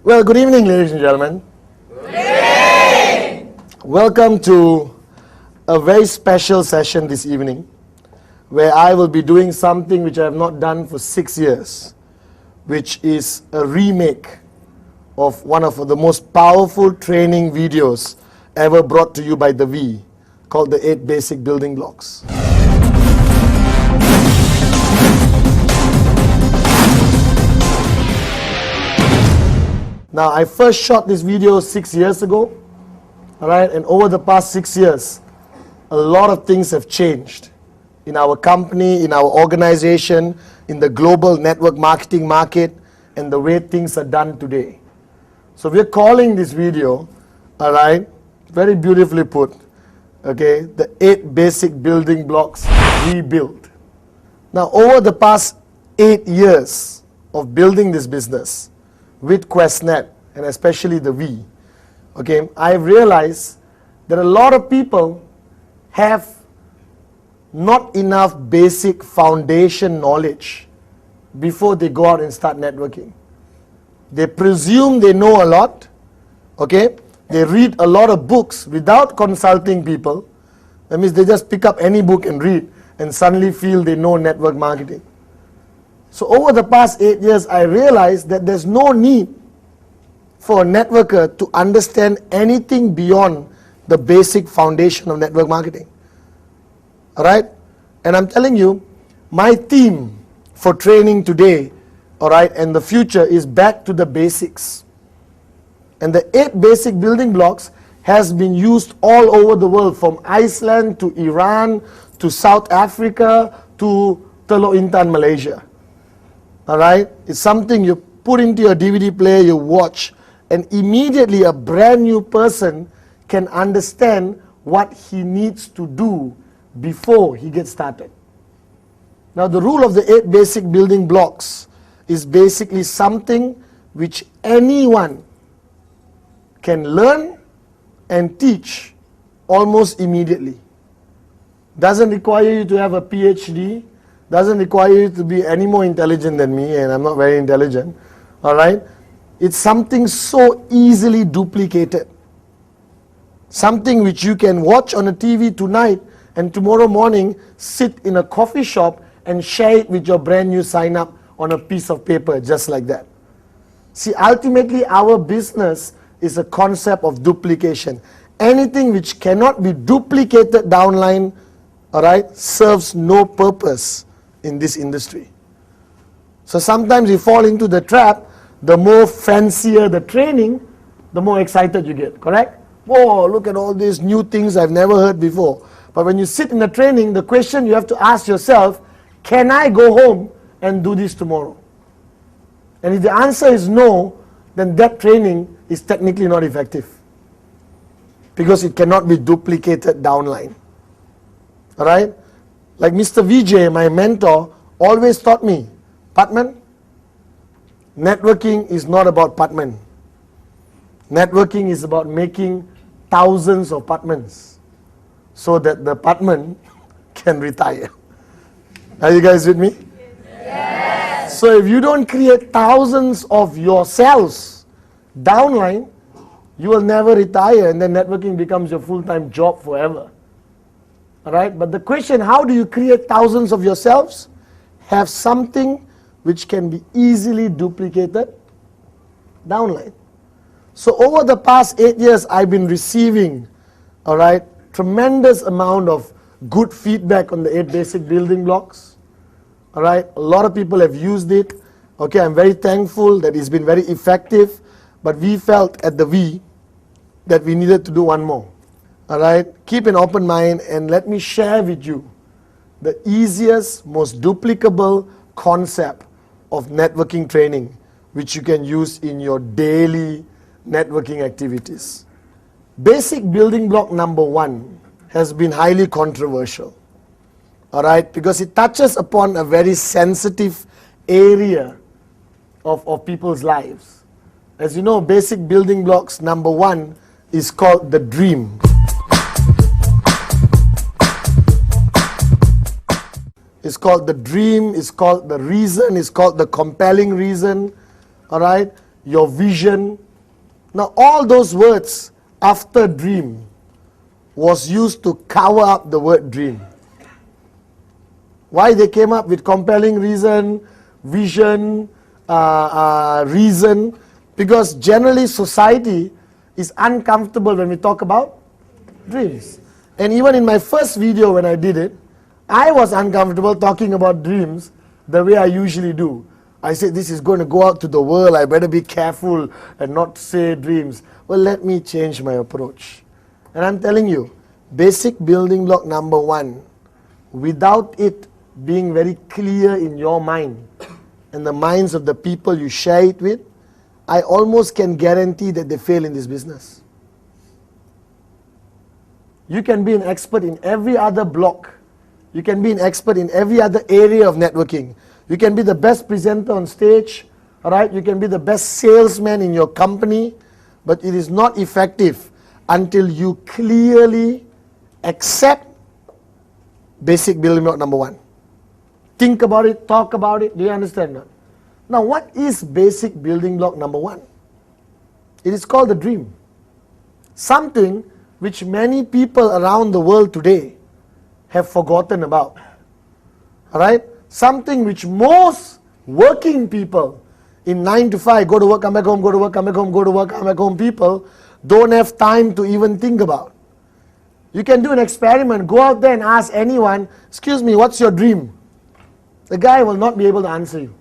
Well, good evening, ladies and gentlemen. Good evening. Welcome to a very special session this evening, where I will be doing something which I have not done for 6 years, which is a remake of one of the most powerful training videos ever brought to you by the V, called the 8 Basic Building Blocks. Now, I first shot this video 6 years ago, all right, and over the past 6 years, a lot of things have changed in our company, in our organization, in the global network marketing market, and the way things are done today. So we're calling this video, all right, very beautifully put, okay, the 8 Basic Building Blocks Rebuilt. Now, over the past 8 years of building this business, with QuestNet, and especially the V, okay, I've realized that a lot of people have not enough basic foundation knowledge before they go out and start networking. They presume they know a lot, okay, they read a lot of books without consulting people. That means they just pick up any book and read and suddenly feel they know network marketing. So over the past 8 years, I realized that there's no need for a networker to understand anything beyond the basic foundation of network marketing. All right? And I'm telling you, my theme for training today, all right, and the future is back to the basics. And the 8 basic building blocks has been used all over the world, from Iceland to Iran to South Africa to Teluk Intan, Malaysia. All right, it's something you put into your DVD player, you watch, and immediately a brand new person can understand what he needs to do before he gets started. Now, the rule of the 8 basic building blocks is basically something which anyone can learn and teach almost immediately. Doesn't require you to have a PhD, doesn't require you to be any more intelligent than me, and I'm not very intelligent, all right? It's something so easily duplicated. Something which you can watch on a TV tonight and tomorrow morning sit in a coffee shop and share it with your brand new sign up on a piece of paper, just like that. See, ultimately our business is a concept of duplication. Anything which cannot be duplicated downline, all right, serves no purpose in this industry. So sometimes you fall into the trap. The more fancier the training, the more excited you get, correct? Whoa, look at all these new things I've never heard before. But when you sit in the training, the question you have to ask yourself, can I go home and do this tomorrow? And if the answer is no, then that training is technically not effective, because it cannot be duplicated downline. All right? Like Mr. Vijay, my mentor, always taught me, Pathman, networking is not about Pathman. Networking is about making thousands of Pathmans so that the Pathman can retire. Are you guys with me? Yes. So if you don't create thousands of yourselves downline, you will never retire, and then networking becomes your full-time job forever. All right? But the question, how do you create thousands of yourselves? Have something which can be easily duplicated downline. So over the past 8 years, I've been receiving, all right, tremendous amount of good feedback on the 8 basic building blocks. All right? A lot of people have used it. Okay, I'm very thankful that it's been very effective, but we felt at the V that we needed to do one more. All right, keep an open mind and let me share with you the easiest, most duplicable concept of networking training which you can use in your daily networking activities. Basic building block number 1 has been highly controversial, all right, because it touches upon a very sensitive area of people's lives. As you know, basic building blocks number 1 is called the dream. It's called the dream, it's called the reason, it's called the compelling reason, all right? your vision. Now all those words after dream was used to cover up the word dream. Why they came up with compelling reason, vision, reason? Because generally society is uncomfortable when we talk about dreams. And even in my first video when I did it, I was uncomfortable talking about dreams the way I usually do. I said, this is going to go out to the world, I better be careful and not say dreams. Well, let me change my approach. And I'm telling you, basic building block number 1, without it being very clear in your mind and the minds of the people you share it with, I almost can guarantee that they fail in this business. You can be an expert in every other block. You can be an expert in every other area of networking. You can be the best presenter on stage, all right? You can be the best salesman in your company, but it is not effective until you clearly accept basic building block number 1. Think about it, talk about it. Do you understand that? Now, what is basic building block number 1? It is called the dream. Something which many people around the world today have forgotten about. All right? Something which most working people in 9 to 5, go to work, come back home, go to work, come back home, go to work, come back home people don't have time to even think about. You can do an experiment, go out there and ask anyone, excuse me, what's your dream? The guy will not be able to answer you.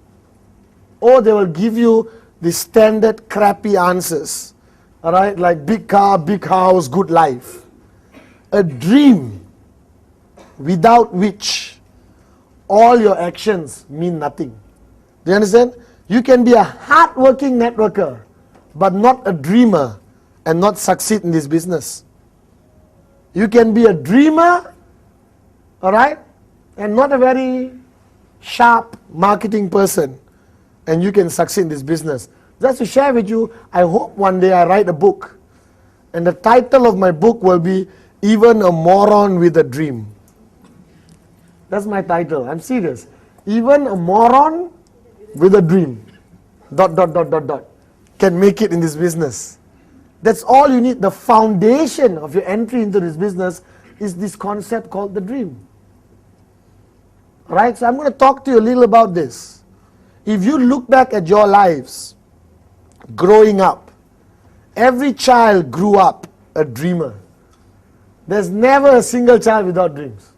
Or they will give you the standard crappy answers. All right, like big car, big house, good life. A dream without which all your actions mean nothing. Do you understand? You can be a hard-working networker, but not a dreamer and not succeed in this business. You can be a dreamer, all right, and not a very sharp marketing person, and you can succeed in this business. Just to share with you, I hope one day I write a book, and the title of my book will be Even a Moron with a Dream. That's my title. I'm serious. Even a moron with a dream, ... can make it in this business. That's all you need. The foundation of your entry into this business is this concept called the dream. Alright, so I'm going to talk to you a little about this. If you look back at your lives, growing up, every child grew up a dreamer. There's never a single child without dreams.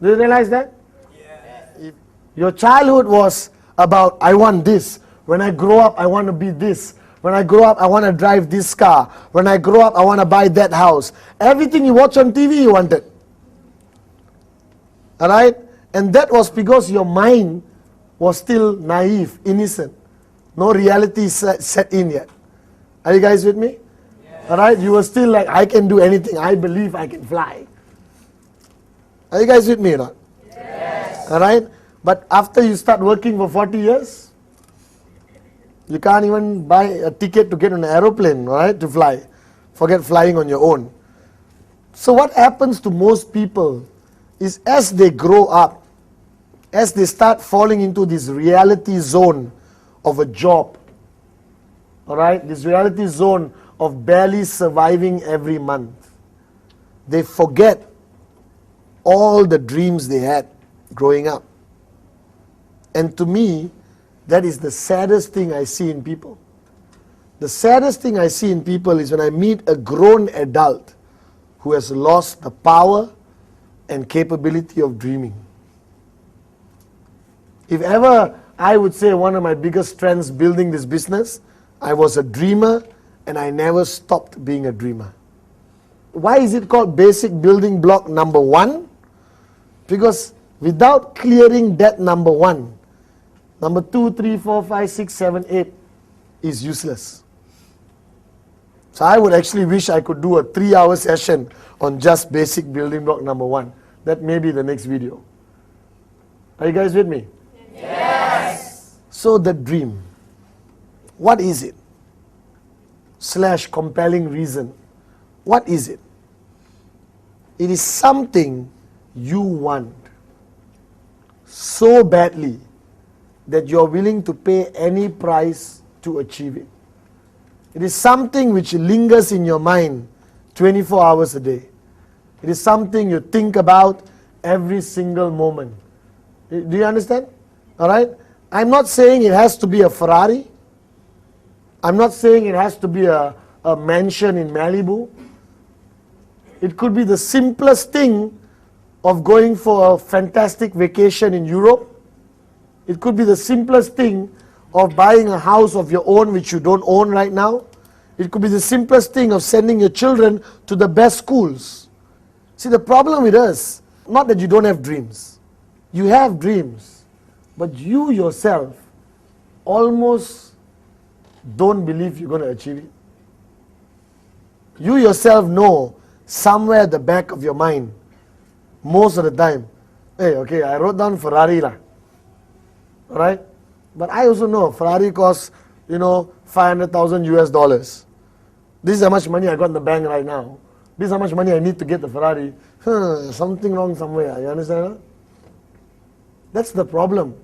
Do you realize that? Yes. Your childhood was about, I want this. When I grow up, I want to be this. When I grow up, I want to drive this car. When I grow up, I want to buy that house. Everything you watch on TV, you wanted. Alright? And that was because your mind was still naive, innocent. No reality set in yet. Are you guys with me? Yes. Alright? You were still like, I can do anything. I believe I can fly. Are you guys with me or not? Yes. Alright? But after you start working for 40 years, you can't even buy a ticket to get on an aeroplane, right, to fly. Forget flying on your own. So what happens to most people is as they grow up, as they start falling into this reality zone of a job, all right, this reality zone of barely surviving every month, they forget all the dreams they had growing up. And to me, that is the saddest thing I see in people. The saddest thing I see in people is when I meet a grown adult who has lost the power and capability of dreaming. If ever I would say one of my biggest strengths building this business, I was a dreamer and I never stopped being a dreamer. Why is it called basic building block number 1? Because without clearing that number 1, number 2, 3, 4, 5, 6, 7, 8 is useless. So I would actually wish I could do a 3-hour session on just basic building block number 1. That may be the next video. Are you guys with me? Yes. So the dream, what is it? / compelling reason. What is it? It is something you want so badly that you're willing to pay any price to achieve it. It is something which lingers in your mind 24 hours a day. It is something you think about every single moment. Do you understand? All right? I'm not saying it has to be a Ferrari. I'm not saying it has to be a mansion in Malibu. It could be the simplest thing of going for a fantastic vacation in Europe. It could be the simplest thing of buying a house of your own which you don't own right now. It could be the simplest thing of sending your children to the best schools. See, the problem with us, not that you don't have dreams. You have dreams, but you yourself almost don't believe you're going to achieve it. You yourself know somewhere at the back of your mind, most of the time, hey, okay, I wrote down Ferrari lah, right? But I also know Ferrari costs, $500,000 US. This is how much money I got in the bank right now. This is how much money I need to get the Ferrari. Something wrong somewhere. You understand? Huh? That's the problem.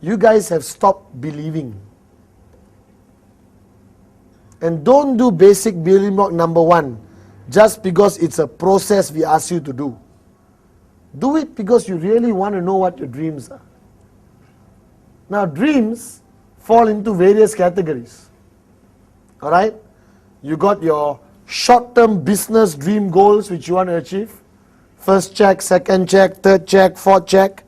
You guys have stopped believing. And don't do basic building block number 1 just because it's a process we ask you to do. Do it because you really want to know what your dreams are. Now, dreams fall into various categories. All right? You got your short-term business dream goals which you want to achieve. First check, second check, third check, fourth check.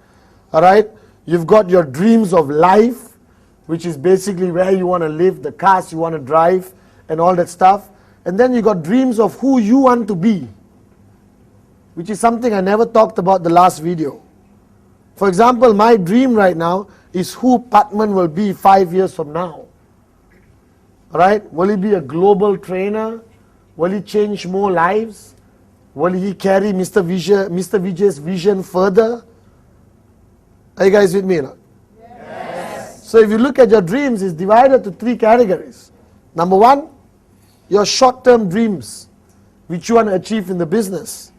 All right? You've got your dreams of life, which is basically where you want to live, the cars you want to drive, and all that stuff. And then you got dreams of who you want to be, which is something I never talked about the last video. For example, my dream right now is who Pathman will be 5 years from now. All right? Will he be a global trainer? Will he change more lives? Will he carry Mr. Vijay's vision further? Are you guys with me now? Yes. So if you look at your dreams, it's divided to 3 categories. Number 1, your short-term dreams, which you want to achieve in the business.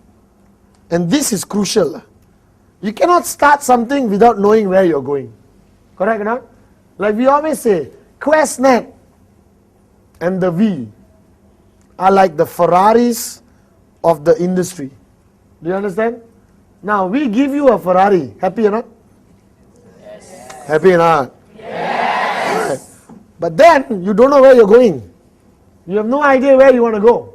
And this is crucial. You cannot start something without knowing where you're going. Correct or not? Like we always say, QuestNet and the V are like the Ferraris of the industry. Do you understand? Now, we give you a Ferrari. Happy or not? Yes. Happy or not? Yes. Right. But then, you don't know where you're going. You have no idea where you want to go.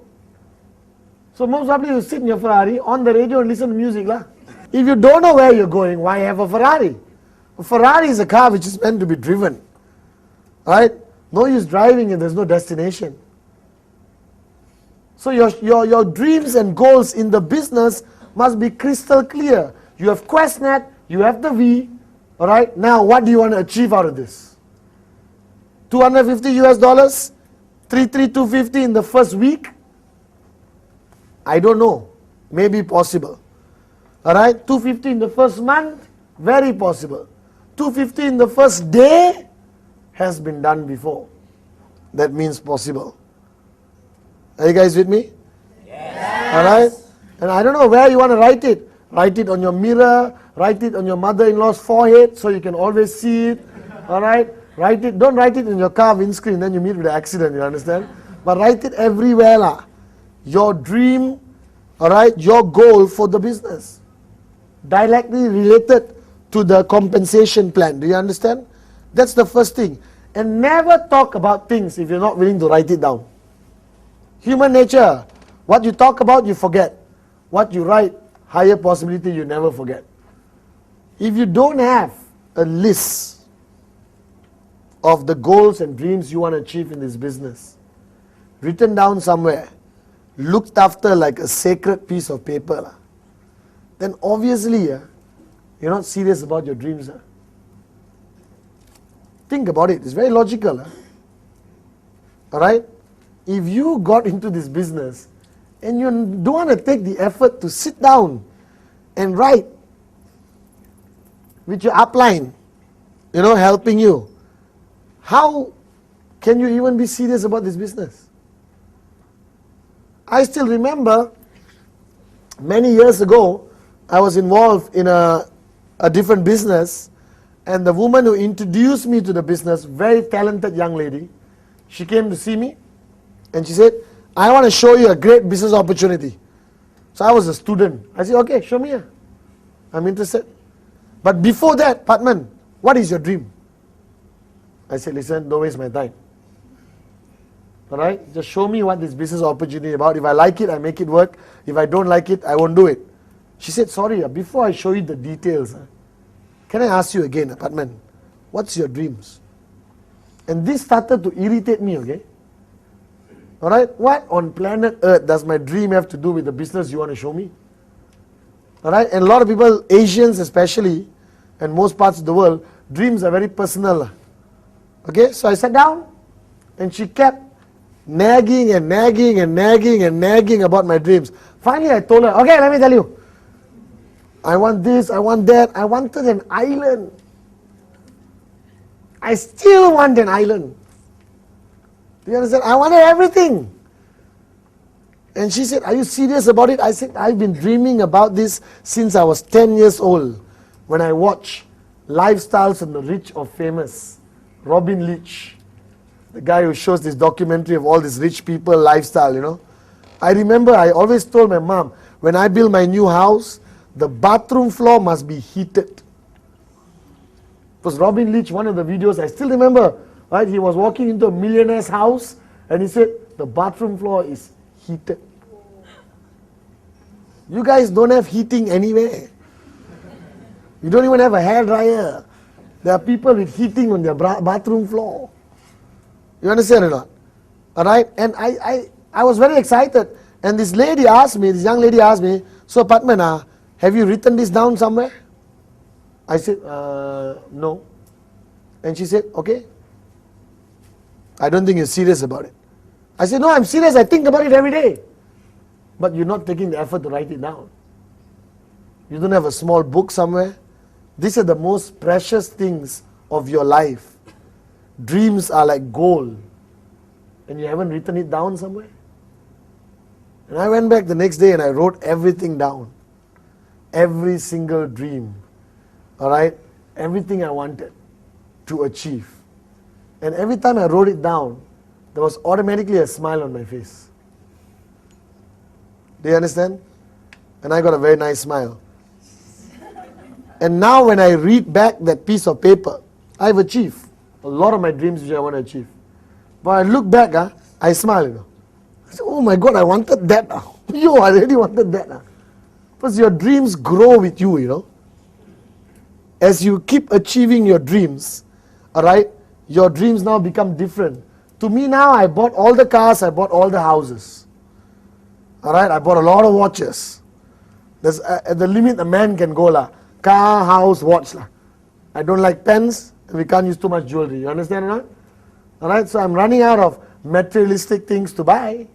So most probably you sit in your Ferrari on the radio and listen to music lah. If you don't know where you're going, why have a Ferrari? A Ferrari is a car which is meant to be driven. Right? No use driving if there's no destination. So your dreams and goals in the business must be crystal clear. You have QuestNet, you have the V. Alright? Now what do you want to achieve out of this? $250 US? 33250 in the first week? I don't know. Maybe possible. Alright? 250 in the first month? Very possible. 250 in the first day? Has been done before. That means possible. Are you guys with me? Yes. Alright? And I don't know where you want to write it. Write it on your mirror. Write it on your mother-in-law's forehead so you can always see it. Alright? Write it. Don't write it in your car windscreen, then you meet with an accident, you understand? But write it everywhere lah. Your dream, alright, your goal for the business. Directly related to the compensation plan. Do you understand? That's the first thing. And never talk about things if you're not willing to write it down. Human nature. What you talk about, you forget. What you write, higher possibility you never forget. If you don't have a list of the goals and dreams you want to achieve in this business, written down somewhere, looked after like a sacred piece of paper, then obviously you're not serious about your dreams. Think about it. It's very logical. Alright? If you got into this business and you don't want to take the effort to sit down and write with your upline, helping you, how can you even be serious about this business? I still remember many years ago, I was involved in a different business, And the woman who introduced me to the business, very talented young lady, she came to see me and she said, I want to show you a great business opportunity. So I was a student. I said, okay, show me. I'm interested. But before that, Pathman, what is your dream? I said, listen, don't waste my time. Alright, just show me what this business opportunity is about. If I like it, I make it work. If I don't like it, I won't do it. She said, sorry, before I show you the details, can I ask you again, Pathman, what's your dreams? And this started to irritate me, okay? Alright, what on planet Earth does my dream have to do with the business you want to show me? Alright, and a lot of people, Asians especially, and most parts of the world, dreams are very personal. Okay, so I sat down, and she kept nagging and nagging and nagging and nagging about my dreams. Finally I told her, okay, let me tell you. I want this, I want that. I wanted an island. I still want an island. Do you understand? I wanted everything. And she said, are you serious about it? I said, I've been dreaming about this since I was 10 years old. When I watch Lifestyles of the Rich or Famous, Robin Leach, the guy who shows this documentary of all these rich people lifestyle, you know. I remember I always told my mom, when I build my new house, the bathroom floor must be heated. It was Robin Leach, one of the videos, I still remember, right? He was walking into a millionaire's house and he said, the bathroom floor is heated. You guys don't have heating anywhere. You don't even have a hairdryer. There are people with heating on their bathroom floor. You understand or not? Alright? And I was very excited. And this lady asked me, this young lady asked me, so Pathman, have you written this down somewhere? I said, no. And she said, okay. I don't think you're serious about it. I said, no, I'm serious. I think about it every day. But you're not taking the effort to write it down. You don't have a small book somewhere. These are the most precious things of your life. Dreams are like gold, and you haven't written it down somewhere. And I went back the next day and I wrote everything down. Every single dream. Alright? Everything I wanted to achieve. And every time I wrote it down, there was automatically a smile on my face. Do you understand? And I got a very nice smile. And now when I read back that piece of paper, I've achieved a lot of my dreams which I want to achieve. But I look back, I smile, you know. I say, oh my God, I wanted that. Yo, I really wanted that. Because your dreams grow with you, you know. As you keep achieving your dreams, alright, your dreams now become different. To me now, I bought all the cars, I bought all the houses. Alright, I bought a lot of watches. There's at the limit a man can go lah. Car, house, watch lah. I don't like pens. We can't use too much jewelry. You understand or not? Alright, so I'm running out of materialistic things to buy.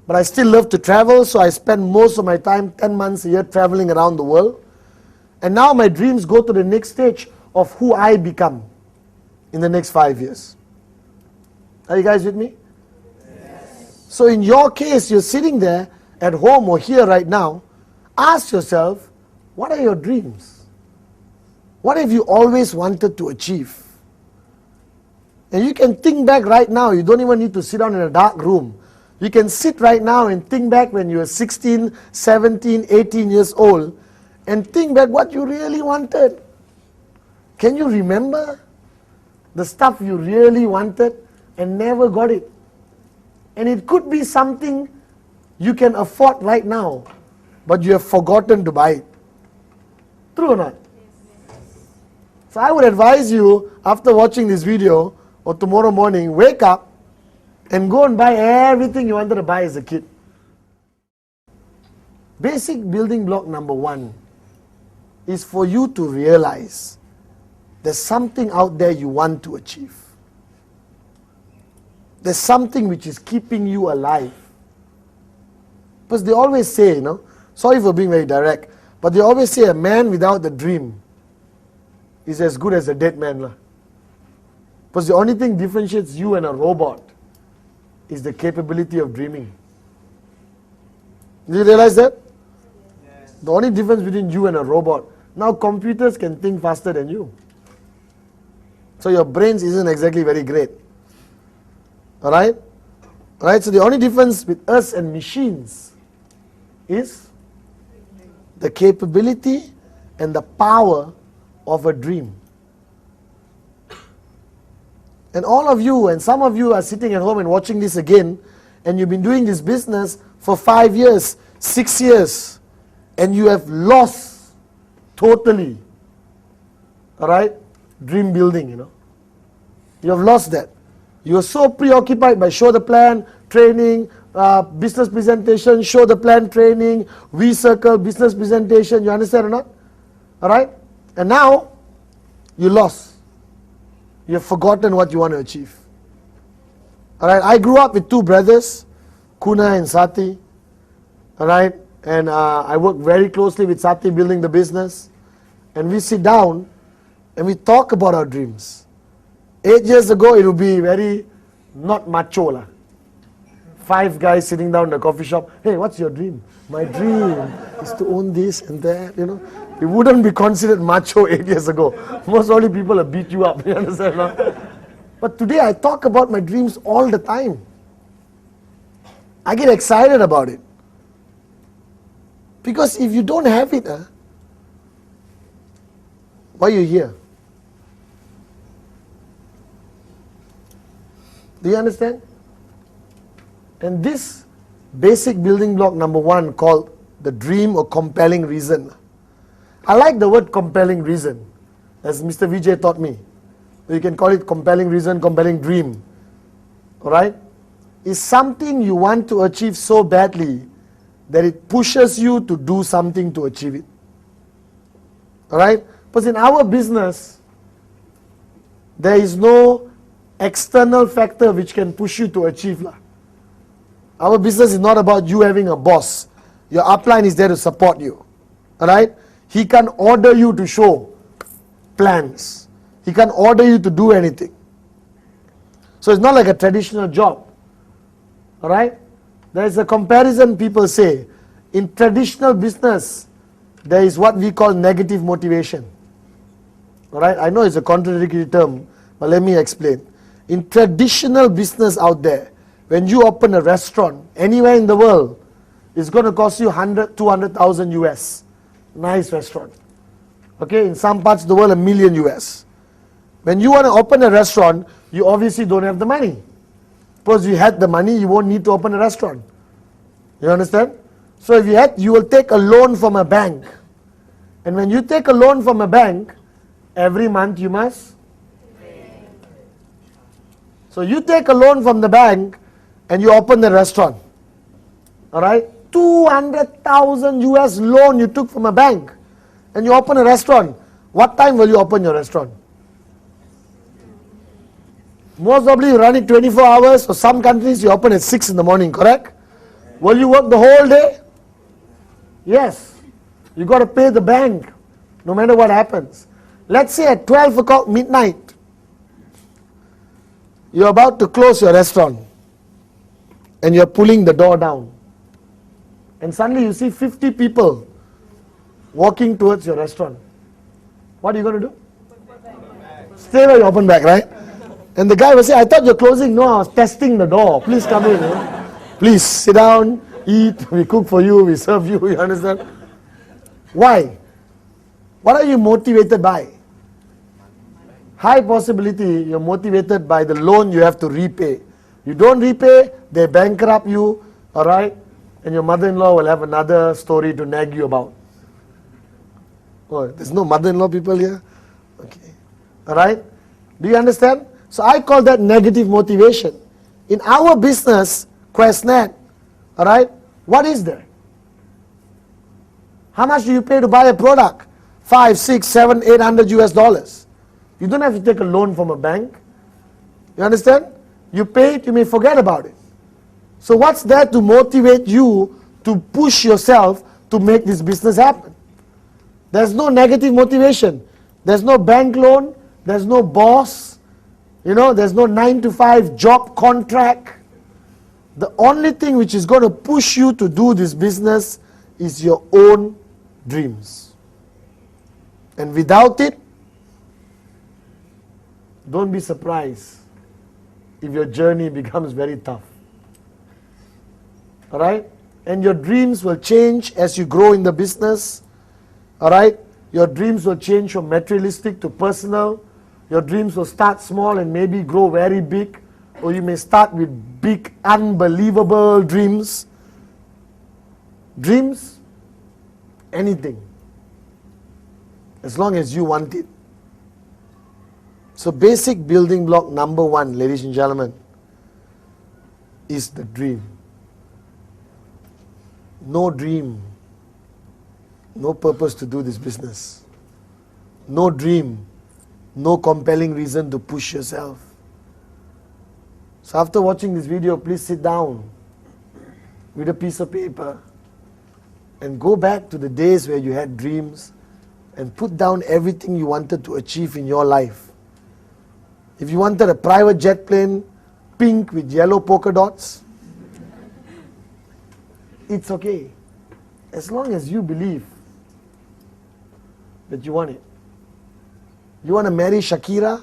But I still love to travel, so I spend most of my time, 10 months a year, traveling around the world. And now my dreams go to the next stage of who I become in the next 5 years. Are you guys with me? Yes. So in your case, you're sitting there at home or here right now. Ask yourself, what are your dreams? What have you always wanted to achieve? And you can think back right now. You don't even need to sit down in a dark room. You can sit right now and think back when you were 16, 17, 18 years old and think back what you really wanted. Can you remember the stuff you really wanted and never got it? And it could be something you can afford right now, but you have forgotten to buy it. True or not? So I would advise you, after watching this video, or tomorrow morning, wake up and go and buy everything you wanted to buy as a kid. Basic building block number 1 is for you to realize there's something out there you want to achieve. There's something which is keeping you alive. Because they always say, you know, sorry for being very direct, but they always say a man without a dream is as good as a dead man. Because the only thing differentiates you and a robot is the capability of dreaming. Do you realize that? Yes. The only difference between you and a robot. Now computers can think faster than you. So your brains isn't exactly very great. Alright? Alright, so the only difference with us and machines is the capability and the power of a dream. And all of you, and some of you are sitting at home and watching this again, and you've been doing this business for 5 years, 6 years, and you have lost totally, alright, dream building, You have lost that. You are so preoccupied by show the plan, training, business presentation, show the plan, training, V-circle, business presentation, you understand or not? Alright? And now, you lost. You have forgotten what you want to achieve. Alright, I grew up with 2 brothers, Kuna and Sati. Alright, and I work very closely with Sati building the business. And we sit down and we talk about our dreams. 8 years ago, it would be very not macho lah. 5 guys sitting down in a coffee shop. Hey, what's your dream? My dream is to own this and that, It wouldn't be considered macho 8 years ago. Most only people will beat you up, you understand? No? But today I talk about my dreams all the time. I get excited about it. Because if you don't have it, why are you here? Do you understand? And this basic building block number 1 called the dream or compelling reason. I like the word compelling reason, as Mr. Vijay taught me. You can call it compelling reason, compelling dream. Alright? It's something you want to achieve so badly that it pushes you to do something to achieve it. Alright? Because in our business, there is no external factor which can push you to achieve. Our business is not about you having a boss. Your upline is there to support you. Alright? He can order you to show plans. He can order you to do anything. So it's not like a traditional job. Alright? There is a comparison people say. In traditional business, there is what we call negative motivation. Alright? I know it's a contradictory term, but let me explain. In traditional business out there, when you open a restaurant anywhere in the world, it's going to cost you 100, 200,000 US. Nice restaurant. Okay, in some parts of the world, $1 million US. When you want to open a restaurant, you obviously don't have the money. Suppose you had the money, you won't need to open a restaurant. You understand? So if you will take a loan from a bank. And when you take a loan from a bank, every month you must pay. So you take a loan from the bank and you open the restaurant. Alright? 200,000 US loan you took from a bank and you open a restaurant. What time will you open your restaurant? Most probably you run it 24 hours. For some countries you open at 6 in the morning, correct? Will you work the whole day? Yes. You got to pay the bank no matter what happens. Let's say at 12 o'clock midnight, you're about to close your restaurant and you're pulling the door down. And suddenly you see 50 people walking towards your restaurant. What are you going to do? Stay where you open back, right? And the guy will say, I thought you're closing. No, I was testing the door. Please come in. Please sit down, eat. We cook for you, we serve you. You understand? Why? What are you motivated by? High possibility you're motivated by the loan you have to repay. You don't repay, they bankrupt you, alright? And your mother-in-law will have another story to nag you about. Oh, there's no mother-in-law people here? Okay. Alright? Do you understand? So I call that negative motivation. In our business, QuestNet, alright, what is there? How much do you pay to buy a product? 5, 6, 7, 800 US dollars. You don't have to take a loan from a bank. You understand? You pay it, you may forget about it. So what's there to motivate you to push yourself to make this business happen? There's no negative motivation. There's no bank loan. There's no boss. There's no 9-to-5 job contract. The only thing which is going to push you to do this business is your own dreams. And without it, don't be surprised if your journey becomes very tough. Alright? And your dreams will change as you grow in the business. Alright? Your dreams will change from materialistic to personal. Your dreams will start small and maybe grow very big. Or you may start with big, unbelievable dreams. Dreams, anything. As long as you want it. So basic building block number 1, ladies and gentlemen, is the dream. No dream, no purpose to do this business. No dream, no compelling reason to push yourself. So after watching this video, please sit down with a piece of paper and go back to the days where you had dreams and put down everything you wanted to achieve in your life. If you wanted a private jet plane, pink with yellow polka dots, it's okay. As long as you believe that you want it. You want to marry Shakira?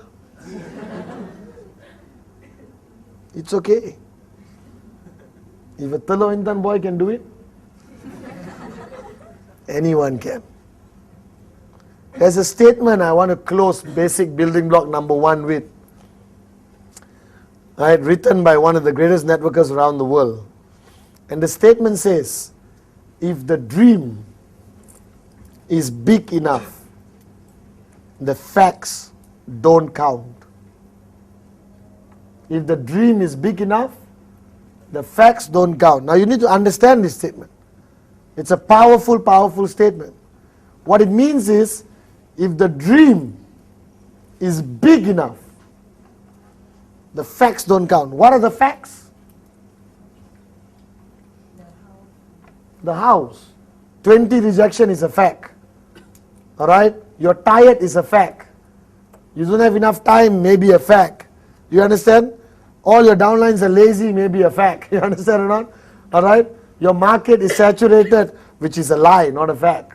It's okay. If a Telo Intan boy can do it, anyone can. There's a statement I want to close basic building block number 1 with. Right, written by one of the greatest networkers around the world. And the statement says, if the dream is big enough, the facts don't count. If the dream is big enough, the facts don't count. Now you need to understand this statement. It's a powerful, powerful statement. What it means is, if the dream is big enough, the facts don't count. What are the facts? The house. 20 rejection is a fact. Alright? You're tired is a fact. You don't have enough time, maybe a fact. You understand? All your downlines are lazy, maybe a fact. You understand or not? Alright? Your market is saturated, which is a lie, not a fact.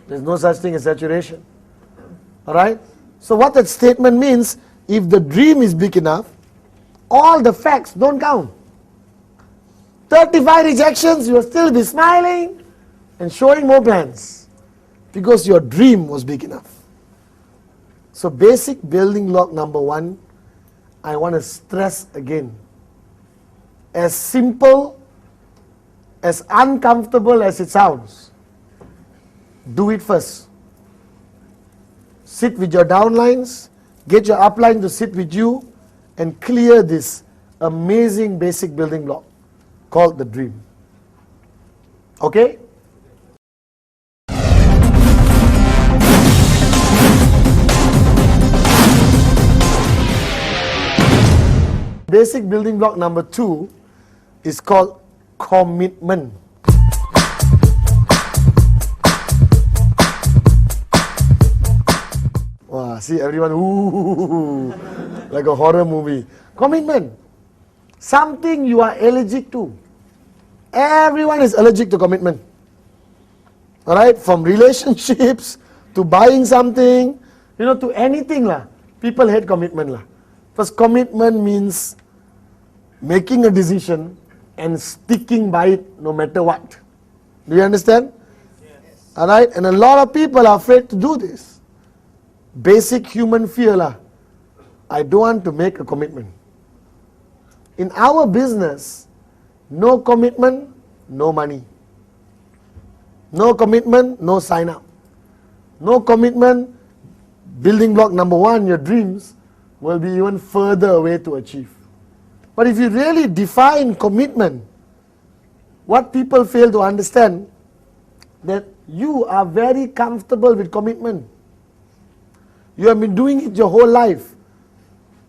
There's no such thing as saturation. Alright? So what that statement means, if the dream is big enough, all the facts don't count. 35 rejections, you will still be smiling and showing more plans because your dream was big enough. So basic building block number 1, I want to stress again. As simple, as uncomfortable as it sounds, do it first. Sit with your downlines, get your upline to sit with you and clear this amazing basic building block called the dream. Okay? Basic building block number 2 is called commitment. Wow, see everyone, ooh, like a horror movie. Commitment. Something you are allergic to. Everyone is allergic to commitment. Alright, from relationships to buying something, to anything lah. People hate commitment lah. Because commitment means making a decision and sticking by it no matter what. Do you understand? Yes. Alright, and a lot of people are afraid to do this. Basic human fear lah. I don't want to make a commitment. In our business, no commitment, no money. No commitment, no sign up. No commitment, building block number 1, your dreams will be even further away to achieve. But if you really define commitment, what people fail to understand, that you are very comfortable with commitment. You have been doing it your whole life.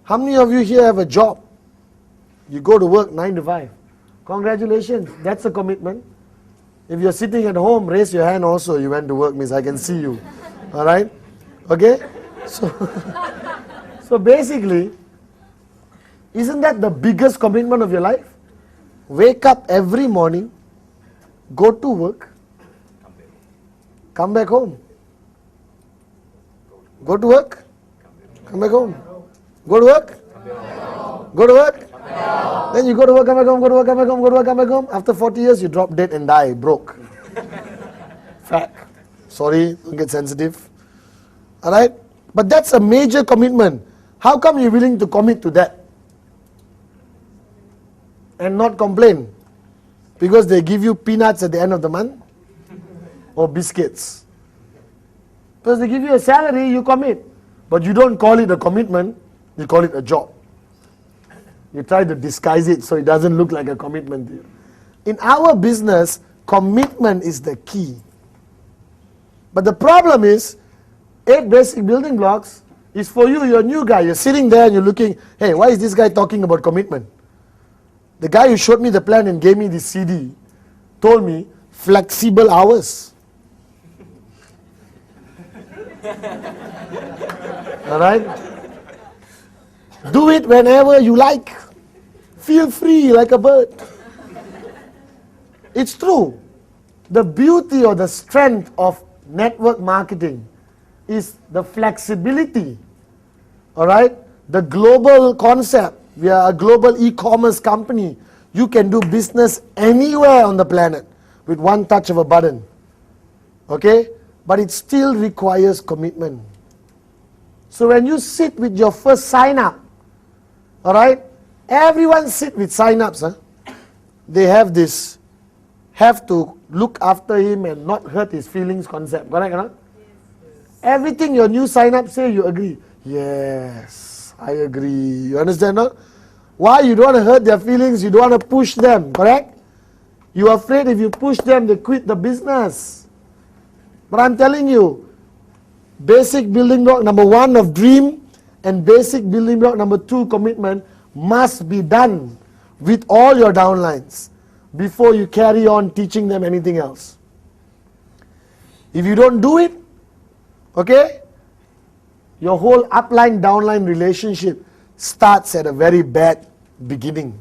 How many of you here have a job? You go to work 9 to 5. Congratulations, that's a commitment. If you're sitting at home, raise your hand also. You went to work, means I can see you. Alright? Okay? So basically, isn't that the biggest commitment of your life? Wake up every morning, go to work, come back home. Go to work, Come back home. Go to work? Go to work? Then you go to work, come back home, go to work, come back home, go to work, come back home. After 40 years, you drop dead and die, broke. Fact. Sorry, don't get sensitive. Alright? But that's a major commitment. How come you're willing to commit to that? And not complain? Because they give you peanuts at the end of the month? Or biscuits? Because they give you a salary, you commit. But you don't call it a commitment, you call it a job. You try to disguise it so it doesn't look like a commitment to you. In our business, commitment is the key. But the problem is, 8 basic building blocks is for you. You're a new guy. You're sitting there and you're looking, hey, why is this guy talking about commitment? The guy who showed me the plan and gave me this CD told me flexible hours. Alright? Do it whenever you like. Feel free like a bird. It's true. The beauty or the strength of network marketing is the flexibility. Alright? The global concept. We are a global e-commerce company. You can do business anywhere on the planet with one touch of a button. Okay? But it still requires commitment. So when you sit with your first sign up, alright? Everyone sit with sign-ups. Huh? They have this, have to look after him and not hurt his feelings concept. Correct or not? Yes. Everything your new sign-up say, you agree. Yes, I agree. You understand? No? Why? You don't want to hurt their feelings. You don't want to push them. Correct? You're afraid if you push them, they quit the business. But I'm telling you, basic building block number 1 of dream and basic building block number 2 commitment must be done with all your downlines before you carry on teaching them anything else. If you don't do it, okay, your whole upline downline relationship starts at a very bad beginning.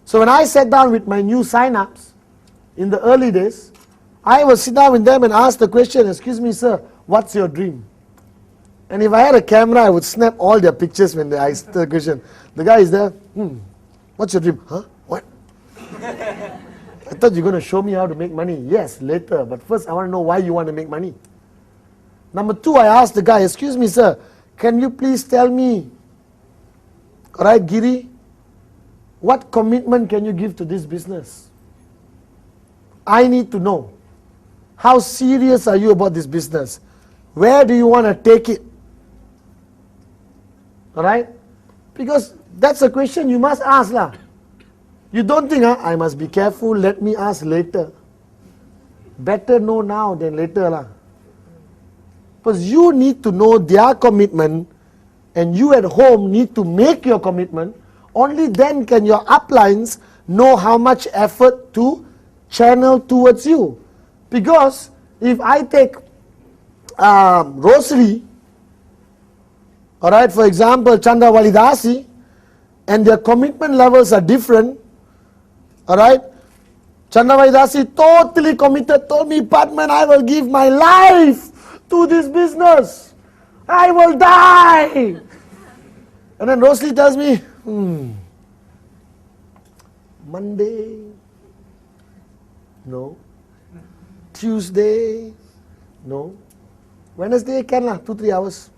So when I sat down with my new sign-ups in the early days, I would sit down with them and ask the question, excuse me sir, what's your dream? And if I had a camera, I would snap all their pictures when they asked the question. The guy is there, what's your dream? Huh? What? I thought you were going to show me how to make money. Yes, later, but first I want to know why you want to make money. Number 2, I asked the guy, excuse me sir, can you please tell me, alright Giri, what commitment can you give to this business? I need to know. How serious are you about this business? Where do you want to take it? Alright? Because that's a question you must ask lah. You don't think, I must be careful, let me ask later. Better know now than later lah. Because you need to know their commitment and you at home need to make your commitment. Only then can your uplines know how much effort to channel towards you. Because if I take Rosary, alright, for example, Chandra Walidasi, and their commitment levels are different, alright, Chandra Walidasi totally committed, told me, Pathman, I will give my life to this business. I will die. And then Rosary tells me, Monday, no. Tuesday, no. Wednesday can lah, 2-3 hours.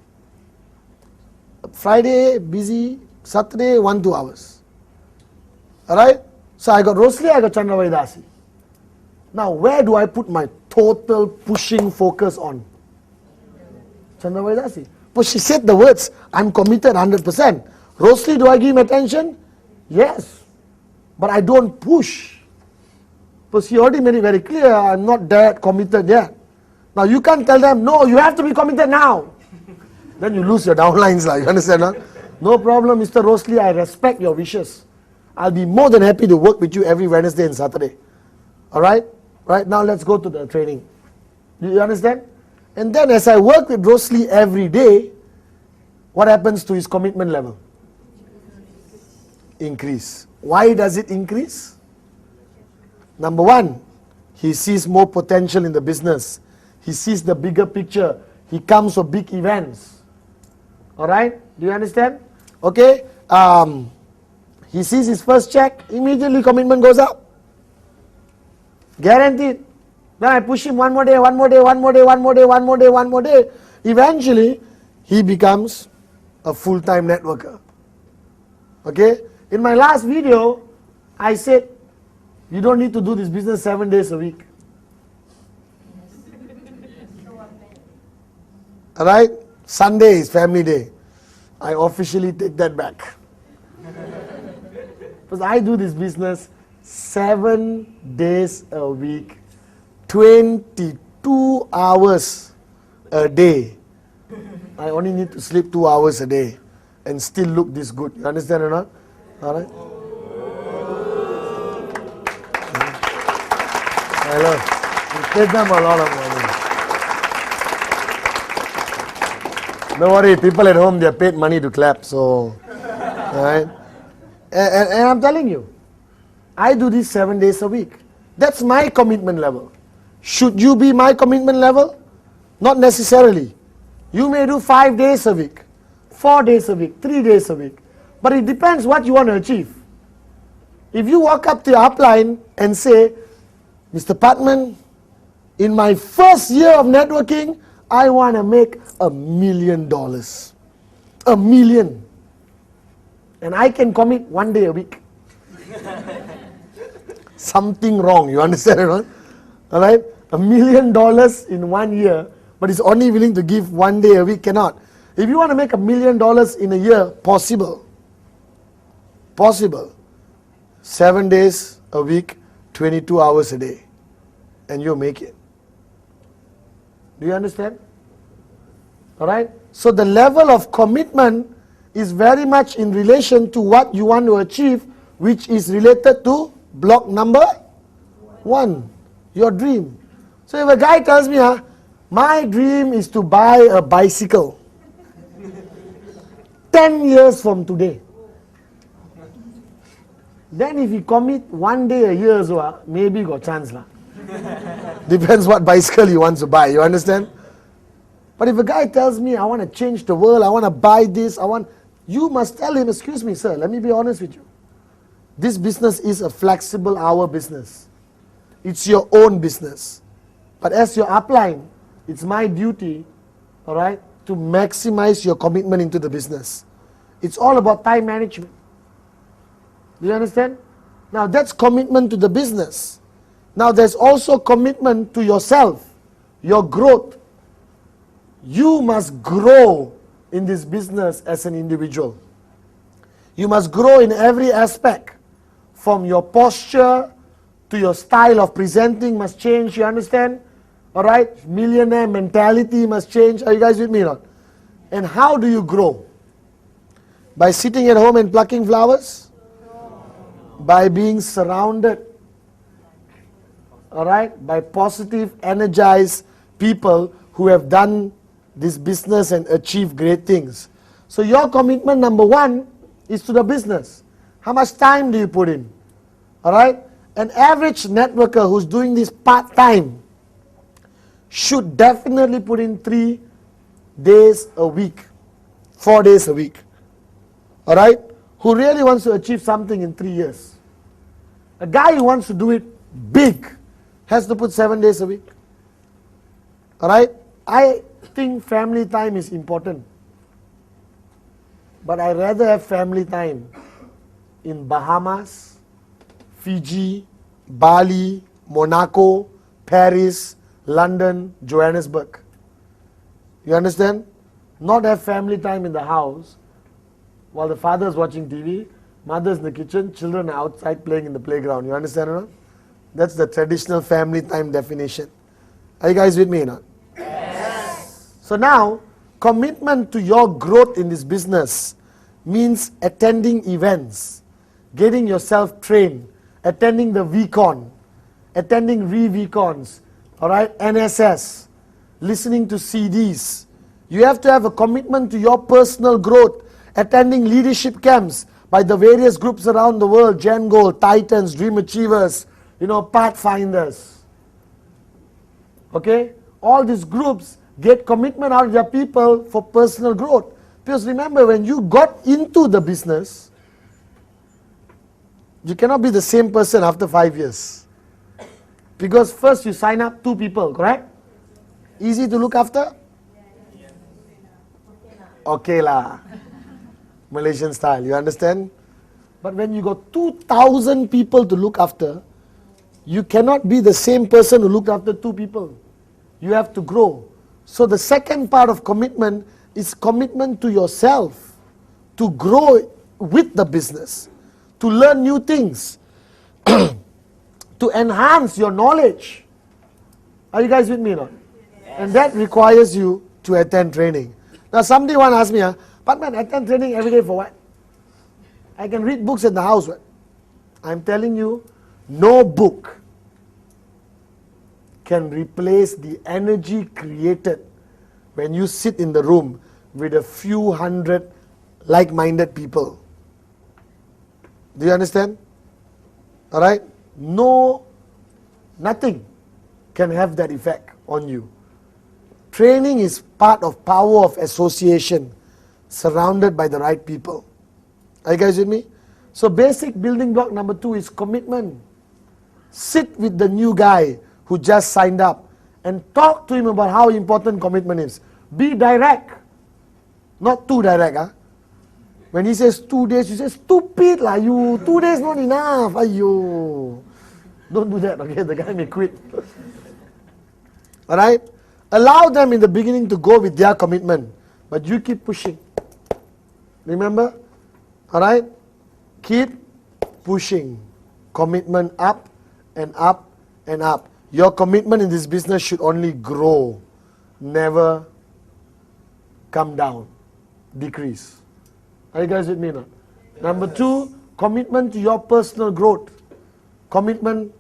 Friday busy, Saturday 1-2 hours. Alright? So I got Rosli, I got Chandra Vaidasi. Now where do I put my total pushing focus on? Chandra Vaidasi. But she said the words, I'm committed 100%. Rosli, do I give him attention? Yes. But I don't push. Because she already made it very clear, I'm not that committed yet. Now you can't tell them, no, you have to be committed now. Then you lose your downlines, you understand? Huh? No problem, Mr. Rosli, I respect your wishes. I'll be more than happy to work with you every Wednesday and Saturday. Alright? Right now let's go to the training. Do you understand? And then as I work with Rosli every day, what happens to his commitment level? Increase. Why does it increase? Number 1, he sees more potential in the business. He sees the bigger picture. He comes for big events. Alright, do you understand? Okay, he sees his first check, immediately commitment goes up. Guaranteed. Then I push him one more day, one more day, one more day, one more day, one more day, one more day. Eventually, he becomes a full-time networker. Okay? In my last video, I said, you don't need to do this business 7 days a week. Alright? Sunday is family day. I officially take that back. Because I do this business 7 days a week, 22 hours a day. I only need to sleep 2 hours a day and still look this good. You understand or not? Alright? Hello. You paid them a lot of money. Don't worry, people at home, they're paid money to clap, so, alright? And I'm telling you, I do this 7 days a week. That's my commitment level. Should you be my commitment level? Not necessarily. You may do 5 days a week, 4 days a week, 3 days a week. But it depends what you want to achieve. If you walk up to your upline and say, Mr. Pathman, in my first year of networking, I want to make $1 million. $1 million. And I can commit 1 day a week. Something wrong, you understand or not? Alright? $1 million in 1 year, but is only willing to give 1 day a week, cannot. If you want to make $1 million in a year, possible. Possible. 7 days a week, 22 hours a day. And you'll make it. Do you understand? Alright? So the level of commitment is very much in relation to what you want to achieve, which is related to block number 1, your dream. So if a guy tells me, my dream is to buy a bicycle 10 years from today. Then if he commit 1 day a year, so maybe got chance lah. Depends what bicycle he wants to buy, you understand? But if a guy tells me, I want to change the world, I want to buy this, you must tell him, excuse me sir, let me be honest with you. This business is a flexible hour business. It's your own business. But as your upline, it's my duty, alright, to maximize your commitment into the business. It's all about time management. Do you understand? Now that's commitment to the business. Now there's also commitment to yourself, your growth. You must grow in this business as an individual. You must grow in every aspect. From your posture to your style of presenting must change, you understand? Alright? Millionaire mentality must change. Are you guys with me or not? And how do you grow? By sitting at home and plucking flowers? By being surrounded. Alright? By positive, energized people who have done this business and achieved great things. So your commitment number 1 is to the business. How much time do you put in? Alright? An average networker who's doing this part-time should definitely put in 3 days a week, 4 days a week. Alright? Who really wants to achieve something in 3 years. A guy who wants to do it big has to put 7 days a week. Alright? I think family time is important. But I rather have family time in Bahamas, Fiji, Bali, Monaco, Paris, London, Johannesburg. You understand? Not have family time in the house while the father is watching TV, mother's in the kitchen, children are outside playing in the playground. You understand or not? That's the traditional family time definition. Are you guys with me or not? Yes. So now, commitment to your growth in this business means attending events, getting yourself trained, attending the VCon, attending re-VCons, alright, NSS, listening to CDs. You have to have a commitment to your personal growth, attending leadership camps by the various groups around the world, Gen Goal, Titans, Dream Achievers, Pathfinders. Okay? All these groups get commitment out of their people for personal growth. Because remember, when you got into the business, you cannot be the same person after 5 years. Because first you sign up 2 people, correct? Easy to look after? Okay lah. Malaysian style, you understand? But when you got 2,000 people to look after, you cannot be the same person who looked after 2 people. You have to grow. So the second part of commitment is commitment to yourself, to grow with the business, to learn new things, to enhance your knowledge. Are you guys with me now? Yes. And that requires you to attend training. Now somebody want to ask me, Pathman, attend training every day for what? I can read books in the house. What? I'm telling you, no book can replace the energy created when you sit in the room with a few hundred like-minded people. Do you understand? Alright? No, nothing can have that effect on you. Training is part of power of association, surrounded by the right people. Are you guys with me? So basic building block number 2 is commitment. Sit with the new guy who just signed up and talk to him about how important commitment is. Be direct. Not too direct. Huh? When he says 2 days, you say, stupid lah you. 2 days not enough. Aiyo. Don't do that, okay? The guy may quit. Alright? Allow them in the beginning to go with their commitment. But you keep pushing. Remember? Alright? Keep pushing. Commitment up and up and up. Your commitment in this business should only grow. Never come down. Decrease. Are you guys with me now? Number 2, commitment to your personal growth. Commitment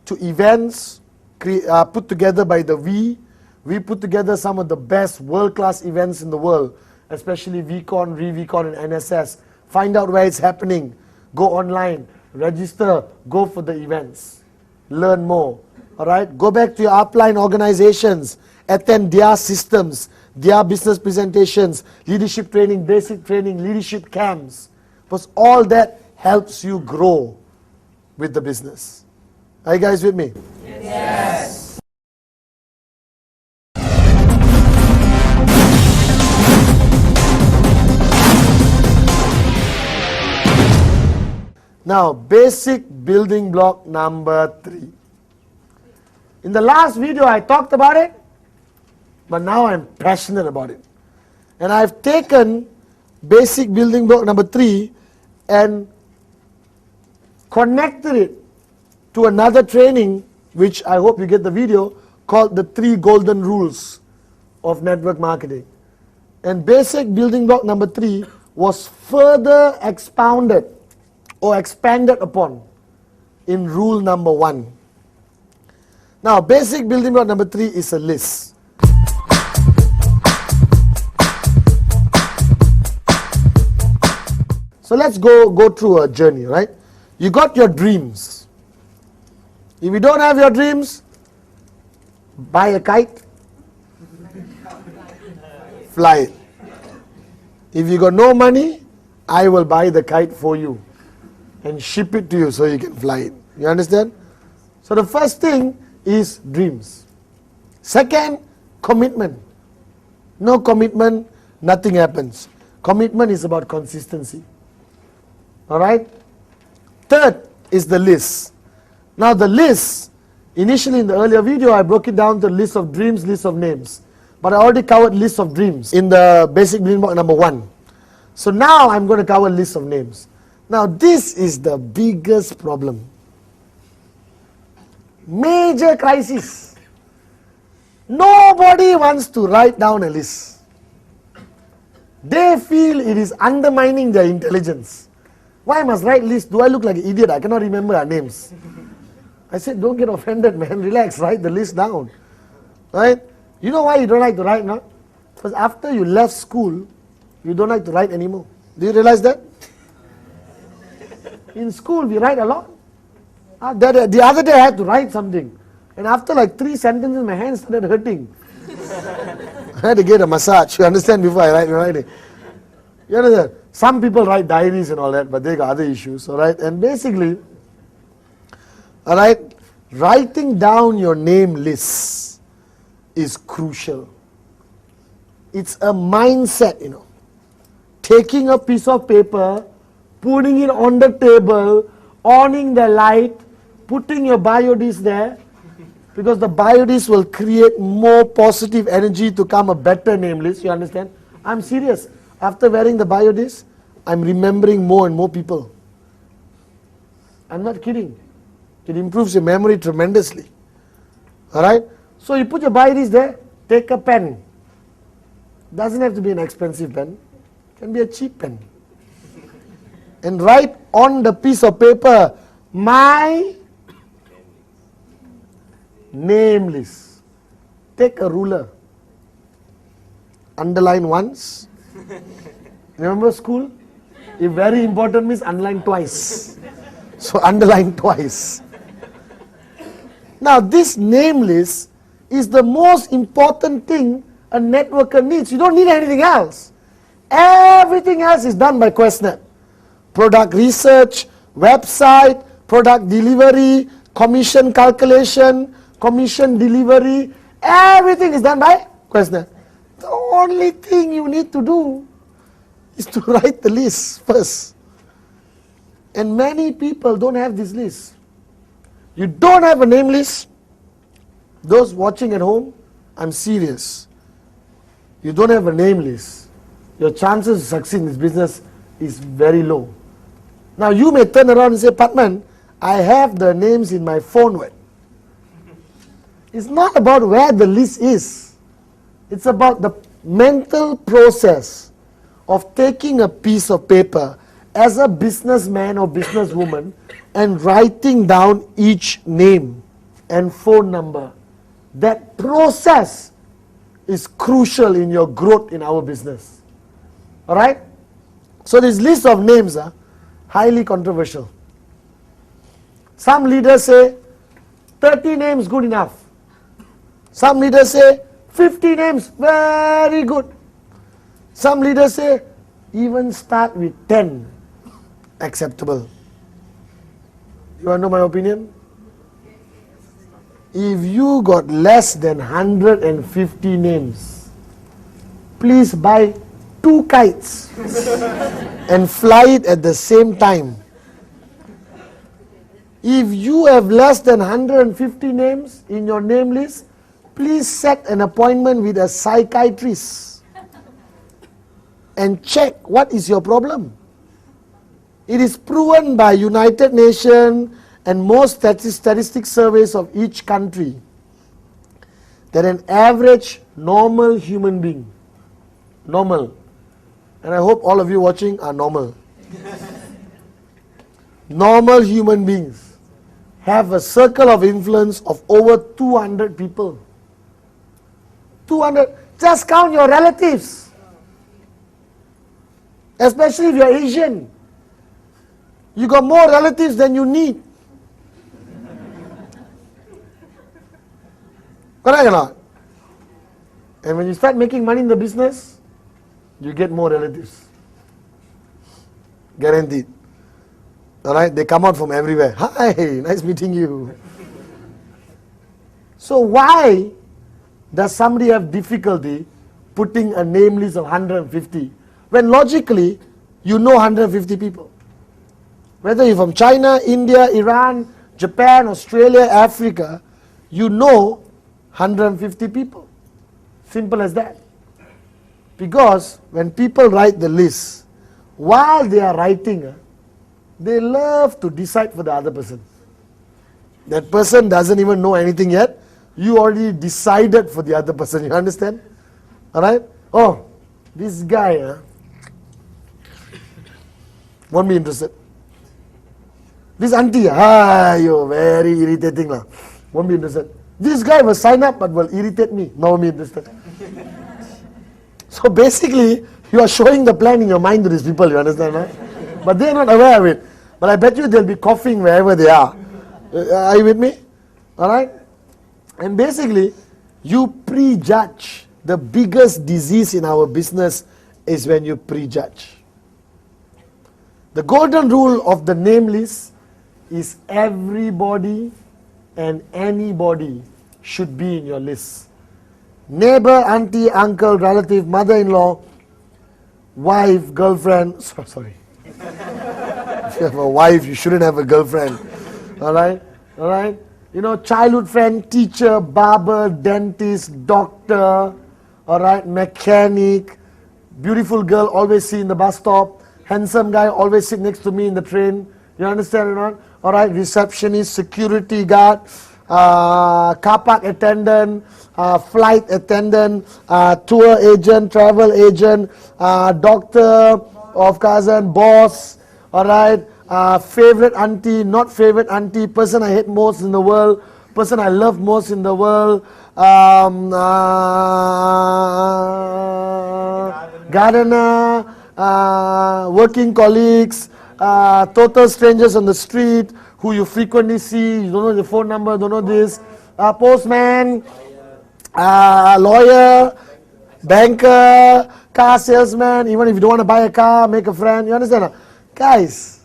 to events put together by the We. We put together some of the best world-class events in the world, especially VCon, ReVCon and NSS. Find out where it's happening. Go online, register, go for the events. Learn more. Alright? Go back to your upline organizations. Attend their systems, their business presentations, leadership training, basic training, leadership camps. Because all that helps you grow with the business. Are you guys with me? Yes. Now, basic building block number 3. In the last video, I talked about it, but now I'm passionate about it. And I've taken basic building block number 3 and connected it to another training, which I hope you get the video, called the 3 golden rules of network marketing. And basic building block number 3 was further expounded or expanded upon in rule number 1. Now, basic building block number 3 is a list. So let's go through a journey, right? You got your dreams. If you don't have your dreams, buy a kite, fly it. If you got no money, I will buy the kite for you and ship it to you so you can fly it. You understand? So the first thing is dreams. Second, commitment. No commitment, nothing happens. Commitment is about consistency. Alright? Third is the list. Now the list, initially in the earlier video I broke it down to list of dreams, list of names. But I already covered list of dreams in the basic building block number 1. So now I'm going to cover list of names. Now this is the biggest problem. Major crisis. Nobody wants to write down a list. They feel it is undermining their intelligence. Why must write list? Do I look like an idiot? I cannot remember our names. I said, don't get offended, man. Relax, write the list down. Right? You know why you don't like to write now? Because after you left school, you don't like to write anymore. Do you realize that? In school, we write a lot. The other day, I had to write something. And after like 3 sentences, my hands started hurting. I had to get a massage. You understand? Before I write it. You understand? Some people write diaries and all that, but they got other issues, all right? And basically, all right, writing down your name list is crucial. It's a mindset, you know. Taking a piece of paper, putting it on the table, owning the light, putting your biodisc there, because the biodisc will create more positive energy to come a better name list, you understand? I'm serious. After wearing the biodisc, I'm remembering more and more people. I'm not kidding. It improves your memory tremendously. Alright? So you put your biodisc there, take a pen. Doesn't have to be an expensive pen. It can be a cheap pen. And write on the piece of paper, my name list. Take a ruler. Underline once. Remember school? If very important means underline twice. So underline twice. Now this name list is the most important thing a networker needs. You don't need anything else. Everything else is done by QuestNet. Product research, website, product delivery, commission calculation, commission delivery, everything is done by QuestNet. The only thing you need to do is to write the list first. And many people don't have this list. You don't have a name list. Those watching at home, I'm serious. You don't have a name list. Your chances of succeeding in this business is very low. Now you may turn around and say, Pathman, I have the names in my phone. It's not about where the list is. It's about the mental process of taking a piece of paper as a businessman or businesswoman and writing down each name and phone number. That process is crucial in your growth in our business. Alright? So this list of names are highly controversial. Some leaders say 30 names good enough. Some leaders say 50 names very good. Some leaders say even start with 10 acceptable. You want to know my opinion? If you got less than 150 names, please buy 2 kites and fly it at the same time. If you have less than 150 names in your name list, please set an appointment with a psychiatrist and check what is your problem. It is proven by United Nations and most statistic surveys of each country that an average normal human being, normal, and I hope all of you watching are normal. Normal human beings have a circle of influence of over 200 people. 200, just count your relatives. Especially if you're Asian. You got more relatives than you need. Correct or not? And when you start making money in the business, you get more relatives. Guaranteed. Alright, they come out from everywhere. Hi, nice meeting you. So why does somebody have difficulty putting a name list of 150 when logically you know 150 people? Whether you're from China, India, Iran, Japan, Australia, Africa, you know 150 people. Simple as that. Because when people write the list, while they are writing, they love to decide for the other person. That person doesn't even know anything yet. You already decided for the other person. You understand? Alright? Oh, this guy won't be interested. This auntie, you're very irritating lah. Won't be interested. This guy will sign up but will irritate me. No, won't be interested. So basically, you are showing the plan in your mind to these people, you understand? Right? But they are not aware of it. But I bet you they'll be coughing wherever they are. Are you with me? Alright? And basically, you prejudge the biggest disease in our business is when you prejudge. The golden rule of the name list is everybody and anybody should be in your list. Neighbor, auntie, uncle, relative, mother-in-law, wife, girlfriend. Sorry. If you have a wife, you shouldn't have a girlfriend. Alright? Alright? You know, childhood friend, teacher, barber, dentist, doctor, alright, mechanic, beautiful girl always see in the bus stop, handsome guy always sit next to me in the train. You understand or not? Alright, receptionist, security guard, car park attendant, flight attendant, tour agent, travel agent, doctor of cousin, boss, alright, favorite auntie, not favorite auntie, person I hate most in the world, person I love most in the world, gardener, working colleagues, total strangers on the street who you frequently see, you don't know the phone number, don't know this, postman, lawyer, banker, car salesman, even if you don't want to buy a car, make a friend, you understand? Guys,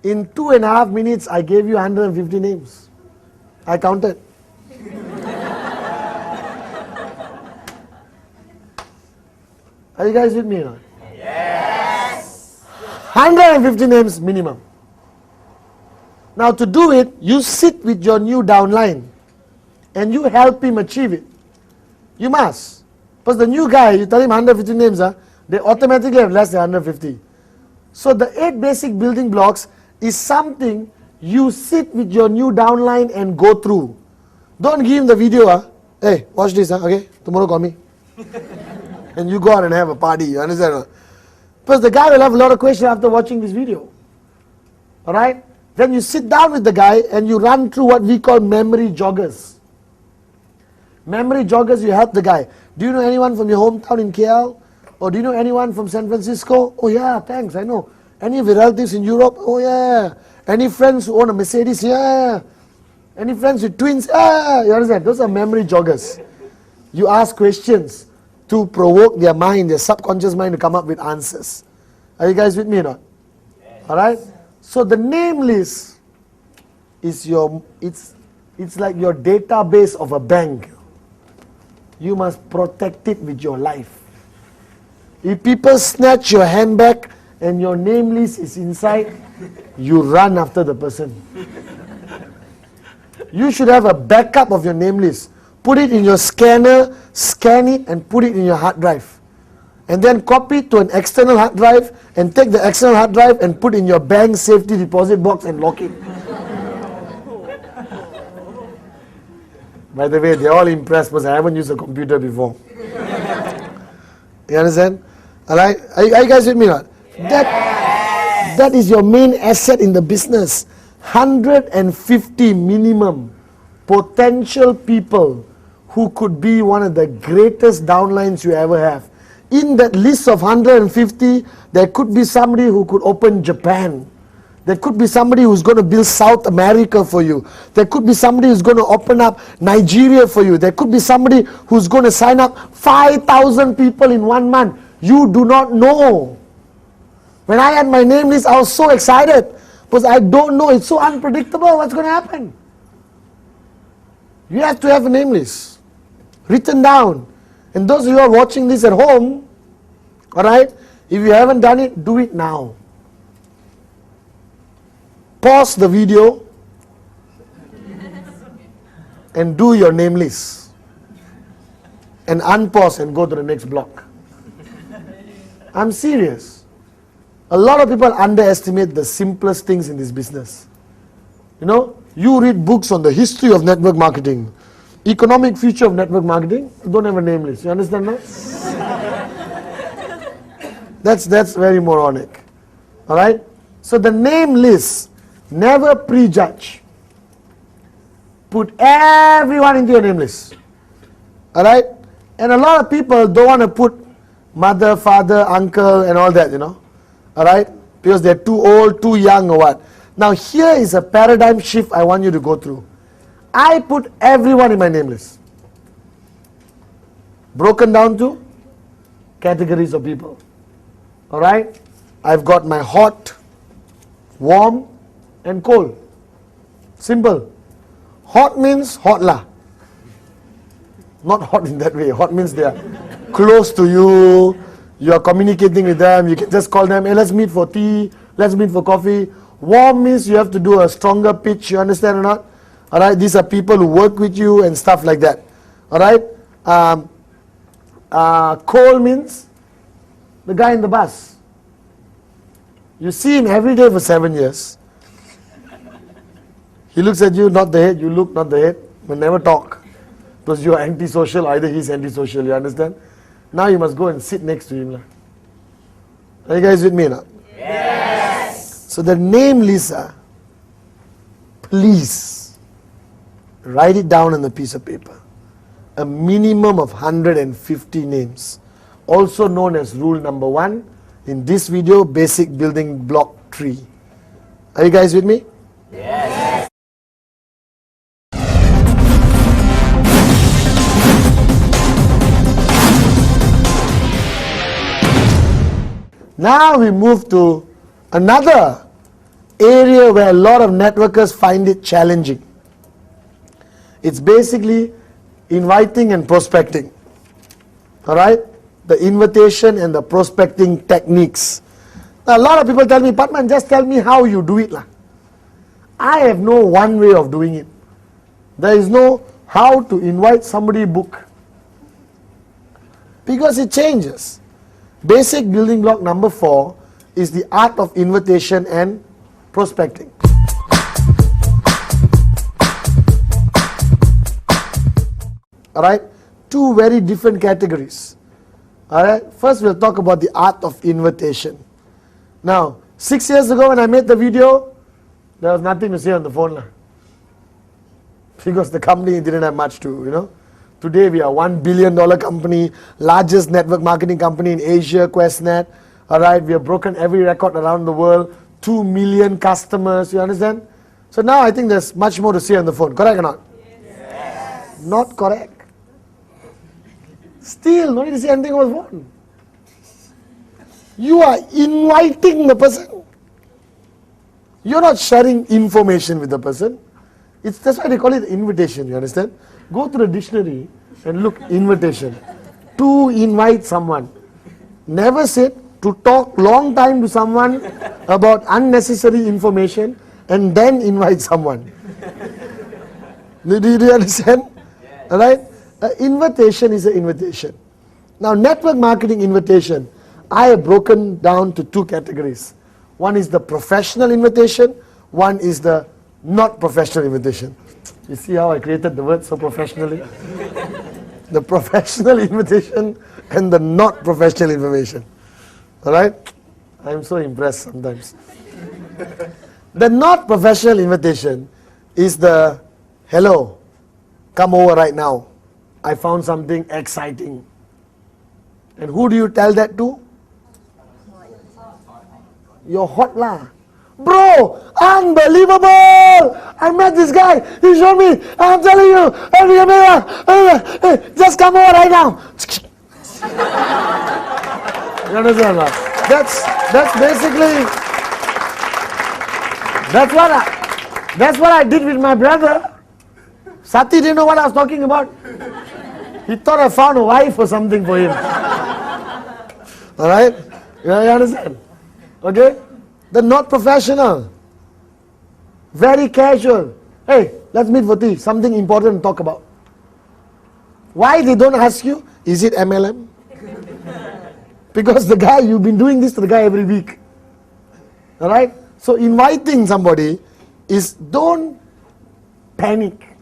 in 2.5 minutes, I gave you 150 names. I counted. Are you guys with me now? Yes. 150 names minimum. Now to do it, you sit with your new downline and you help him achieve it. You must. Because the new guy, you tell him 150 names, they automatically have less than 150. So the 8 basic building blocks is something you sit with your new downline and go through. Don't give him the video. Hey, watch this, okay? Tomorrow call me. And you go out and have a party, you understand? Because the guy will have a lot of questions after watching this video. Alright? Then you sit down with the guy and you run through what we call memory joggers. Memory joggers, you help the guy. Do you know anyone from your hometown in KL? Or do you know anyone from San Francisco? Oh yeah, thanks, I know. Any of your relatives in Europe? Oh yeah. Any friends who own a Mercedes? Yeah. Any friends with twins? Yeah. You understand? Those are memory joggers. You ask questions to provoke their mind, their subconscious mind to come up with answers. Are you guys with me or not? Yes. Alright? So the name list is it's like your database of a bank. You must protect it with your life. If people snatch your handbag and your name list is inside, you run after the person. You should have a backup of your name list. Put it in your scanner, scan it and put it in your hard drive. And then copy it to an external hard drive and take the external hard drive and put in your bank safety deposit box and lock it. By the way, they're all impressed because I haven't used a computer before. You understand? Alright? Are you guys with me or not? Yes. That is your main asset in the business. 150 minimum potential people who could be one of the greatest downlines you ever have. In that list of 150, there could be somebody who could open Japan. There could be somebody who's going to build South America for you. There could be somebody who's going to open up Nigeria for you. There could be somebody who's going to sign up 5,000 people in 1 month. You do not know. When I had my name list, I was so excited because I don't know. It's so unpredictable what's going to happen. You have to have a name list written down. And those of you who are watching this at home, alright, if you haven't done it, do it now. Pause the video and do your name list. And unpause and go to the next block. I'm serious. A lot of people underestimate the simplest things in this business. You know, you read books on the history of network marketing, economic future of network marketing, you don't have a name list. You understand that? That's very moronic. Alright? So the name list, never prejudge. Put everyone into your name list. Alright? And a lot of people don't want to put mother, father, uncle and all that, you know. Alright? Because they're too old, too young or what. Now here is a paradigm shift I want you to go through. I put everyone in my name list. Broken down to categories of people. All right? I've got my hot, warm, and cold. Simple. Hot means hot lah. Not hot in that way. Hot means they are close to you. You are communicating with them. You can just call them, hey, let's meet for tea. Let's meet for coffee. Warm means you have to do a stronger pitch. You understand or not? All right. These are people who work with you and stuff like that. All right. Cold means the guy in the bus. You see him every day for 7 years. He looks at you, not the head. You look, not the head. But never talk. Because you are antisocial, either he's antisocial, you understand? Now you must go and sit next to him. Are you guys with me now? Yes. So the name Lisa, please write it down on a piece of paper. A minimum of 150 names. Also known as rule number 1 in this video, basic building block tree. Are you guys with me? Yes. Now we move to another area where a lot of networkers find it challenging. It's basically inviting and prospecting. All right? The invitation and the prospecting techniques. Now, a lot of people tell me, Pathman, just tell me how you do it lah. I have no one way of doing it. There is no how to invite somebody book. Because it changes. Basic building block number 4 is the art of invitation and prospecting. Alright, 2 very different categories. Alright, first we'll talk about the art of invitation. Now, 6 years ago when I made the video, there was nothing to say on the phone lah. Because the company didn't have much to, Today we are $1 billion company, largest network marketing company in Asia, QuestNet. Alright, we have broken every record around the world, 2 million customers, you understand? So now I think there's much more to say on the phone, correct or not? Yes. Not correct. Still, no need to say anything over the phone. You are inviting the person. You're not sharing information with the person. That's why they call it invitation, you understand? Go to the dictionary and look, invitation. To invite someone. Never said to talk long time to someone about unnecessary information and then invite someone. Do you understand? Yes. Alright? Invitation is an invitation. Now, network marketing invitation, I have broken down to 2 categories. One is the professional invitation, one is the not professional invitation. You see how I created the word so professionally? The professional invitation and the not professional information. Alright? I'm so impressed sometimes. The not professional invitation is the, hello, come over right now. I found something exciting. And who do you tell that to? Your hot lah. Bro, unbelievable! I met this guy. He showed me. I'm telling you. Just come over right now. You understand? That's basically. That's what I did with my brother. Sati didn't know what I was talking about. He thought I found a wife or something for him. All right? You understand? Okay? The not professional. Very casual. Hey, let's meet for tea. Something important to talk about. Why they don't ask you, is it MLM? Because the guy, you've been doing this to the guy every week. Alright? So inviting somebody is, don't panic.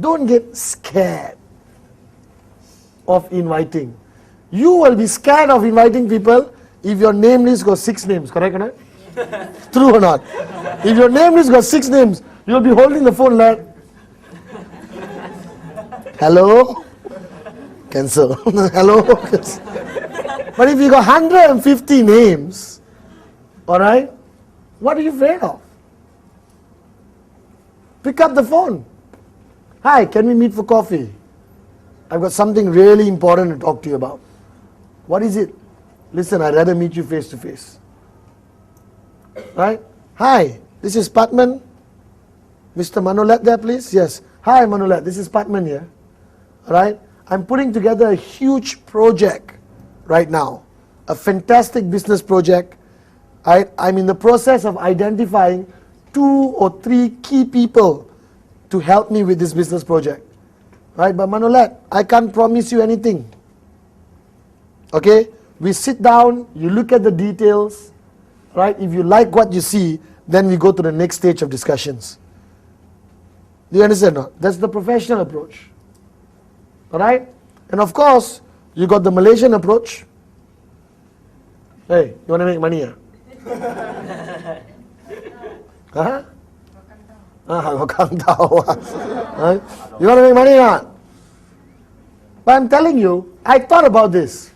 Don't get scared of inviting. You will be scared of inviting people if your name list got 6 names, correct or not? True or not? If your name list got 6 names, you'll be holding the phone like, hello? Cancel. Hello? Cancel. But if you got 150 names, alright, what are you afraid of? Pick up the phone. Hi, can we meet for coffee? I've got something really important to talk to you about. What is it? Listen, I'd rather meet you face to face. Right? Hi, this is Pathman. Mr. Manolet there, please? Yes. Hi, Manolet, this is Pathman here. Alright? I'm putting together a huge project right now. A fantastic business project. I'm in the process of identifying 2 or 3 key people to help me with this business project. Right? But Manolet, I can't promise you anything. Okay? We sit down, you look at the details. Right? If you like what you see, then we go to the next stage of discussions. Do you understand? No? That's the professional approach. Alright? And of course, you got the Malaysian approach. Hey, you want to make money? Huh? Right? You want to make money or not? But I'm telling you, I thought about this.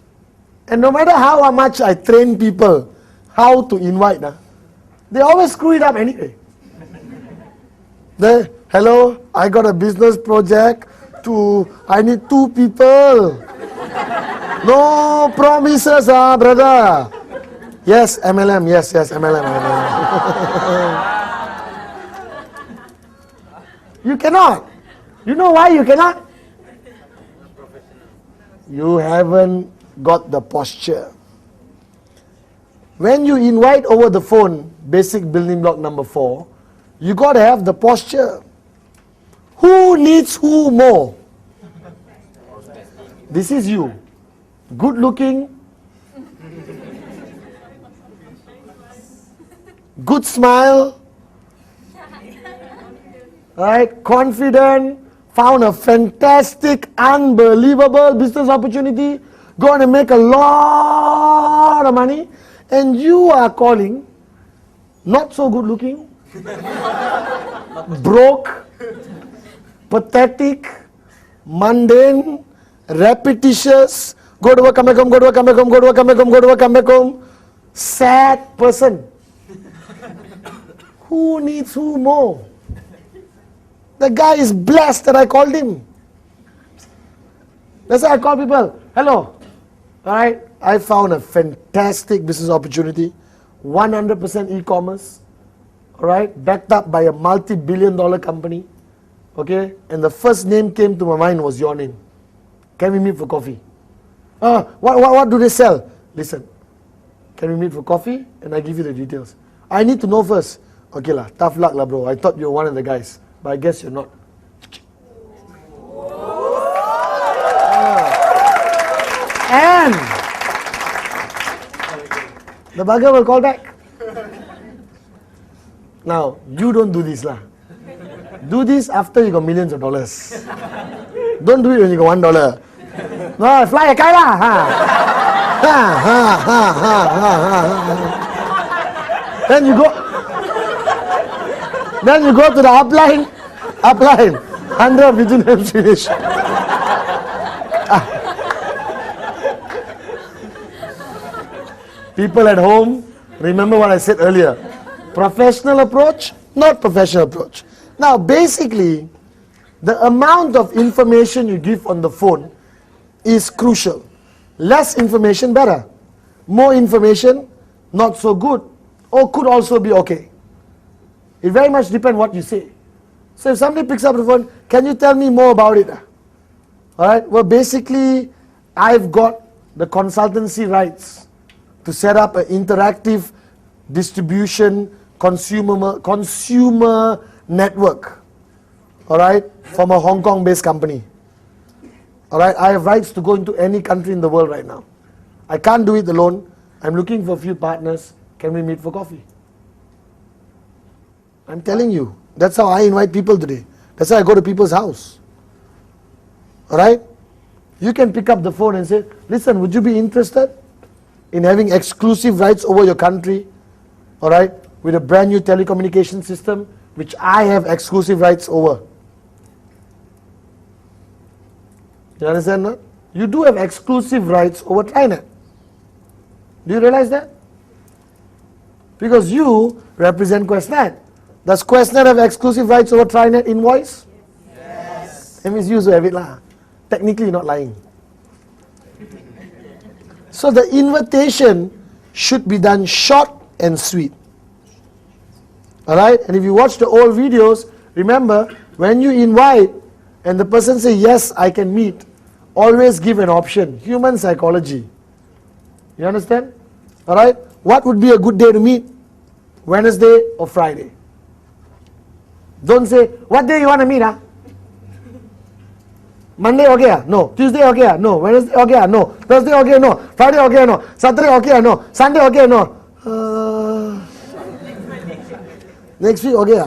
And no matter how much I train people how to invite, they always screw it up anyway. Hello, I got a business project. I need 2 people. No promises, brother. Yes, MLM. Yes, MLM. You cannot. You know why you cannot? You haven't got the posture. When you invite over the phone, basic building block number 4, you got to have the posture. Who needs who more? This is you. Good looking. Good smile. Right? Confident. Found a fantastic, unbelievable business opportunity. Going to make a lot of money. And you are calling, not so good looking, broke, pathetic, mundane, repetitious, go to work, come back home, go to work, come back home, go to work, come back home, go to work, come back home, sad person. Who needs who more? The guy is blessed that I called him. That's why I call people, hello, alright, I found a fantastic business opportunity, 100% e-commerce, alright, backed up by a multi-billion-dollar company, okay, and the first name came to my mind was your name. Can we meet for coffee? What do they sell? Listen, can we meet for coffee? And I give you the details. I need to know first. Okay lah, tough luck lah bro, I thought you were one of the guys, but I guess you're not. And the bugger will call back. Now, you don't do this lah. Do this after you got millions of dollars. Don't do it when you got $1. No, fly a kite lah. Then you go to the upline, 100 between them finish. People at home, remember what I said earlier. Professional approach, not professional approach. Now, basically, the amount of information you give on the phone is crucial. Less information, better. More information, not so good, or could also be okay. It very much depends what you say. So if somebody picks up the phone, can you tell me more about it? Alright, well basically, I've got the consultancy rights to set up an interactive distribution consumer network, alright, from a Hong Kong based company. Alright, I have rights to go into any country in the world right now. I can't do it alone. I'm looking for a few partners. Can we meet for coffee? I'm telling you, that's how I invite people today. That's how I go to people's house. Alright? You can pick up the phone and say, listen, would you be interested in having exclusive rights over your country, alright, with a brand new telecommunication system, which I have exclusive rights over. You understand that? You do have exclusive rights over TriNet. Do you realize that? Because you represent QuestNet. Does QuestNet have exclusive rights over TriNet invoice? Yes. That means you also have it lah. Technically you're not lying. So the invitation should be done short and sweet. Alright? And if you watch the old videos, remember, when you invite and the person says, yes, I can meet, always give an option. Human psychology. You understand? Alright? What would be a good day to meet? Wednesday or Friday? Don't say, what day you want to meet? Monday okay? No. Tuesday okay? No. Wednesday okay? No. Thursday okay? No. Friday okay? No. Saturday okay? No. Sunday okay? No. Next week okay?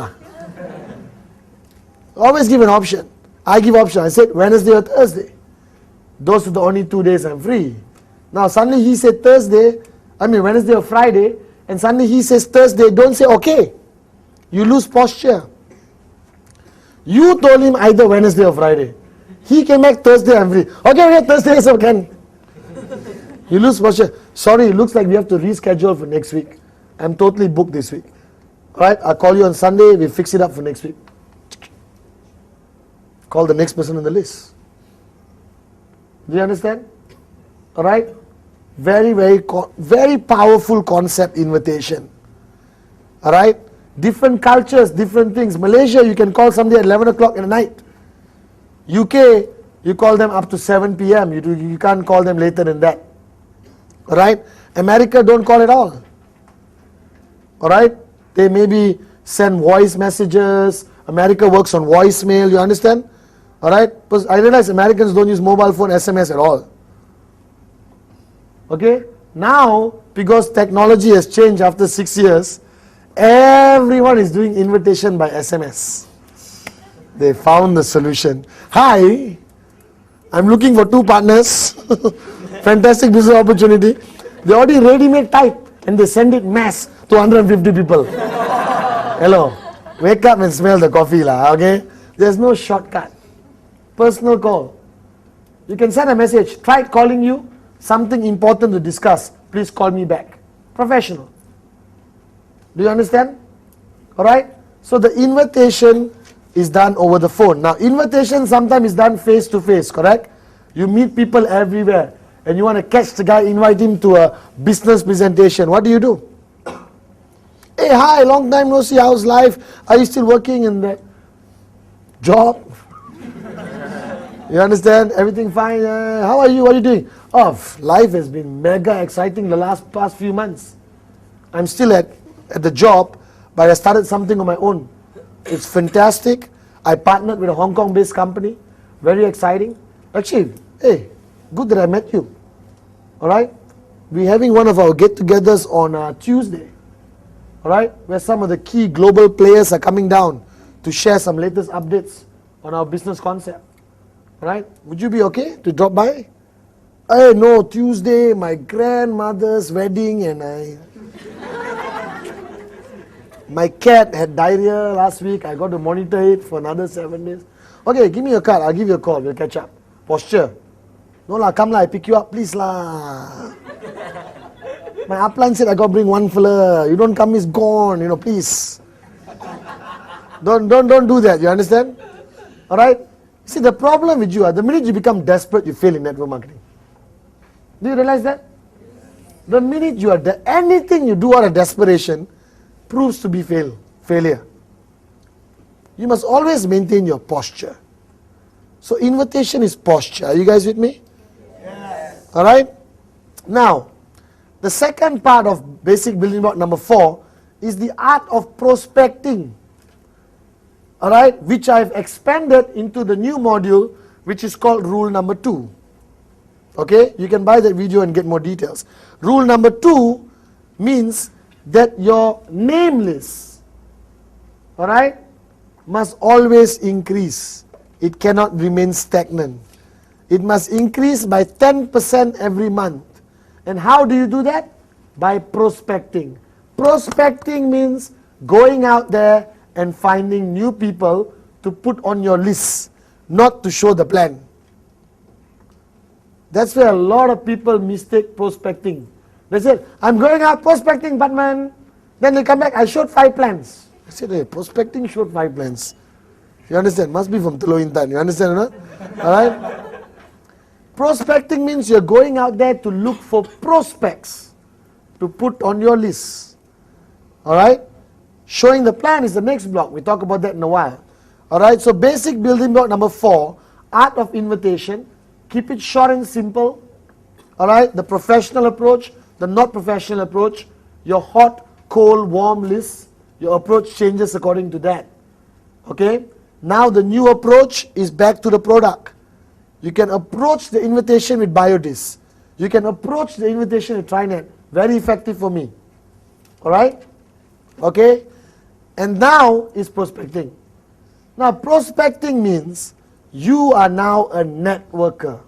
Always give an option. I give option. I said Wednesday or Thursday. Those are the only 2 days I'm free. Now suddenly he said Wednesday or Friday, and suddenly he says Thursday. Don't say okay. You lose posture. You told him either Wednesday or Friday. He came back Thursday, I'm free. Okay, Thursday so can. You lose posture. Sorry, it looks like we have to reschedule for next week. I'm totally booked this week. Alright, I'll call you on Sunday, we fix it up for next week. Call the next person on the list. Do you understand? Alright? Very, very powerful concept, invitation. Alright? Different cultures, different things. Malaysia, you can call somebody at 11 o'clock in the night. UK, you call them up to 7 p.m. You can't call them later than that. Alright? America, don't call at all. Alright? They maybe send voice messages. America works on voicemail, you understand? Alright? Because I realize Americans don't use mobile phone SMS at all. Okay? Now, because technology has changed after 6 years, everyone is doing invitation by SMS. They found the solution. Hi, I'm looking for 2 partners. Fantastic business opportunity. They already ready-made type and they send it mass to 150 people. Hello, wake up and smell the coffee lah, okay? There's no shortcut. Personal call. You can send a message, tried calling you, something important to discuss, please call me back. Professional. Do you understand? Alright? So the invitation is done over the phone. Now invitation sometimes is done face to face, correct? You meet people everywhere and you want to catch the guy, invite him to a business presentation. What do? Hey, hi, long time no see, how's life? Are you still working in the job? You understand? Everything fine? How are you? What are you doing? Oh, life has been mega exciting the past few months. I'm still at the job, but I started something on my own. It's fantastic. I partnered with a Hong Kong based company. Very exciting. Actually, hey, good that I met you. Alright? We're having one of our get-togethers on Tuesday. Alright? Where some of the key global players are coming down to share some latest updates on our business concept. Alright? Would you be okay to drop by? Hey, no, Tuesday, my grandmother's wedding and my cat had diarrhea last week. I got to monitor it for another 7 days. Okay, give me your card. I'll give you a call. We'll catch up. Posture. No lah, come lah. I pick you up. Please lah. My upline said I got to bring 1 fella. You don't come, it's gone. Please. Don't do that. You understand? Alright? See, the problem with you, the minute you become desperate, you fail in network marketing. Do you realize that? The minute you are, anything you do out of desperation proves to be failure. You must always maintain your posture. So invitation is posture. Are you guys with me? Yes. Alright? Now, the second part of basic building block number 4 is the art of prospecting. Alright? Which I've expanded into the new module, which is called rule number 2. Okay? You can buy that video and get more details. Rule number 2 means that your name list, alright, must always increase. It cannot remain stagnant. It must increase by 10% every month. And how do you do that? By prospecting. Prospecting means going out there and finding new people to put on your list, not to show the plan. That's where a lot of people mistake prospecting. They said, I'm going out prospecting, Pathman. Then they come back, I showed 5 plans. I said, hey, prospecting showed 5 plans. You understand? Must be from Telok Intan. You understand or not? Alright? Prospecting means you're going out there to look for prospects to put on your list. Alright? Showing the plan is the next block. We'll talk about that in a while. Alright, so basic building block number 4, art of invitation. Keep it short and simple. Alright, the professional approach, the not professional approach, your hot, cold, warm list, your approach changes according to that. Okay, now the new approach is back to the product. You can approach the invitation with Biodis. You can approach the invitation with Trinet. Very effective for me. Alright, okay, and now is prospecting. Now prospecting means you are now a networker.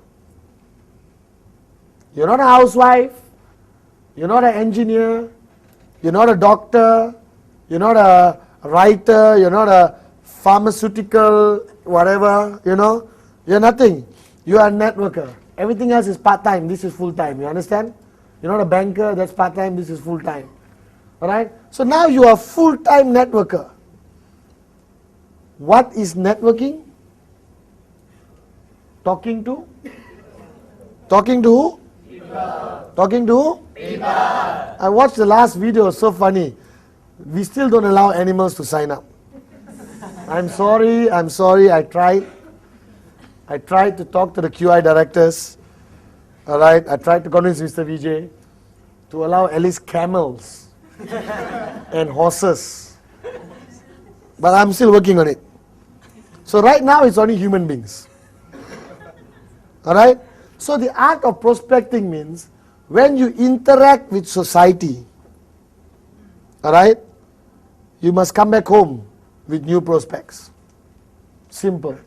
You're not a housewife, you're not an engineer, you're not a doctor, you're not a writer, you're not a pharmaceutical, whatever, you know, you're nothing. You are a networker. Everything else is part-time, this is full-time, you understand? You're not a banker, that's part-time, this is full-time. Alright? So now you are a full-time networker. What is networking? Talking to? Talking to who? People. Talking to who? People. I watched the last video, so funny. We still don't allow animals to sign up. I'm sorry, I tried. I tried to talk to the QI directors. Alright, I tried to convince Mr. Vijay to allow at least camels and horses. But I'm still working on it. So right now it's only human beings. Alright? So the art of prospecting means when you interact with society, alright, you must come back home with new prospects. Simple.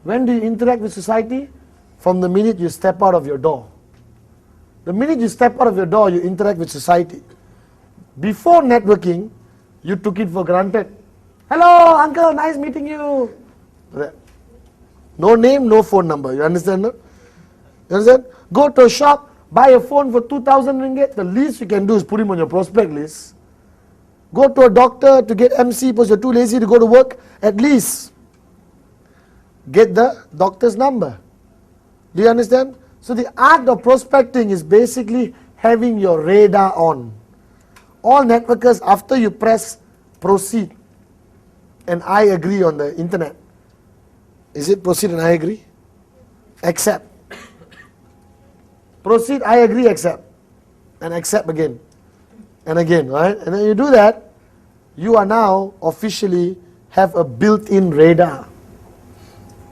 When do you interact with society? From the minute you step out of your door. The minute you step out of your door, you interact with society. Before networking, you took it for granted. Hello, uncle, nice meeting you. No name, no phone number. You understand? No? You understand? Go to a shop, buy a phone for 2,000 ringgit. The least you can do is put him on your prospect list. Go to a doctor to get MC because you're too lazy to go to work. At least get the doctor's number. Do you understand? So the art of prospecting is basically having your radar on. All networkers, after you press proceed and I agree on the internet. Is it proceed and I agree? Accept. Proceed, I agree, accept. And accept again. And again, right? And then you do that, you are now officially have a built-in radar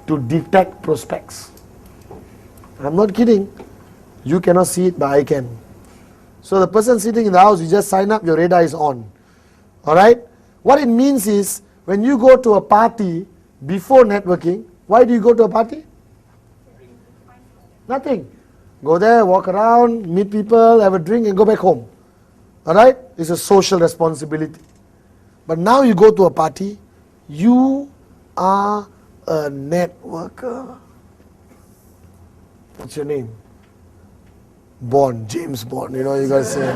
to detect prospects. I'm not kidding. You cannot see it, but I can. So the person sitting in the house, you just sign up, your radar is on. Alright? What it means is, when you go to a party before networking, why do you go to a party? Nothing. Go there, walk around, meet people, have a drink and go back home. Alright? It's a social responsibility. But now you go to a party, you are a networker. What's your name? Bond, James Bond, you know, you guys say.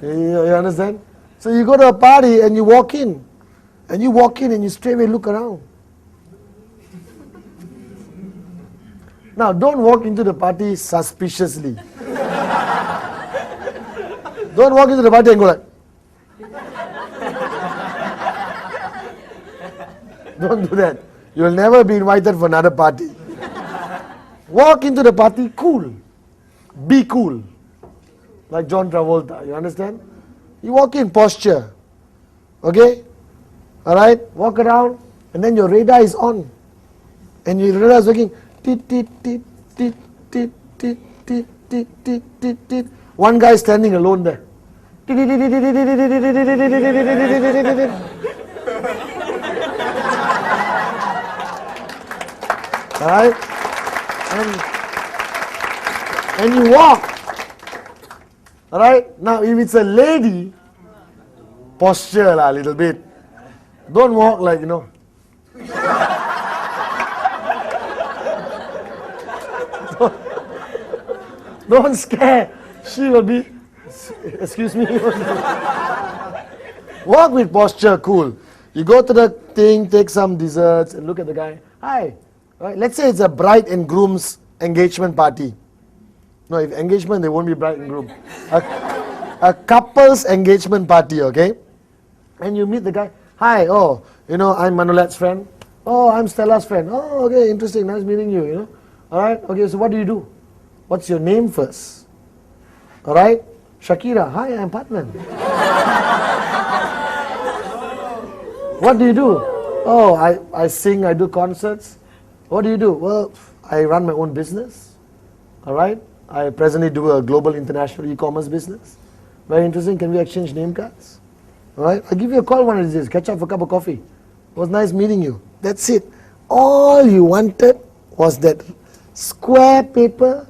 You understand? So you go to a party and you walk in. And you walk in and you straight away look around. Now, don't walk into the party suspiciously. Don't walk into the party and go like. Don't do that. You'll never be invited for another party. Walk into the party cool. Be cool. Like John Travolta, you understand? You walk in posture. Okay? Alright? Walk around and then your radar is on. And your radar is working. Tit, tit, tit, tit, tit, tit, tit, tit, tit, tit, tit. One guy standing alone there. Alright? And you walk. Alright? Now if it's a lady, posture a little bit. Don't walk like, you know. Don't scare. She will be, excuse me. Walk with posture, cool. You go to the thing, take some desserts and look at the guy. Hi, Right? Let's say it's a bride and groom's engagement party. No, if engagement, they won't be bride and groom. A couple's engagement party, okay? And you meet the guy. Hi, oh, I'm Manolet's friend. Oh, I'm Stella's friend. Oh, okay, interesting, nice meeting you, All right, okay, so what do you do? What's your name first? All right? Shakira, hi, I'm Pathman. What do you do? Oh, I sing, I do concerts. What do you do? Well, I run my own business. All right? I presently do a global international e-commerce business. Very interesting. Can we exchange name cards? All right? I'll give you a call one of these days. Catch up for a cup of coffee. It was nice meeting you. That's it. All you wanted was that square paper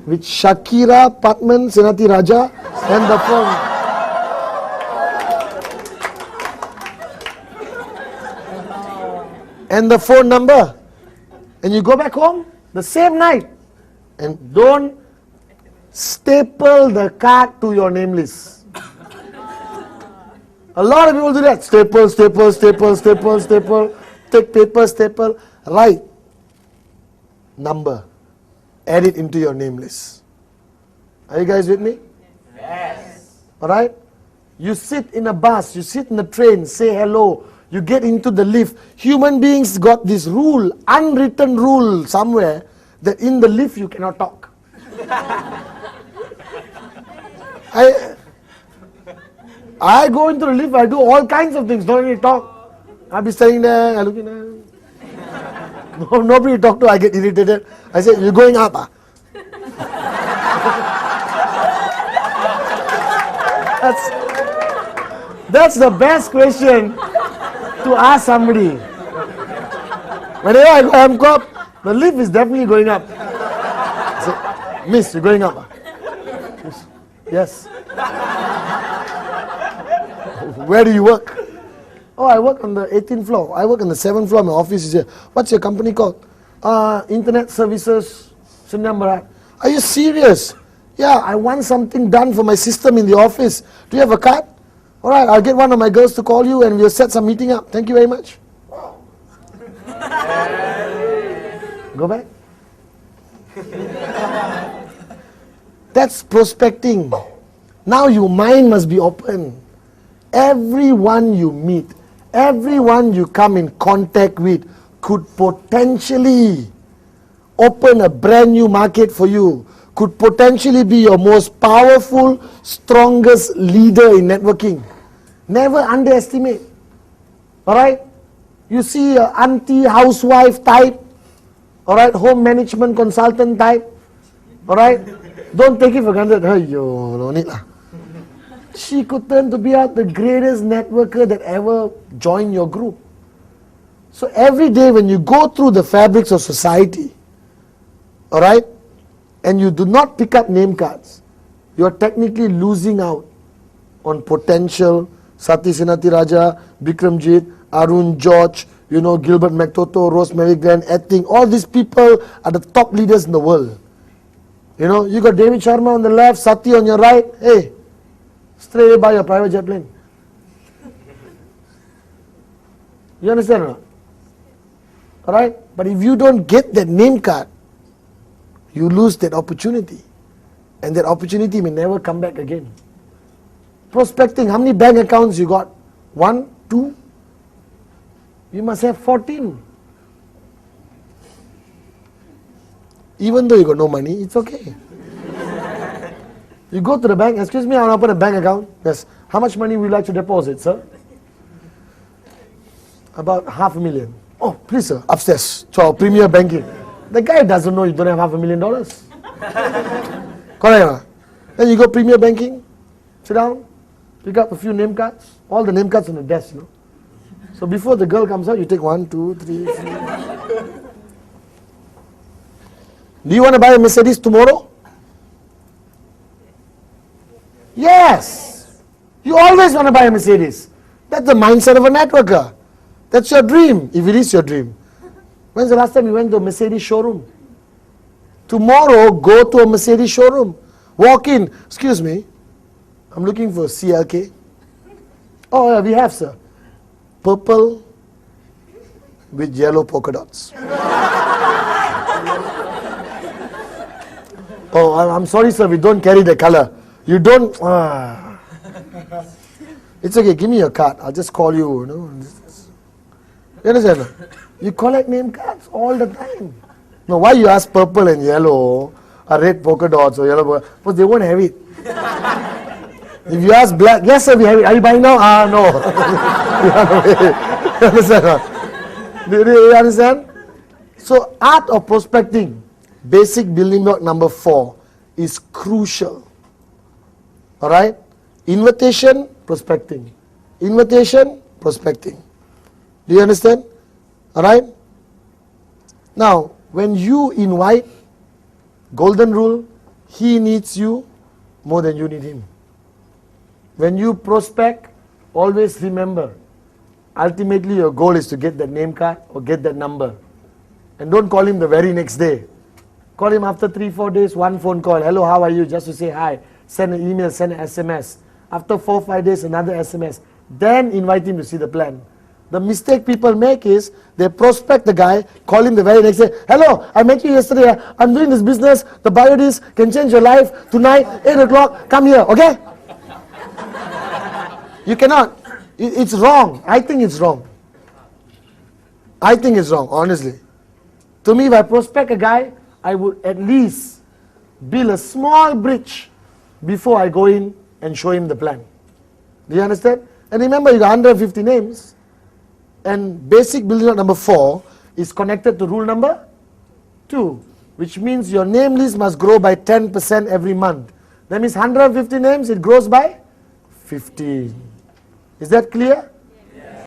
with Shakira, Pathman, Senathirajah, and the phone. And the phone number. And you go back home the same night. And don't staple the card to your name list. A lot of people do that. Staple, staple, staple, staple, staple. Take paper, staple. Write number. Add it into your name list. Are you guys with me? Yes. Alright? You sit in a bus, you sit in a train, say hello. You get into the lift. Human beings got this rule, unwritten rule somewhere, that in the lift you cannot talk. I go into the lift, I do all kinds of things, don't really talk. I'll be standing there, I'm looking there. No, nobody to talk to, I get irritated. I say, you're going up, ah? That's the best question to ask somebody. Whenever I go M-Corp, the lift is definitely going up. I say, Miss, you're going up. Yes. Where do you work? Oh, I work on the 18th floor. I work on the 7th floor. My office is here. What's your company called? Internet Services Sdn Bhd. Are you serious? Yeah, I want something done for my system in the office. Do you have a card? All right, I'll get one of my girls to call you and we'll set some meeting up. Thank you very much. Go back. That's prospecting. Now your mind must be open. Everyone you meet, everyone you come in contact with could potentially open a brand new market for you, could potentially be your most powerful, strongest leader in networking. Never underestimate. Alright? You see an auntie, housewife type, alright, home management consultant type, alright? Don't take it for granted. Ayyo, no need lah. She could turn to be the greatest networker that ever joined your group. So every day when you go through the fabrics of society, alright, and you do not pick up name cards, you are technically losing out on potential. Sati Senathirajah, Bikramjit, Arun George, Gilbert McToto, Rosemary Glenn, Etting, all these people are the top leaders in the world. You got David Sharma on the left, Sati on your right. Hey, straight away buy your private jet plane. You understand or not? Alright? But if you don't get that name card, you lose that opportunity. And that opportunity may never come back again. Prospecting, how many bank accounts you got? 1, 2? You must have 14. Even though you got no money, it's okay. You go to the bank, excuse me, I want to open a bank account. Yes. How much money would you like to deposit, sir? About $500,000. Oh, please, sir, upstairs to our premier banking. The guy doesn't know you don't have $500,000. Correct. Then you go premier banking, sit down, pick up a few name cards, all the name cards on the desk, So before the girl comes out, you take 1, 2, 3, 4. Do you want to buy a Mercedes tomorrow? Yes. You always want to buy a Mercedes. That's the mindset of a networker. That's your dream, if it is your dream. When's the last time you went to a Mercedes showroom? Tomorrow, go to a Mercedes showroom. Walk in. Excuse me, I'm looking for CLK. Oh, yeah, we have, sir. Purple with yellow polka dots. Oh, I'm sorry, sir, we don't carry the color. You don't. It's okay, give me your card. I'll just call you. You know. You understand? You collect name cards all the time. No, why you ask purple and yellow, or red polka dots or yellow polka? Because they won't have it. If you ask black, yes sir, we have it. Are you buying now? No. You understand? Do you understand? So, art of prospecting, basic building block number 4, is crucial. Alright? Invitation, prospecting. Invitation, prospecting. Do you understand? Alright? Now, when you invite, golden rule, he needs you more than you need him. When you prospect, always remember, ultimately your goal is to get that name card or get that number. And don't call him the very next day. Call him after 3-4 days, one phone call. Hello, how are you? Just to say hi. Send an email, send an SMS. After 4-5 days, another SMS. Then invite him to see the plan. The mistake people make is they prospect the guy, call him the very next day. Hello, I met you yesterday. I'm doing this business. The bio is can change your life. Tonight, 8 o'clock, come here, okay? You cannot. It's wrong. I think it's wrong. I think it's wrong, honestly. To me, if I prospect a guy, I would at least build a small bridge before I go in and show him the plan. Do you understand? And remember, you got 150 names. And basic building block number 4 is connected to rule number 2, which means your name list must grow by 10% every month. That means 150 names, it grows by 15. Is that clear? Yes.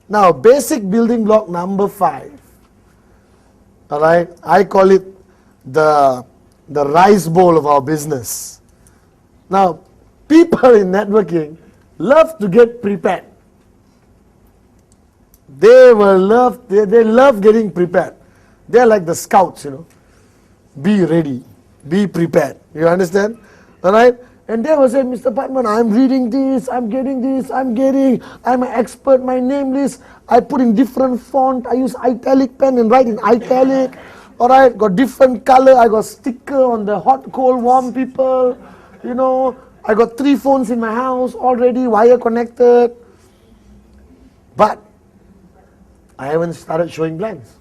Now, basic building block number 5. Alright, I call it the rice bowl of our business. Now, people in networking love to get prepared. They love getting prepared. They're like the scouts, you know. Be ready, be prepared. You understand? Alright? And they will say, Mr. Pathman, I'm reading this, I'm an expert, my name list, I put in different font, I use italic pen and write in italic. Alright, got different color, I got sticker on the hot, cold, warm people. You know, I got 3 phones in my house already, wire connected. But I haven't started showing plans.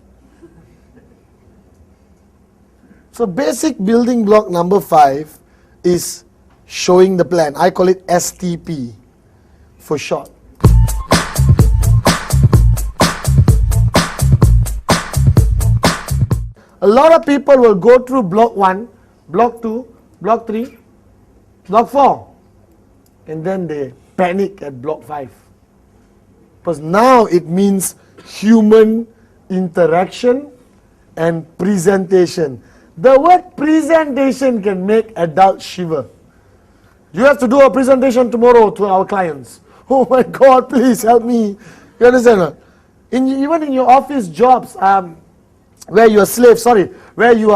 So basic building block number 5 is showing the plan. I call it STP for short. A lot of people will go through block 1, block 2, block 3, block 4, and then they panic at block 5. Because now it means human interaction and presentation. The word presentation can make adults shiver. You have to do a presentation tomorrow to our clients. Oh my God, please help me. You understand? Even in your office jobs, where you are slave, where you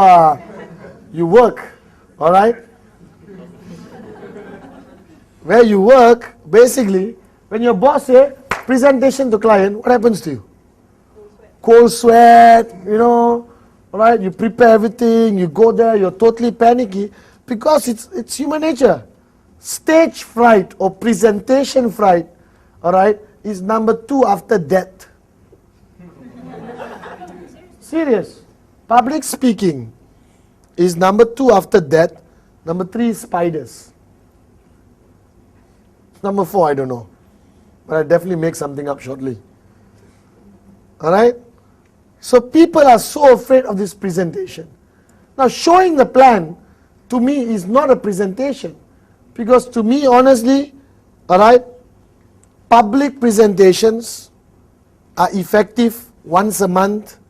work, all right? Where you work, basically, when your boss says presentation to client, what happens to you? Cold sweat, you know, all right? You prepare everything, you go there, you're totally panicky because it's human nature. Stage fright or presentation fright, all right, is number 2 after death. Serious. Public speaking is number 2 after death. Number 3 is spiders. Number 4, I don't know. But I'll definitely make something up shortly. Alright? So people are so afraid of this presentation. Now showing the plan to me is not a presentation. Because to me, honestly, alright, public presentations are effective once a month,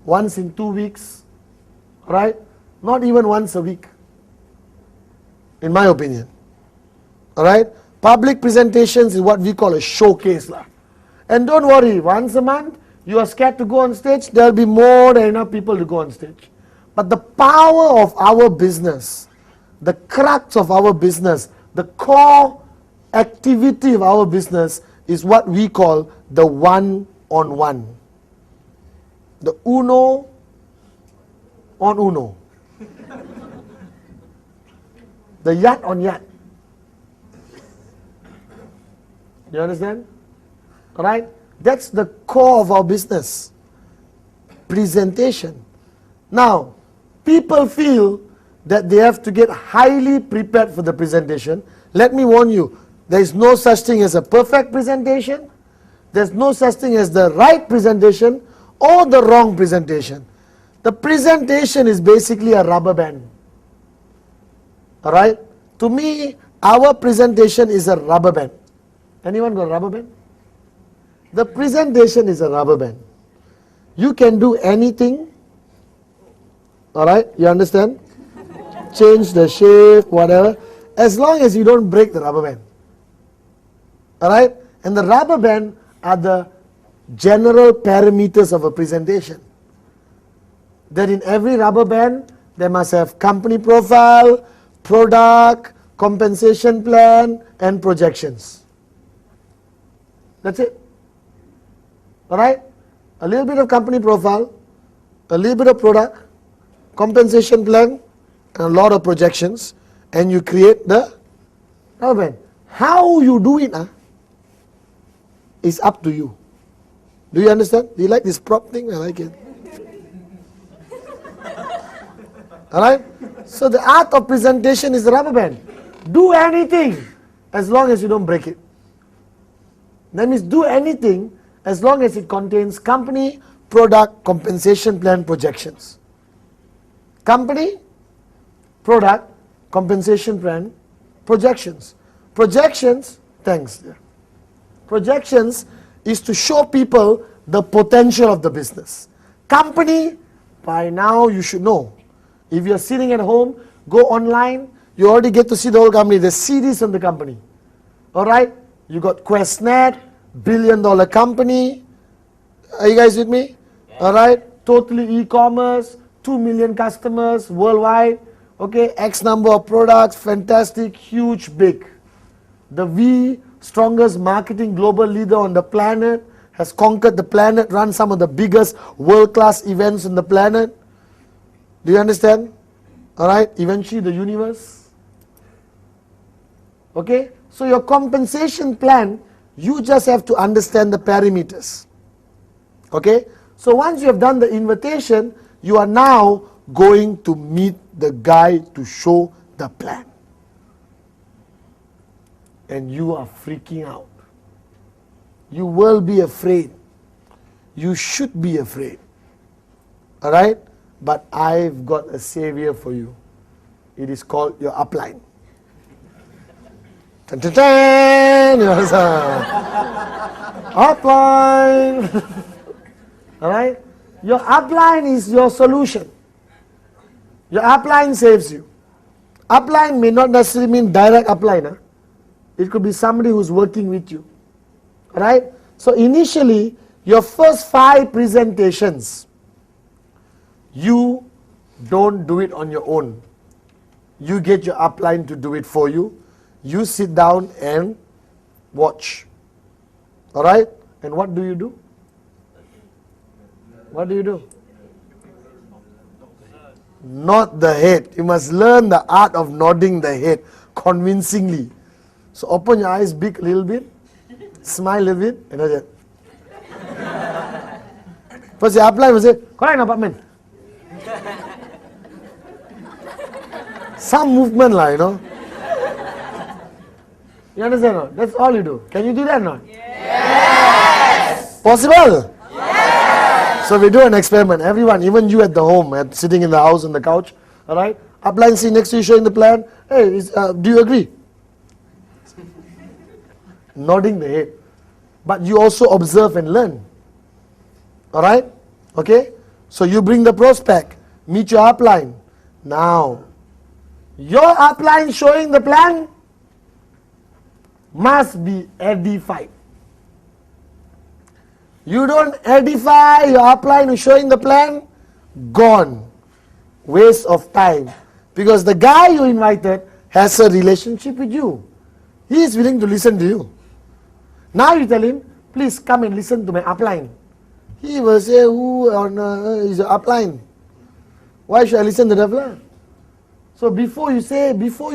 once in 2 weeks, right? Not even once a week, in my opinion. Alright? Public presentations is what we call a showcase. And don't worry, once a month, you are scared to go on stage, there will be more than enough people to go on stage. But the power of our business, the crux of our business, the core activity of our business is what we call the one-on-one. The uno on uno. The yat on yat. You understand? Alright? That's the core of our business. Presentation. Now, people feel that they have to get highly prepared for the presentation. Let me warn you, there is no such thing as a perfect presentation. There's no such thing as the right presentation or the wrong presentation. The presentation is basically a rubber band. Alright? To me, our presentation is a rubber band. Anyone got a rubber band? The presentation is a rubber band. You can do anything. Alright? You understand? Change the shape, whatever. As long as you don't break the rubber band. Alright? And the rubber band are the general parameters of a presentation. That in every rubber band, they must have company profile, product, compensation plan, and projections. That's it. Alright? A little bit of company profile, a little bit of product, compensation plan, and a lot of projections, and you create the rubber band. How you do it is up to you. Do you understand? Do you like this prop thing? I like it. Alright? So the art of presentation is the rubber band. Do anything as long as you don't break it. That means do anything as long as it contains company, product, compensation plan, projections. Company, product, compensation plan, projections. Projections, thanks. Projections is to show people the potential of the business. Company, by now you should know. If you're sitting at home, go online, you already get to see the whole company. There's CDs on the company. Alright? You got QuestNet, billion-dollar company. Are you guys with me? Yeah. Alright? Totally e-commerce, 2 million customers worldwide. Okay? X number of products, fantastic, huge, big. The V, strongest marketing global leader on the planet, has conquered the planet, run some of the biggest world-class events on the planet. Do you understand? Alright? Eventually the universe. Okay? So your compensation plan, you just have to understand the parameters. Okay? So once you have done the invitation, you are now going to meet the guy to show the plan. And you are freaking out. You will be afraid. You should be afraid. Alright? But I've got a savior for you. It is called your upline. Dun, dun, dun. Upline. Alright? Your upline is your solution. Your upline saves you. Upline may not necessarily mean direct upline. It could be somebody who's working with you. Alright? So initially, your first 5 presentations, you don't do it on your own. You get your upline to do it for you. You sit down and watch. Alright? And what do you do? What do you do? Nod the head. You must learn the art of nodding the head convincingly. So open your eyes big a little bit, smile a little bit, and that's it. First your upline will say, correct no, Pathman? Some movement you know. You understand or not? That's all you do. Can you do that or not? Yes! Possible? Yes! So we do an experiment. Everyone, even you at the home, sitting in the house on the couch, alright? Upline sitting next to you showing the plan. Hey, do you agree? Nodding the head. But you also observe and learn. Alright? Okay? So you bring the prospect. Meet your upline. Now, your upline showing the plan must be edified. You don't edify your upline who's showing the plan, gone. Waste of time. Because the guy you invited has a relationship with you. He is willing to listen to you. Now you tell him, please come and listen to my upline. He will say, who on is your upline? Why should I listen to that fella? So before you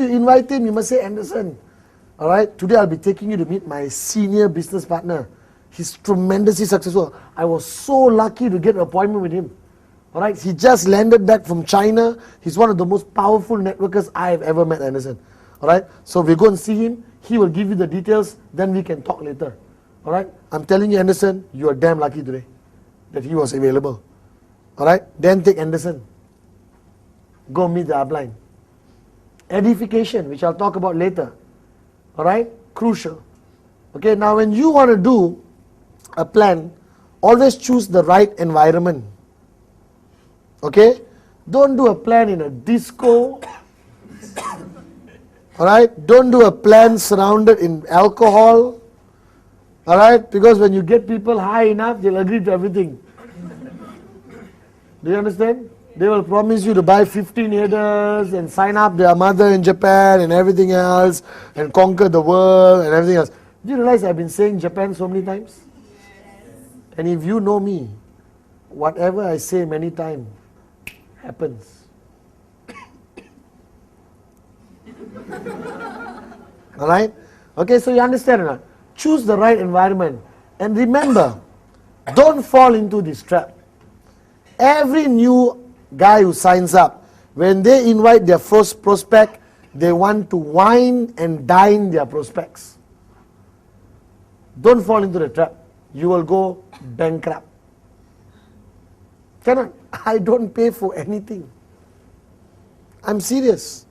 invite him, you must say, Anderson, all right, today I'll be taking you to meet my senior business partner. He's tremendously successful. I was so lucky to get an appointment with him. All right, he just landed back from China. He's one of the most powerful networkers I have ever met, Anderson. All right, so we go and see him. He will give you the details. Then we can talk later. All right, I'm telling you, Anderson, you are damn lucky today that he was available. All right, then take Anderson. Go meet the upline. Edification, which I'll talk about later. All right, crucial. Okay, now when you want to do a plan, always choose the right environment. Okay, don't do a plan in a disco. All right, don't do a plan surrounded in alcohol. All right, because when you get people high enough, they'll agree to everything. Do you understand? They will promise you to buy 15 headers and sign up their mother in Japan and everything else and conquer the world and everything else. Do you realize I've been saying Japan so many times? And if you know me, whatever I say many times happens. Alright? Okay, so you understand or not? Choose the right environment. And remember, don't fall into this trap. Every new guy who signs up, when they invite their first prospect, they want to wine and dine their prospects. Don't fall into the trap. You will go bankrupt. Cannot. I don't pay for anything. I'm serious.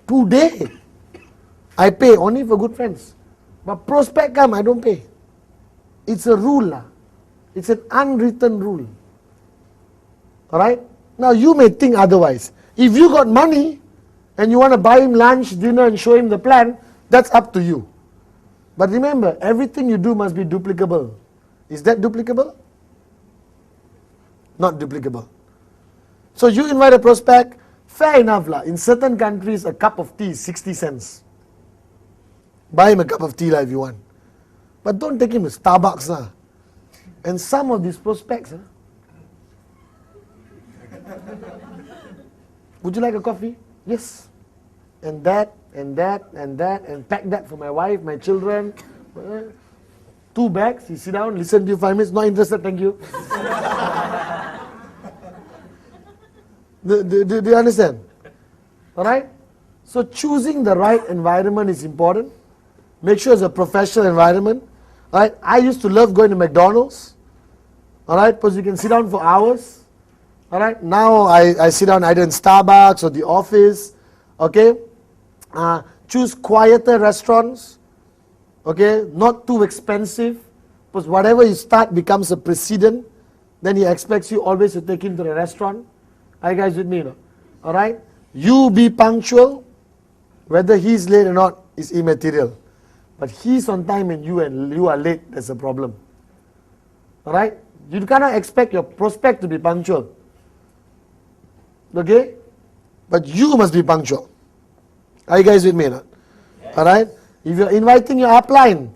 Today, I pay only for good friends. But prospect come, I don't pay. It's a rule. It's an unwritten rule. Alright? Now you may think otherwise. If you got money and you want to buy him lunch, dinner and show him the plan, that's up to you. But remember, everything you do must be duplicable. Is that duplicable? Not duplicable. So you invite a prospect, fair enough lah. In certain countries, a cup of tea is 60 cents. Buy him a cup of tea lah if you want. But don't take him to Starbucks lah. And some of these prospects, would you like a coffee? Yes. And that, and that, and that, and pack that for my wife, my children. 2 bags, you sit down, listen to you 5 minutes, not interested, thank you. Do you understand? Alright? So choosing the right environment is important. Make sure it's a professional environment. Alright? I used to love going to McDonald's. Alright? Because you can sit down for hours. Alright? Now I sit down either in Starbucks or the office. Okay? Choose quieter restaurants. Okay? Not too expensive. Because whatever you start becomes a precedent. Then he expects you always to take him to the restaurant. Are you guys with me? No? Alright? You be punctual. Whether he's late or not is immaterial. But he's on time and you are late, that's a problem. Alright? You cannot expect your prospect to be punctual. Okay? But you must be punctual. Are you guys with me? No? Yes. Alright? If you're inviting your upline,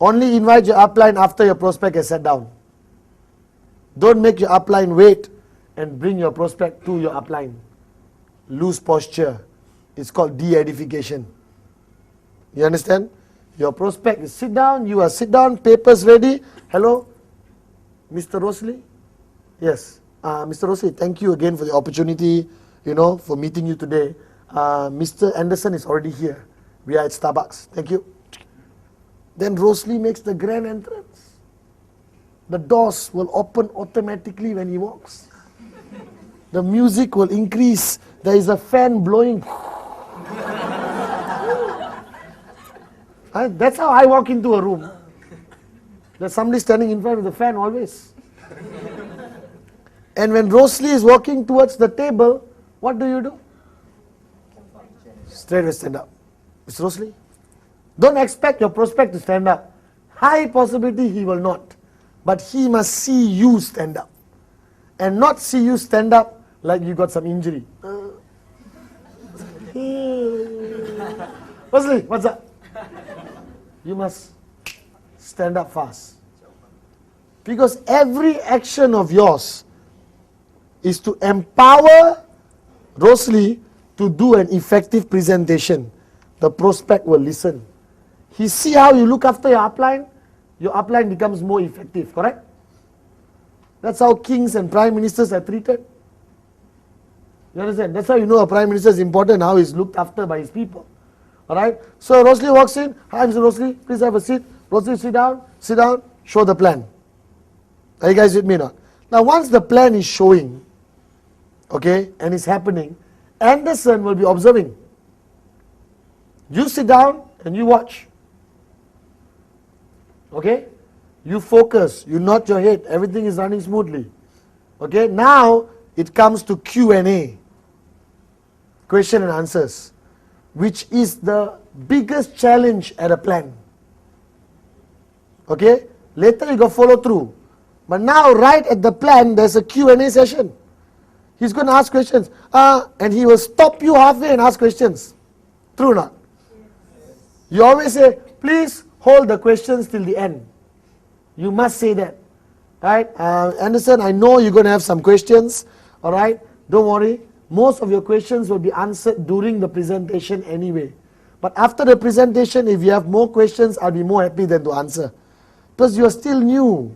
only invite your upline after your prospect has sat down. Don't make your upline wait and bring your prospect to your upline. Loose posture. It's called de-edification. You understand? Your prospect is sit down, you are sit down, papers ready. Hello, Mr. Rosley? Yes. Mr. Rosley, thank you again for the opportunity, for meeting you today. Mr. Anderson is already here. We are at Starbucks. Thank you. Then Rosley makes the grand entrance. The doors will open automatically when he walks. The music will increase. There is a fan blowing. That's how I walk into a room. There's somebody standing in front of the fan always. And when Rosalie is walking towards the table, what do? Straight away stand up. Mr. Rosalie, don't expect your prospect to stand up. High possibility he will not. But he must see you stand up. And not see you stand up like you got some injury. Rosalie, what's up? You must stand up fast. Because every action of yours is to empower Rosalie to do an effective presentation. The prospect will listen. He see how you look after your upline becomes more effective, correct? That's how kings and prime ministers are treated. You understand? That's how you know a prime minister is important, how he's looked after by his people. Alright? So Rosalie walks in. Hi, Mr. Rosalie, please have a seat. Rosalie, sit down, show the plan. Are you guys with me now? Now once the plan is showing, okay, and it's happening, Anderson will be observing. You sit down and you watch. Okay? You focus, you nod your head, everything is running smoothly. Okay? Now it comes to Q&A. Question and answers. Which is the biggest challenge at a plan. Okay? Later you got follow through. But now right at the plan there's a Q&A session. He's going to ask questions. And he will stop you halfway and ask questions. True or not? You always say, please hold the questions till the end. You must say that. Right? Anderson, I know you're going to have some questions. Alright? Don't worry. Most of your questions will be answered during the presentation anyway. But after the presentation, if you have more questions, I'll be more happy than to answer. Because you are still new.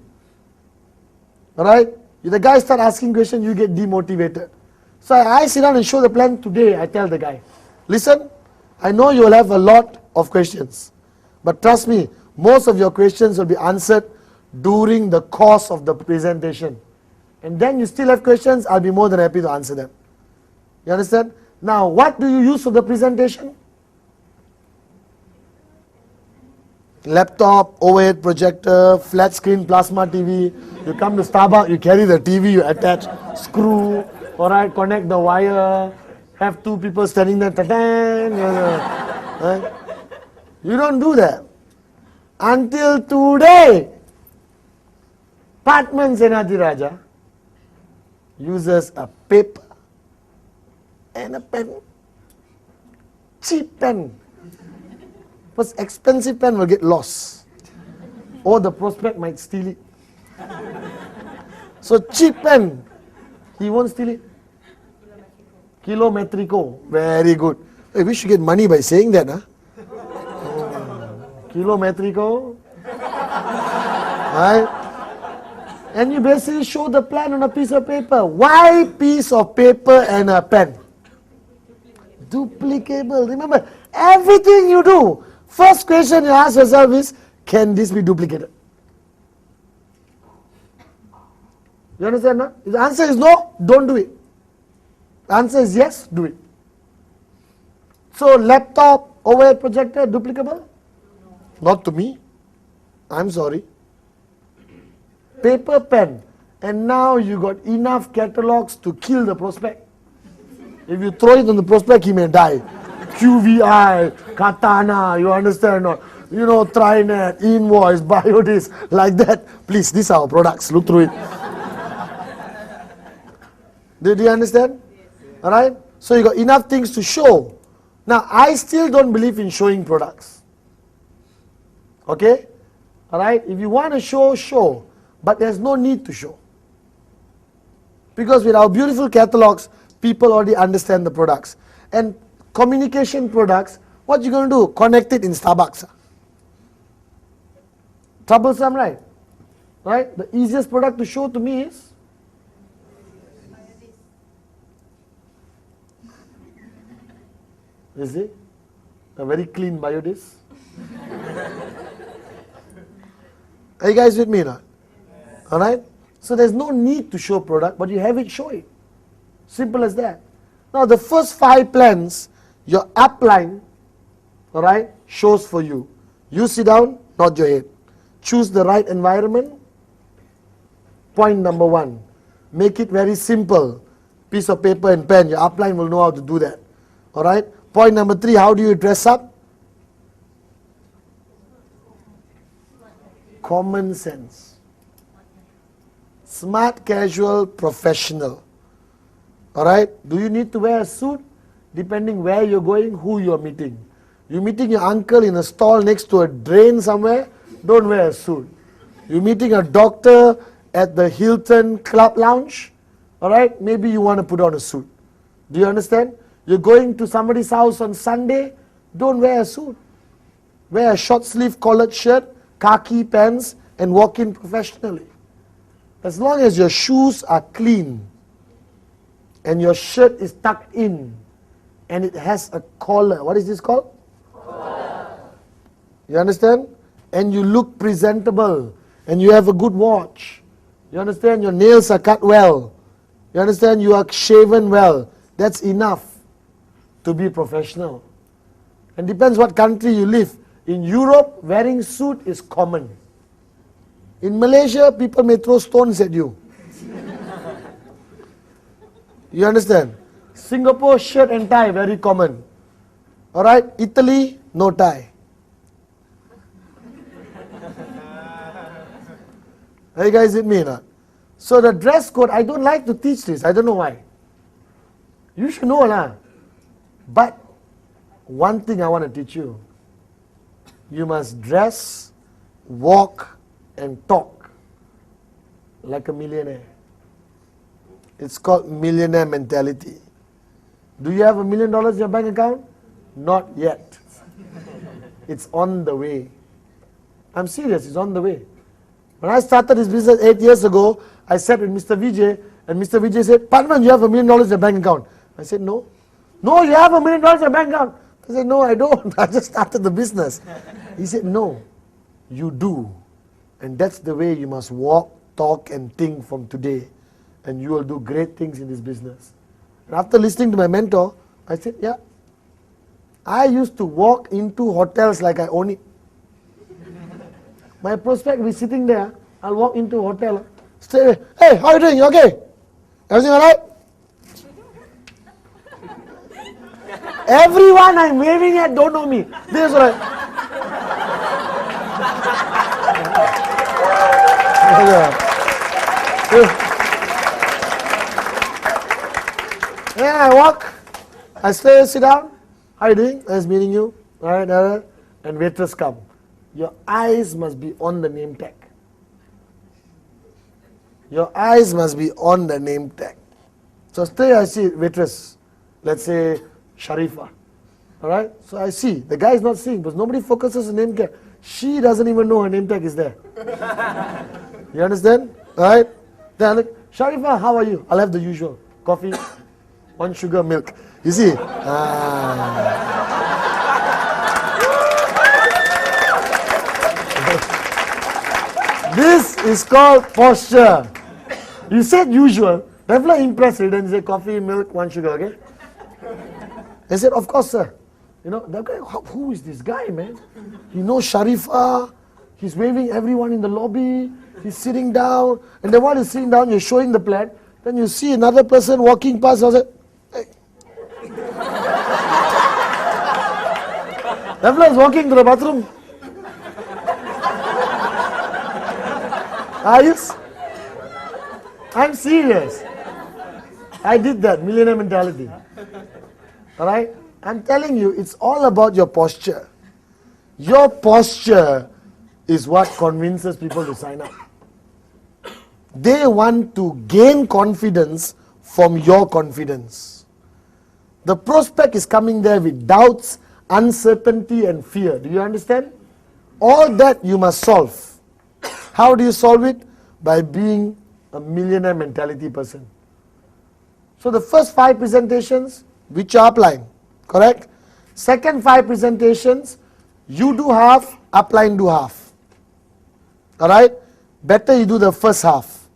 Alright? If the guy start asking questions, you get demotivated. So I sit down and show the plan today. I tell the guy, listen, I know you will have a lot of questions. But trust me, most of your questions will be answered during the course of the presentation. And then you still have questions, I'll be more than happy to answer them. You understand? Now, what do you use for the presentation? Laptop, overhead projector, flat screen plasma TV. You come to Starbucks, you carry the TV, you attach, screw, alright, connect the wire, have two people standing there, right? You don't do that. Until today, Pathman Senathirajah uses a paper and a pen. Cheap pen. Because expensive pen will get lost. Or the prospect might steal it. So cheap pen, he won't steal it. Kilometrico. Very good. Hey, we should get money by saying that, huh? Kilometrico. Right? And you basically show the plan on a piece of paper. Why piece of paper and a pen? Duplicable. Remember, everything you do, first question you ask yourself is, can this be duplicated? You understand, no? If the answer is no, don't do it. The answer is yes, do it. So, laptop, overhead projector, duplicable? Not to me. I'm sorry. Paper, pen. And now you got enough catalogs to kill the prospect. If you throw it on the prospect, he may die. QVI, Katana, you understand? Or, you know, Trinet, Invoice, Biodis, like that. Please, these are our products. Look through it. Did you understand? Yes. Alright? So you got enough things to show. Now, I still don't believe in showing products. Okay? Alright? If you want to show, show. But there's no need to show. Because with our beautiful catalogs, people already understand the products. And communication products, what you going to do? Connect it in Starbucks. Troublesome, right? Right? The easiest product to show to me is? Is it? A very clean biodis. Are you guys with me now? Alright? So there's no need to show product, but you have it, show it. Simple as that. Now the first 5 plans, your upline, alright, shows for you. You sit down, nod your head. Choose the right environment. Point number 1. Make it very simple. Piece of paper and pen. Your upline will know how to do that. Alright? Point number 3, how do you dress up? Common sense. Smart, casual, professional. Alright? Do you need to wear a suit? Depending where you're going, who you're meeting. You're meeting your uncle in a stall next to a drain somewhere, don't wear a suit. You're meeting a doctor at the Hilton Club Lounge, all right? Maybe you want to put on a suit. Do you understand? You're going to somebody's house on Sunday, don't wear a suit. Wear a short sleeve collared shirt, khaki pants, and walk in professionally. As long as your shoes are clean and your shirt is tucked in and it has a collar. What is this called? Collar. You understand? And you look presentable and you have a good watch. You understand? Your nails are cut well. You understand? You are shaven well. That's enough to be professional. And depends what country you live. In Europe, wearing suit is common. In Malaysia, people may throw stones at you. You understand? Singapore, shirt and tie, very common. Alright, Italy, no tie. Are you guys with me now? So the dress code, I don't like to teach this. I don't know why. You should know lah. But one thing I want to teach you. You must dress, walk, and talk like a millionaire. It's called millionaire mentality. Do you have $1 million in your bank account? Not yet. It's on the way. I'm serious, it's on the way. When I started this business 8 years ago, I sat with Mr. Vijay, and Mr. Vijay said, Pathman, you have $1 million in your bank account. I said, no. No, you have $1 million in your bank account. I said, no, I don't. I just started the business. He said, no, you do. And that's the way you must walk, talk, and think from today. And you will do great things in this business. And after listening to my mentor, I said, yeah. I used to walk into hotels like I own it. My prospect will be sitting there. I'll walk into a hotel. Straight away, hey, how are you doing? You okay? Everything alright? Everyone I'm waving at don't know me. This is what Yeah, I walk. I stay, sit down. How are you doing? Nice meeting you. Alright, and waiters come. Your eyes must be on the name tag. Your eyes must be on the name tag. So stay, I see waitress. Let's say Sharifa. Alright? So I see. The guy is not seeing because nobody focuses on name tag. She doesn't even know her name tag is there. You understand? Alright? Then I look, Sharifa, how are you? I'll have the usual. Coffee, 1 sugar, milk. You see? This is called posture. You said usual. They're impressed. Then you say coffee, milk, 1 sugar, okay? They said, of course, sir. You know, that guy, who is this guy, man? He knows Sharifa. He's waving everyone in the lobby. He's sitting down. And then while he's sitting down, you're showing the plan. Then you see another person walking past. I was like, hey. That fella is walking to the bathroom. I'm serious. I did that, millionaire mentality. Alright? I'm telling you, it's all about your posture. Your posture is what convinces people to sign up. They want to gain confidence from your confidence. The prospect is coming there with doubts, uncertainty, and fear. Do you understand? All that you must solve. How do you solve it? By being a millionaire mentality person. So the first 5 presentations, which are upline, correct? Second 5 presentations, you do half, upline do half. Alright? Better you do the first half,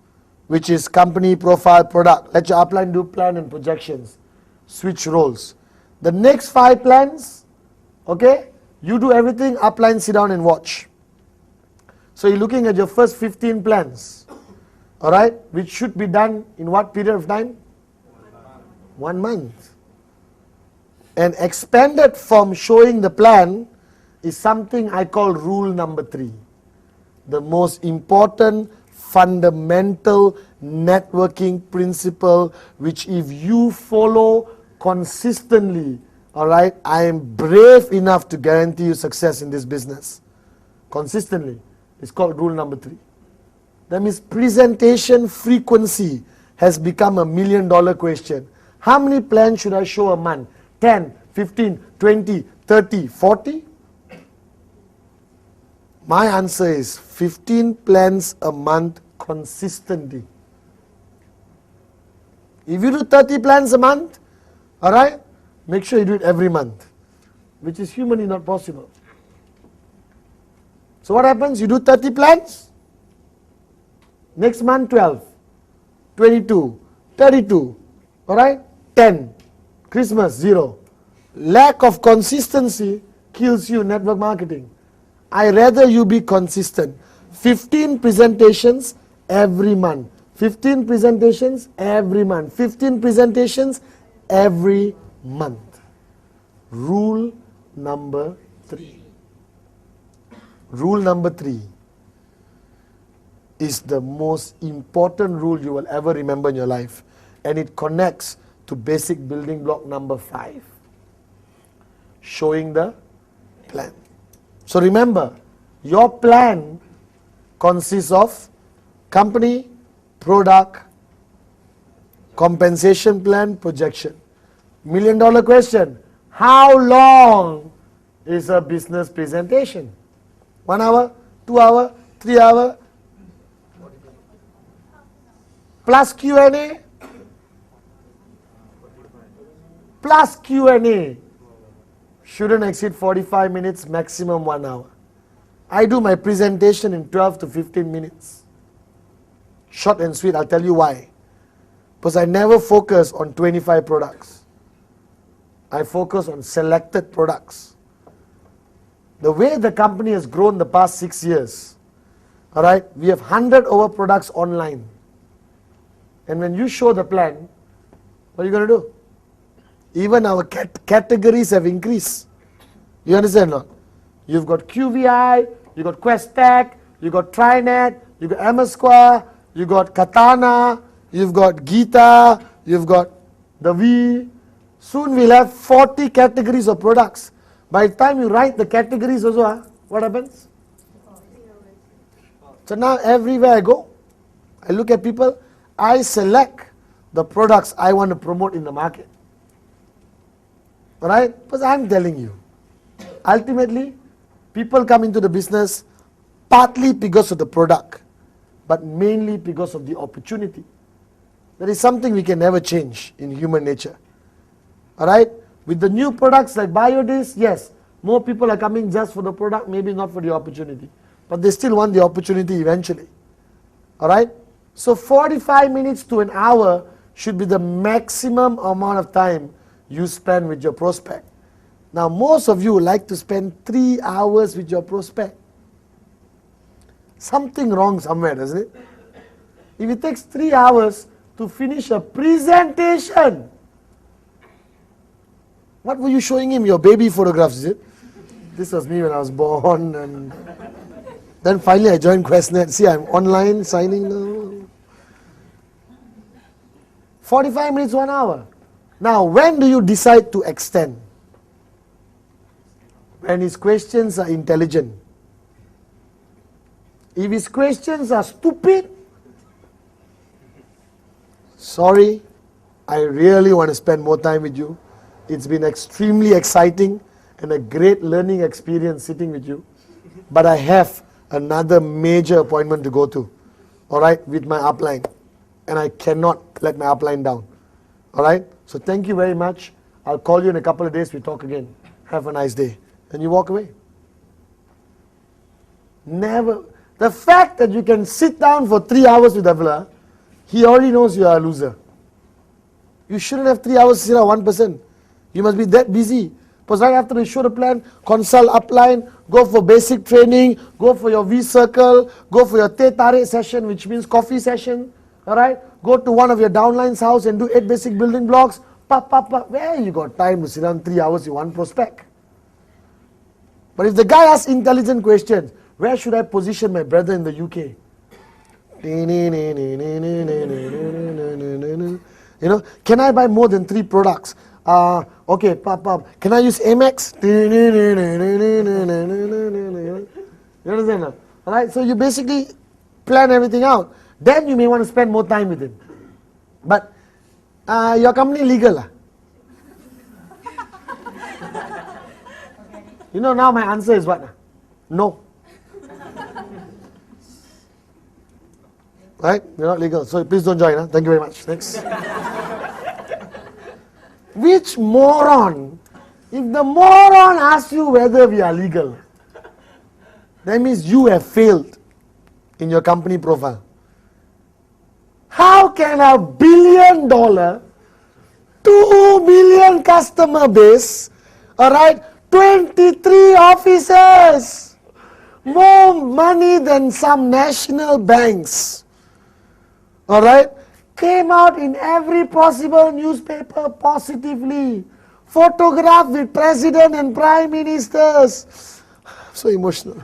which is company, profile, product. Let your upline do plan and projections. Switch roles. The next 5 plans, okay? You do everything, upline sit down and watch. So you're looking at your first 15 plans, alright, which should be done in what period of time? 1 month. And expanded from showing the plan is something I call rule number 3. The most important fundamental networking principle, which if you follow consistently, alright, I am brave enough to guarantee you success in this business. consistently. It's called rule number 3. That means presentation frequency has become $1 million question. How many plans should I show a month? 10, 15, 20, 30, 40? My answer is 15 plans a month consistently. If you do 30 plans a month, alright, make sure you do it every month, which is humanly not possible. So what happens? You do 30 plans, next month 12, 22, 32, alright, 10, Christmas 0. Lack of consistency kills you in network marketing. I rather you be consistent. 15 presentations every month. 15 presentations every month. 15 presentations every month. Rule number 3. Rule number 3 is the most important rule you will ever remember in your life, and it connects to basic building block number 5. Showing the plan. So remember, your plan consists of company, product, compensation plan, projection. $1 million question. How long is a business presentation? 1 hour, 2 hour, 3 hour, plus Q&A, plus Q&A. Shouldn't exceed 45 minutes, maximum 1 hour. I do my presentation in 12 to 15 minutes. Short and sweet, I'll tell you why. Because I never focus on 25 products. I focus on selected products. The way the company has grown the past 6 years, alright, we have 100 over products online. And when you show the plan, what are you going to do? Even our categories have increased. You understand or not? You've got QVI, you've got QuestTech, you've got TriNet, you've got MS Square, you've got Katana, you've got Gita, you've got the V. Soon we'll have 40 categories of products. By the time you write the categories also, what happens? So now everywhere I go, I look at people, I select the products I want to promote in the market. Alright? Because I'm telling you, ultimately, people come into the business partly because of the product, but mainly because of the opportunity. That is something we can never change in human nature. Alright? With the new products like Biodis, yes, more people are coming just for the product, maybe not for the opportunity. But they still want the opportunity eventually. Alright? So 45 minutes to an hour should be the maximum amount of time you spend with your prospect. Now most of you like to spend 3 hours with your prospect. Something wrong somewhere, doesn't it? If it takes 3 hours to finish a presentation, what were you showing him? Your baby photographs, is it? This was me when I was born, and then finally I joined QuestNet. See, I'm online signing now. 45 minutes, 1 hour. Now, when do you decide to extend? When his questions are intelligent. If his questions are stupid, sorry, I really want to spend more time with you. It's been extremely exciting and a great learning experience sitting with you. But I have another major appointment to go to, alright, with my upline. And I cannot let my upline down. Alright? So thank you very much. I'll call you in a couple of days. We talk again. Have a nice day. And you walk away. Never. The fact that you can sit down for 3 hours with Avila, he already knows you are a loser. You shouldn't have 3 hours to sit at one person. You must be that busy. Because right after you show the plan, consult upline, go for basic training, go for your V-circle, go for your teh tarik session, which means coffee session. Alright? Go to one of your downline's house and do 8 basic building blocks. Where you got time to sit down 3 hours with one prospect? But if the guy asks intelligent questions, where should I position my brother in the UK? You know, can I buy more than 3 products? Okay, can I use Amex? You understand? or not? Alright, so you basically plan everything out. Then you may want to spend more time with him. But your company legal? You know, now my answer is what? No. Right? We're not legal. So please don't join. Thank you very much. Next. Which moron? If the moron asks you whether we are legal, that means you have failed in your company profile. How can a $1 billion, 2 million customer base, alright, 23 officers, more money than some national banks, alright, came out in every possible newspaper positively, photographed with president and prime ministers. So emotional.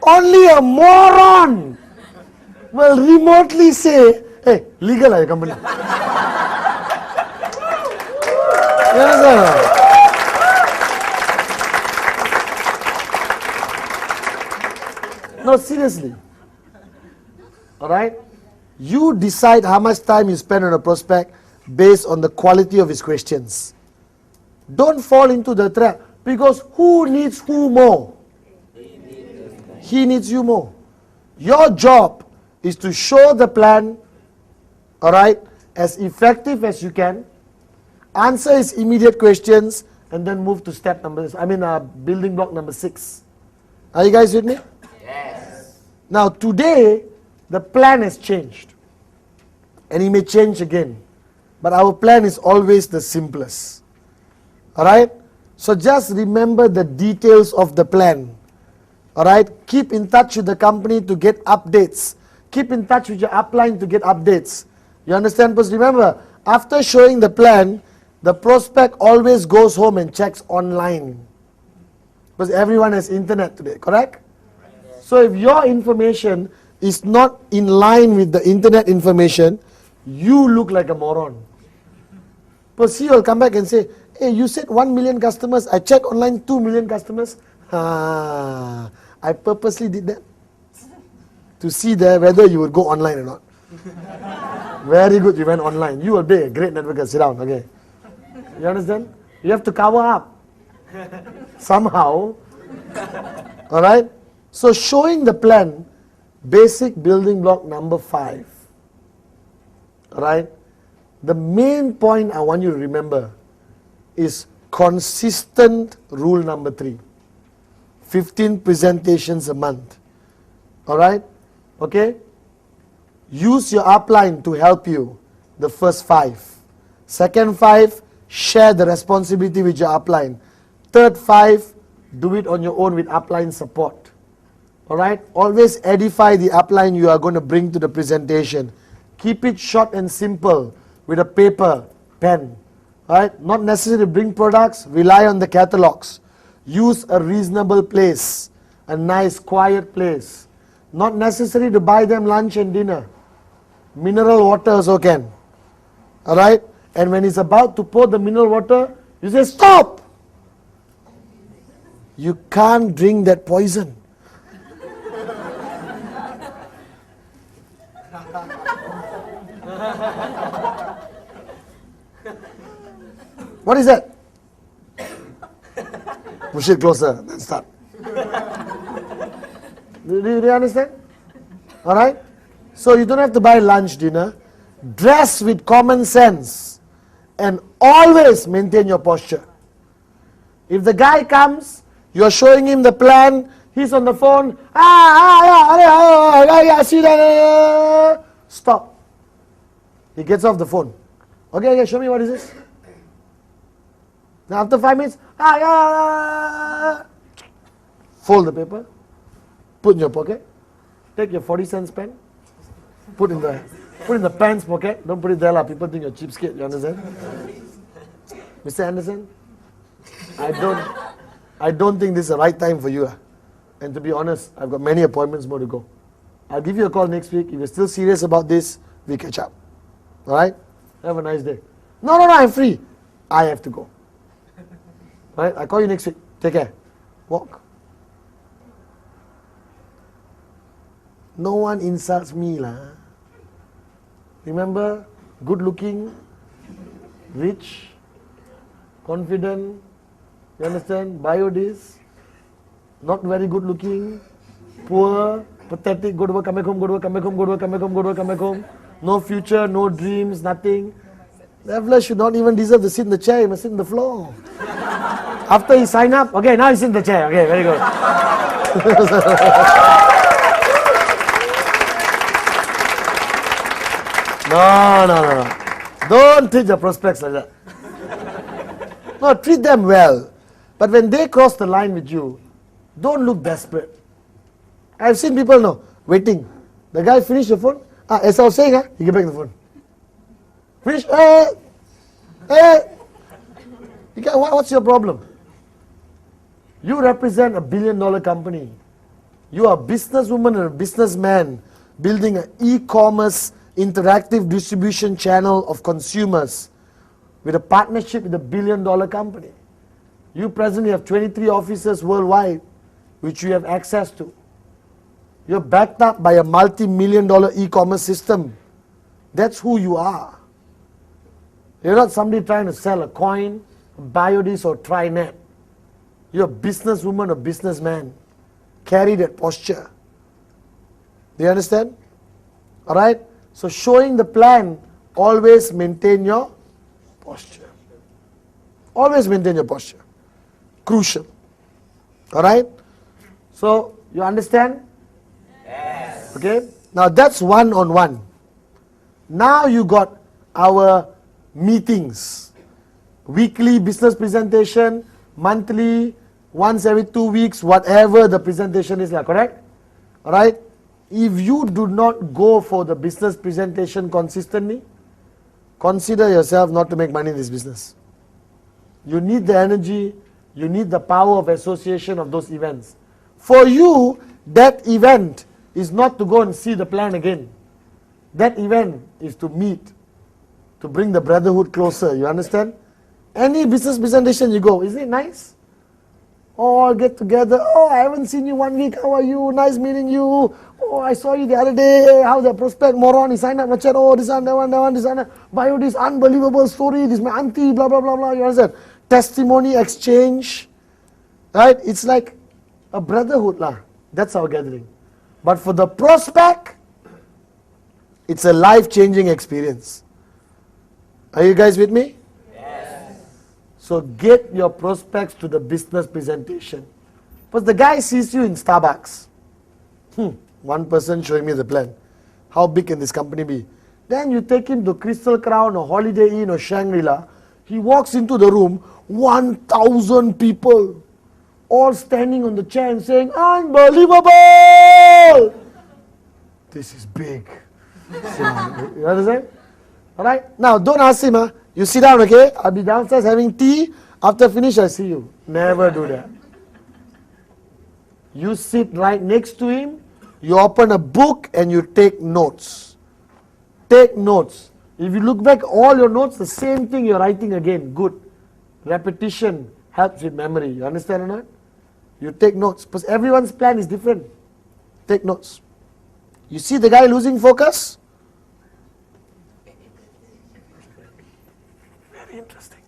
Only a moron will remotely say, hey, legal are your company. You understand? No, seriously. Alright? You decide how much time you spend on a prospect based on the quality of his questions. Don't fall into the trap, because who needs who more? He needs you more. Your job is to show the plan, alright, as effective as you can, answer his immediate questions, and then move to step building block number 6. Are you guys with me? Yes. Now today, the plan has changed. And it may change again. But our plan is always the simplest. Alright? So just remember the details of the plan. Alright? Keep in touch with the company to get updates. Keep in touch with your upline to get updates. You understand? Because remember, after showing the plan, the prospect always goes home and checks online. Because everyone has internet today, correct? So if your information is not in line with the internet information, you look like a moron. Because he will come back and say, hey, you said 1 million customers, I checked online 2 million customers. I purposely did that to see whether you would go online or not. Very good, you went online. You will be a great networker. Sit down, okay. You understand? You have to cover up somehow. Alright? So showing the plan, basic building block number 5. Alright? The main point I want you to remember is consistent rule number 3. 15 presentations a month. Alright? Okay? Use your upline to help you. The first 5. Second 5, share the responsibility with your upline. Third 5, do it on your own with upline support. Alright? Always edify the upline you are going to bring to the presentation. Keep it short and simple with a paper, pen. Alright? Not necessary to bring products, rely on the catalogs. Use a reasonable place, a nice quiet place. Not necessary to buy them lunch and dinner. Mineral water also can. Alright? And when he's about to pour the mineral water, you say, stop! You can't drink that poison. What is that? Push it closer, then start. Do you understand? Alright? So you don't have to buy lunch, dinner. Dress with common sense. And always maintain your posture. If the guy comes, you're showing him the plan, he's on the phone, see that, stop. He gets off the phone. Okay, show me what is this. Now after 5 minutes, fold the paper, put in your pocket, take your 40-cent pen, put in the pants pocket. Don't put it there, people think you're cheapskate, you understand? Mr. Anderson, I don't think this is the right time for you. And to be honest, I've got many appointments more to go. I'll give you a call next week. If you're still serious about this, we catch up. Alright? Have a nice day. No, I'm free. I have to go. Alright? I'll call you next week. Take care. Walk. No one insults me lah. Remember, good looking, rich, confident, you understand, biodis, not very good looking, poor, pathetic, go to work, come back home, go to work, come back home, go to work, come back home, go to work, come back home, no future, no dreams, nothing. The flesh should not even deserve to sit in the chair, he must sit in the floor. After he sign up, okay, now he sit in the chair, okay, very good. No. Don't treat your prospects like that. No, treat them well. But when they cross the line with you, don't look desperate. I've seen people waiting. The guy finished the phone. As I was saying, he get back the phone. Finish. What's your problem? You represent $1 billion company. You are a businesswoman or a businessman building an e-commerce interactive distribution channel of consumers with a partnership with a $1 billion company. You presently have 23 offices worldwide which you have access to. You're backed up by a multi-million-dollar e-commerce system. That's who you are. You're not somebody trying to sell a coin, a biodis or Trinet. You're a businesswoman or businessman. Carry that posture. Do you understand? Alright? So showing the plan, always maintain your posture. Always maintain your posture. Crucial. Alright? So, you understand? Yes. Okay? Now that's one-on-one. Now you got our meetings. Weekly business presentation, monthly, once every 2 weeks, whatever the presentation is like, correct? Alright? If you do not go for the business presentation consistently, consider yourself not to make money in this business. You need the energy, you need the power of association of those events. For you, that event is not to go and see the plan again. That event is to meet, to bring the brotherhood closer, you understand? Any business presentation you go, isn't it nice? All get together, I haven't seen you 1 week, how are you, nice meeting you, I saw you the other day, how the prospect moron, he signed up my chat, this one, that one, this one, bio, this unbelievable story, this my auntie, blah, blah, blah, blah, you understand? Testimony exchange, right? It's like a brotherhood lah. That's our gathering. But for the prospect, it's a life-changing experience. Are you guys with me? Yes. So get your prospects to the business presentation. But the guy sees you in Starbucks. One person showing me the plan. How big can this company be? Then you take him to Crystal Crown or Holiday Inn or Shangri-La. He walks into the room, 1,000 people, all standing on the chair and saying, unbelievable! This is big. You understand? Alright? Now, don't ask him, you sit down, okay? I'll be downstairs having tea. After finish, I see you. Never do that. You sit right next to him, you open a book and you take notes. Take notes. If you look back all your notes, the same thing you're writing again. Good. Repetition helps with memory. You understand or not? You take notes. Because everyone's plan is different. Take notes. You see the guy losing focus? Very interesting.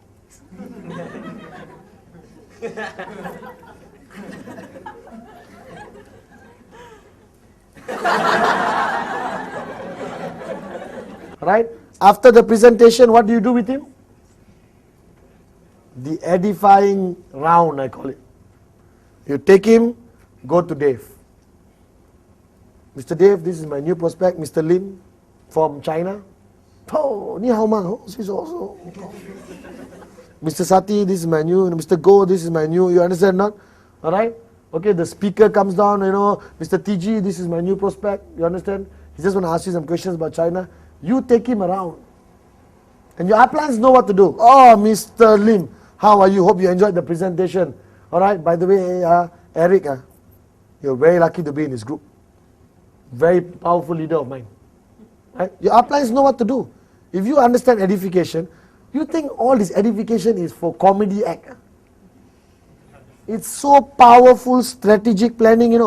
Right? After the presentation, what do you do with him? The edifying round, I call it. You take him, go to Dave. Mr. Dave, this is my new prospect, Mr. Lim from China. Oh, ni hao ma, this is also. Mr. Sati, this is my new, Mr. Go, this is my new, you understand not? Alright? Okay, the speaker comes down, Mr. TG, this is my new prospect, you understand? He just want to ask you some questions about China. You take him around. And your uplines know what to do. Oh, Mr. Lim, how are you? Hope you enjoyed the presentation. Alright, by the way, Eric, you're very lucky to be in this group. Very powerful leader of mine. Right? Your uplines know what to do. If you understand edification, you think all this edification is for comedy act. It's so powerful strategic planning,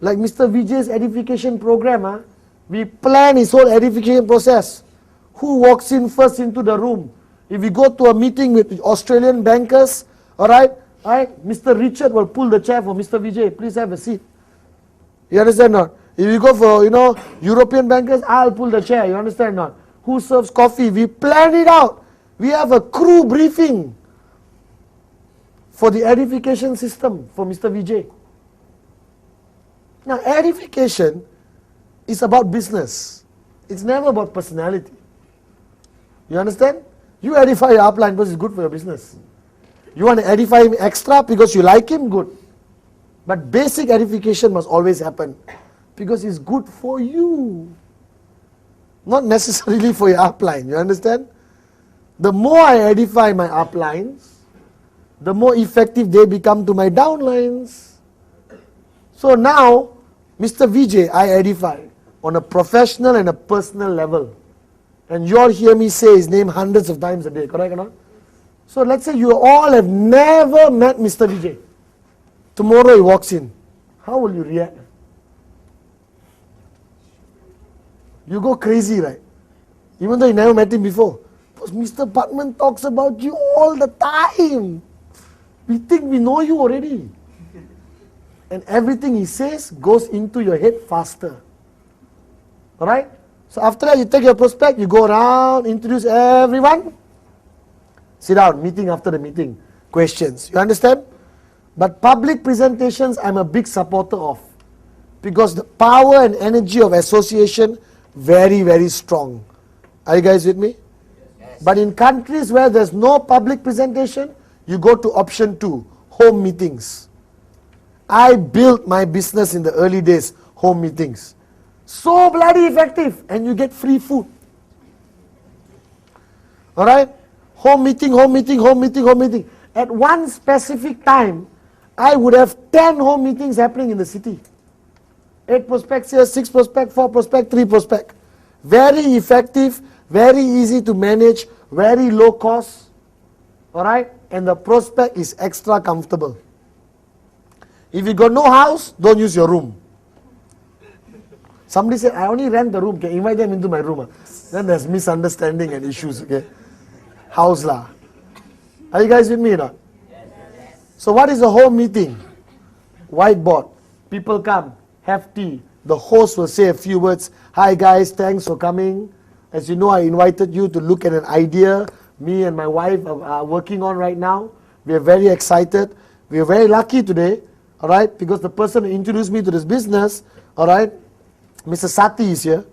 Like Mr. Vijay's edification program, we plan his whole edification process. Who walks in first into the room? If we go to a meeting with Australian bankers, alright, Mr. Richard will pull the chair for Mr. Vijay. Please have a seat. You understand not? If you go for, European bankers, I'll pull the chair. You understand not? Who serves coffee? We plan it out. We have a crew briefing for the edification system for Mr. Vijay. Now, edification is about business. It's never about personality. You understand? You edify your upline because it's good for your business. You want to edify him extra because you like him, good. But basic edification must always happen because it's good for you. Not necessarily for your upline, you understand? The more I edify my uplines, the more effective they become to my downlines. So now, Mr. Vijay, I edify on a professional and a personal level. And you all hear me say his name hundreds of times a day, correct or not? So let's say you all have never met Mr. Vijay. Tomorrow he walks in. How will you react? You go crazy, right? Even though you never met him before. Because Mr. Pathman talks about you all the time. We think we know you already. And everything he says goes into your head faster. Alright? So after that, you take your prospect, you go around, introduce everyone. Sit down, meeting after the meeting. Questions. You understand? But public presentations, I'm a big supporter of. Because the power and energy of association, very, very strong. Are you guys with me? Yes. But in countries where there's no public presentation, you go to option 2, home meetings. I built my business in the early days, home meetings. So bloody effective, and you get free food. Alright? Home meeting, home meeting, home meeting, home meeting. At one specific time, I would have 10 home meetings happening in the city. 8 prospects here, 6 prospects, 4 prospects, 3 prospects. Very effective, very easy to manage, very low cost. Alright? And the prospect is extra comfortable. If you got no house, don't use your room. Somebody said, I only rent the room, can invite them into my room. Then there's misunderstanding and issues, okay? House lah. Are you guys with me or not? Yes. So what is a home meeting? Whiteboard. People come, have tea. The host will say a few words. Hi guys, thanks for coming. As you know, I invited you to look at an idea me and my wife are working on right now. We are very excited. We are very lucky today, alright, because the person who introduced me to this business, alright, Mr. Sati is here.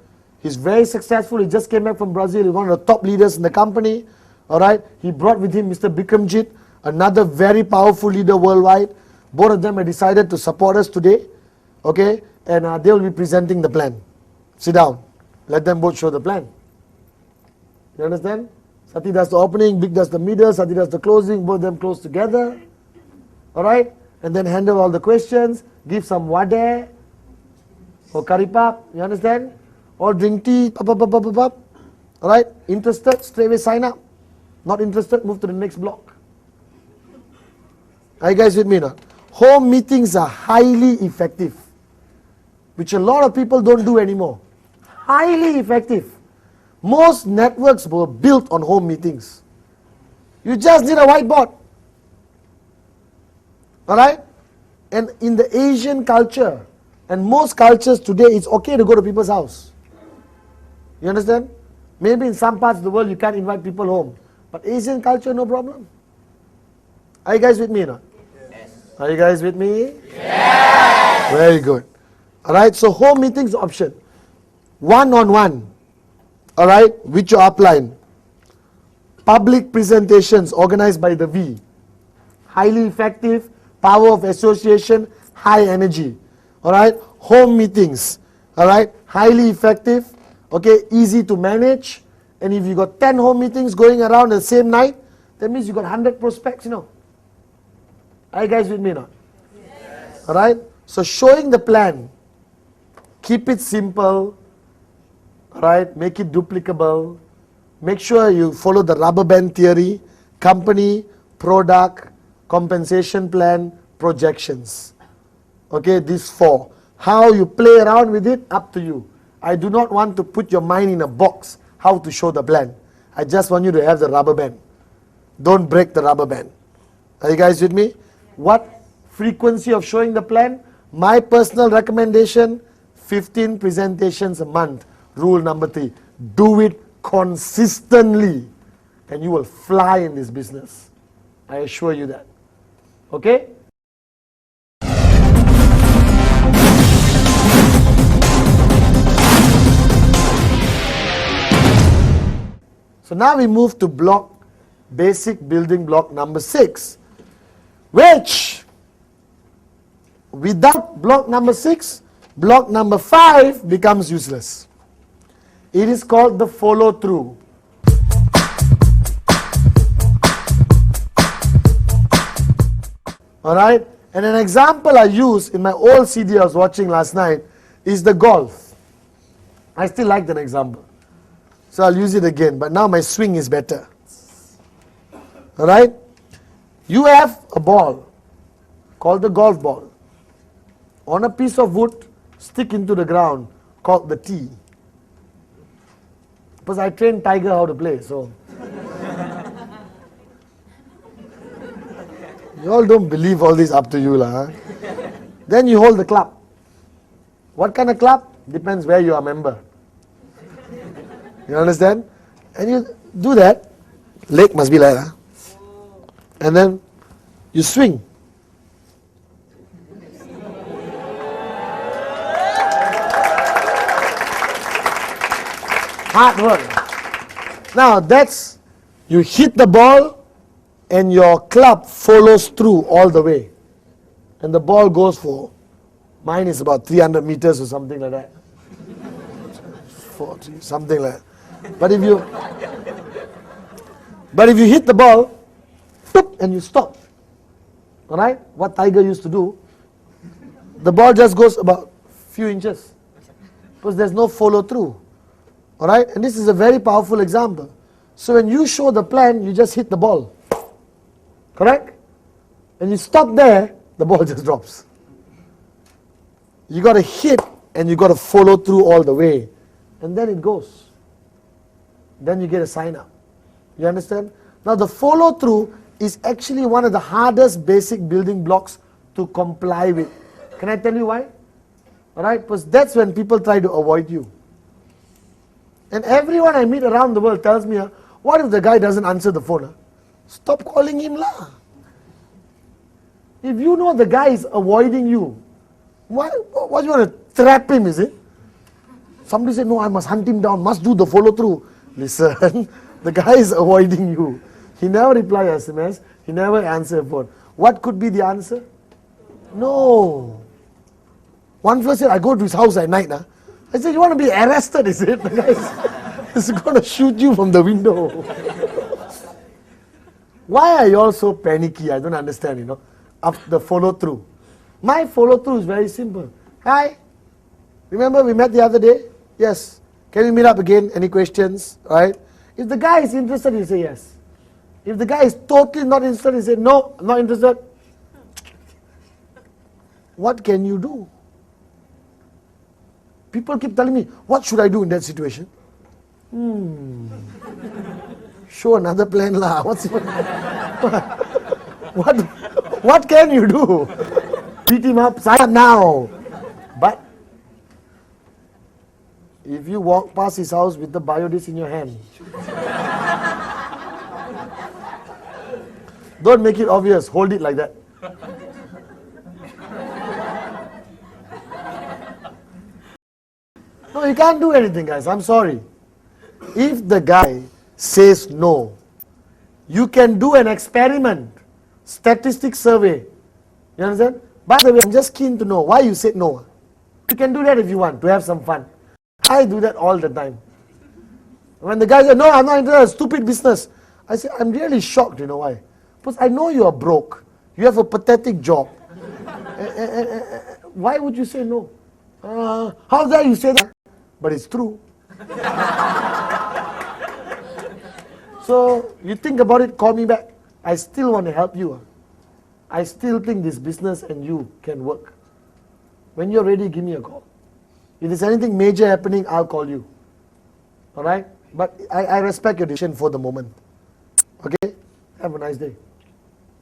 He's very successful. He just came back from Brazil. He's one of the top leaders in the company. Alright. He brought with him Mr. Bikramjit, another very powerful leader worldwide. Both of them have decided to support us today. Okay. And they will be presenting the plan. Sit down. Let them both show the plan. You understand? Sati does the opening, Big does the middle, Sati does the closing, both of them close together. Alright. And then handle all the questions. Give some wade. Or curry pap, you understand? Or drink tea, alright? Interested, straight away sign up. Not interested, move to the next block. Are you guys with me now? Home meetings are highly effective, which a lot of people don't do anymore. Highly effective. Most networks were built on home meetings. You just need a whiteboard. Alright? And in the Asian culture, and most cultures today, it's okay to go to people's house. You understand? Maybe in some parts of the world you can't invite people home. But Asian culture, no problem. Are you guys with me now? Yes. Are you guys with me? Yes. Very good. Alright, so home meetings option. One-on-one. Alright, with your upline. Public presentations organized by the V. Highly effective, power of association, high energy. Alright, home meetings, alright, highly effective, okay, easy to manage. And if you got 10 home meetings going around the same night, that means you got 100 prospects, you know. Are you guys with me now? Yes. Alright, so showing the plan, keep it simple, alright, make it duplicable, make sure you follow the rubber band theory, company, product, compensation plan, projections. Okay, these 4. How you play around with it, up to you. I do not want to put your mind in a box how to show the plan. I just want you to have the rubber band. Don't break the rubber band. Are you guys with me? What frequency of showing the plan? My personal recommendation, 15 presentations a month. Rule number 3. Do it consistently and you will fly in this business. I assure you that. Okay? So now we move to basic building block number 6, which without block number 6, block number 5 becomes useless. It is called the follow through. Alright, and an example I use in my old CD I was watching last night is the golf. I still like that example. So I'll use it again, but now my swing is better. Alright? You have a ball called the golf ball on a piece of wood, stick into the ground, called the tee. Because I trained Tiger how to play, so. You all don't believe all this, up to you lah. Huh? Then you hold the club. What kind of club? Depends where you are a member. You understand? And you do that. Leg must be like that. And then you swing. Hard work. Now that's, you hit the ball and your club follows through all the way. And the ball goes for, mine is about 300 meters or something like that. 40, something like that. But if you hit the ball, and you stop, alright, what Tiger used to do, the ball just goes about few inches, because there's no follow through, alright, and this is a very powerful example. So when you show the plan, you just hit the ball, correct, and you stop there, the ball just drops. You got to hit and you got to follow through all the way, and then it goes. Then you get a sign up. You understand? Now the follow through is actually one of the hardest basic building blocks to comply with. Can I tell you why? Alright, because that's when people try to avoid you. And everyone I meet around the world tells me, what if the guy doesn't answer the phone? Stop calling him lah. If you know the guy is avoiding you, what you want to trap him, is it? Somebody said, no, I must hunt him down, must do the follow through. Listen, the guy is avoiding you. He never replies SMS, he never answers phone. What could be the answer? No. One fellow said, I go to his house at night. I said, you want to be arrested, is it? The guy is going to shoot you from the window. Why are you all so panicky? I don't understand, of the follow through. My follow through is very simple. Hi, remember we met the other day? Yes. Can we meet up again? Any questions? Right? If the guy is interested, you say yes. If the guy is totally not interested, you say no, I'm not interested. What can you do? People keep telling me, what should I do in that situation? Show another plan lah. What can you do? Beat him up, sign up now. But if you walk past his house with the biodisc in your hand, don't make it obvious, hold it like that. No, you can't do anything, guys, I'm sorry. If the guy says no, you can do an experiment, statistic survey. You understand? By the way, I'm just keen to know why you said no. You can do that if you want, to have some fun. I do that all the time. When the guy says, no, I'm not interested, stupid business. I say, I'm really shocked, you know why? Because I know you are broke. You have a pathetic job. Why would you say no? How dare you say that? But it's true. So, you think about it, call me back. I still want to help you. I still think this business and you can work. When you're ready, give me a call. If there's anything major happening, I'll call you. Alright? But I respect your decision for the moment. Okay? Have a nice day.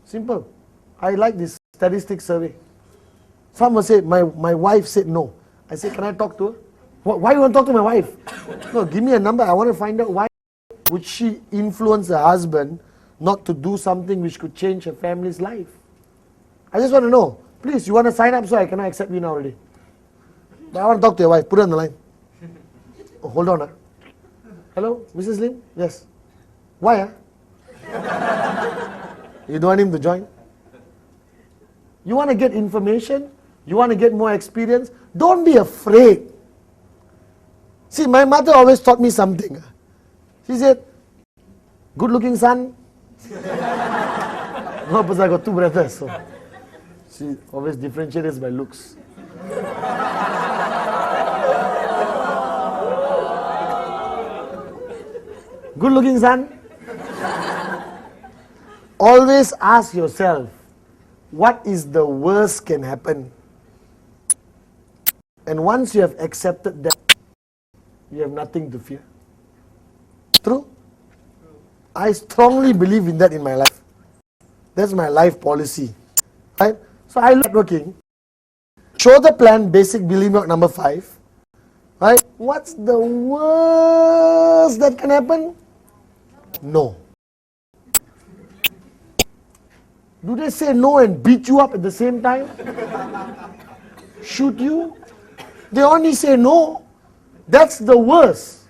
Simple. I like this statistics survey. Some will say, my wife said no. I said, can I talk to her? Why you want to talk to my wife? No, give me a number. I want to find out why would she influence her husband not to do something which could change her family's life. I just want to know. Please, you want to sign up so I cannot accept you now already. But I want to talk to your wife. Put her on the line. Oh, hold on. Hello, Mrs. Lim? Yes. Why? You don't want him to join? You want to get information? You want to get more experience? Don't be afraid. See, my mother always taught me something. She said, good looking son. No, because I got two brothers. So she always differentiates by looks. Good looking son. Always ask yourself, what is the worst can happen? And once you have accepted that, you have nothing to fear. True? I strongly believe in that in my life. That's my life policy. Right? So I look at working. Show the plan, basic building block number 5. Right? What's the worst that can happen? No. Do they say no and beat you up at the same time? Shoot you? They only say no. That's the worst.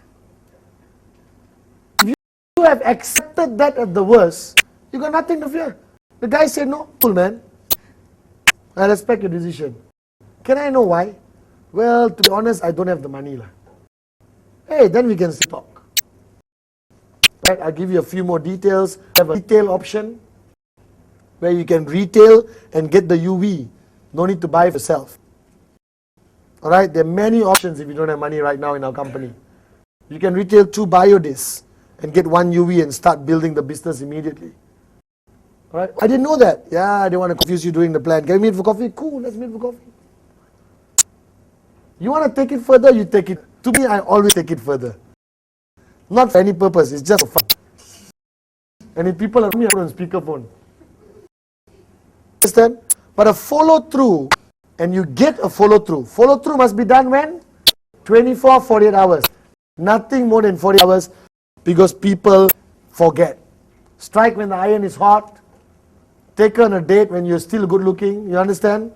If you have accepted that at the worst, you got nothing to fear. The guy said no. Cool, man. I respect your decision. Can I know why? Well, to be honest, I don't have the money. Hey, then we can talk. Right, I'll give you a few more details. I have a retail option where you can retail and get the UV. No need to buy for yourself. Alright, there are many options if you don't have money right now in our company. You can retail 2 biodiscs and get 1 UV and start building the business immediately. Alright, I didn't know that. Yeah, I didn't want to confuse you during the plan. Can we meet for coffee? Cool, let's meet for coffee. You want to take it further, you take it. To me, I always take it further. Not for any purpose, it's just for fun. And if people are me, I put on speakerphone. Understand? But a follow through, and you get a follow through. Follow through must be done when? 24, 48 hours. Nothing more than 40 hours because people forget. Strike when the iron is hot. Take on a date when you're still good looking. You understand?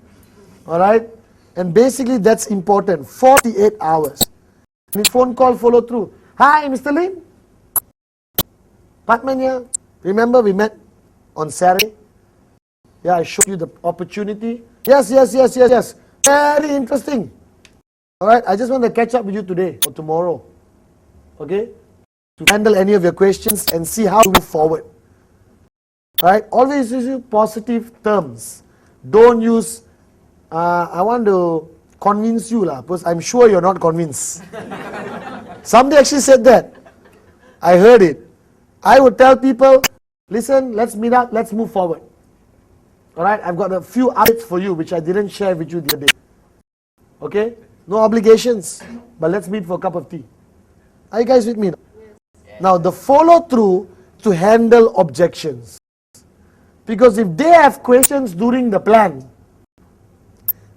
Alright? And basically that's important. 48 hours. And phone call follow through. Hi, Mr. Lim. Pathman here. Remember we met on Saturday? Yeah, I showed you the opportunity. Yes. Very interesting. Alright, I just want to catch up with you today or tomorrow. Okay? To handle any of your questions and see how to move forward. Alright, always use positive terms. Don't use, I want to convince you because I'm sure you're not convinced. Somebody actually said that. I heard it. I would tell people, listen, let's meet up, let's move forward. Alright, I've got a few updates for you which I didn't share with you the other day. Okay? No obligations, but let's meet for a cup of tea. Are you guys with me? Yes. Now the follow through to handle objections. Because if they have questions during the plan,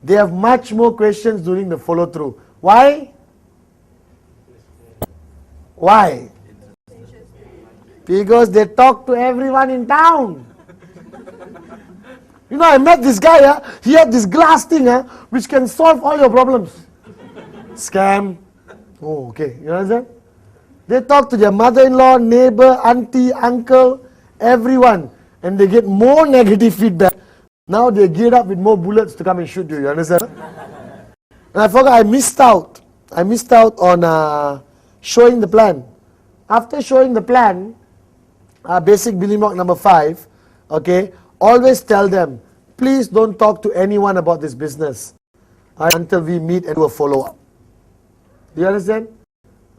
they have much more questions during the follow through. Why? Why? Because they talk to everyone in town. You know, I met this guy, he had this glass thing which can solve all your problems. Scam. Oh, okay. You understand? They talk to their mother-in-law, neighbor, auntie, uncle, everyone. And they get more negative feedback. Now they're geared up with more bullets to come and shoot you. You understand? And I forgot, I missed out. I missed out on showing the plan. After showing the plan, basic building block number 5, okay, always tell them, please don't talk to anyone about this business until we meet and do a follow-up. Do you understand?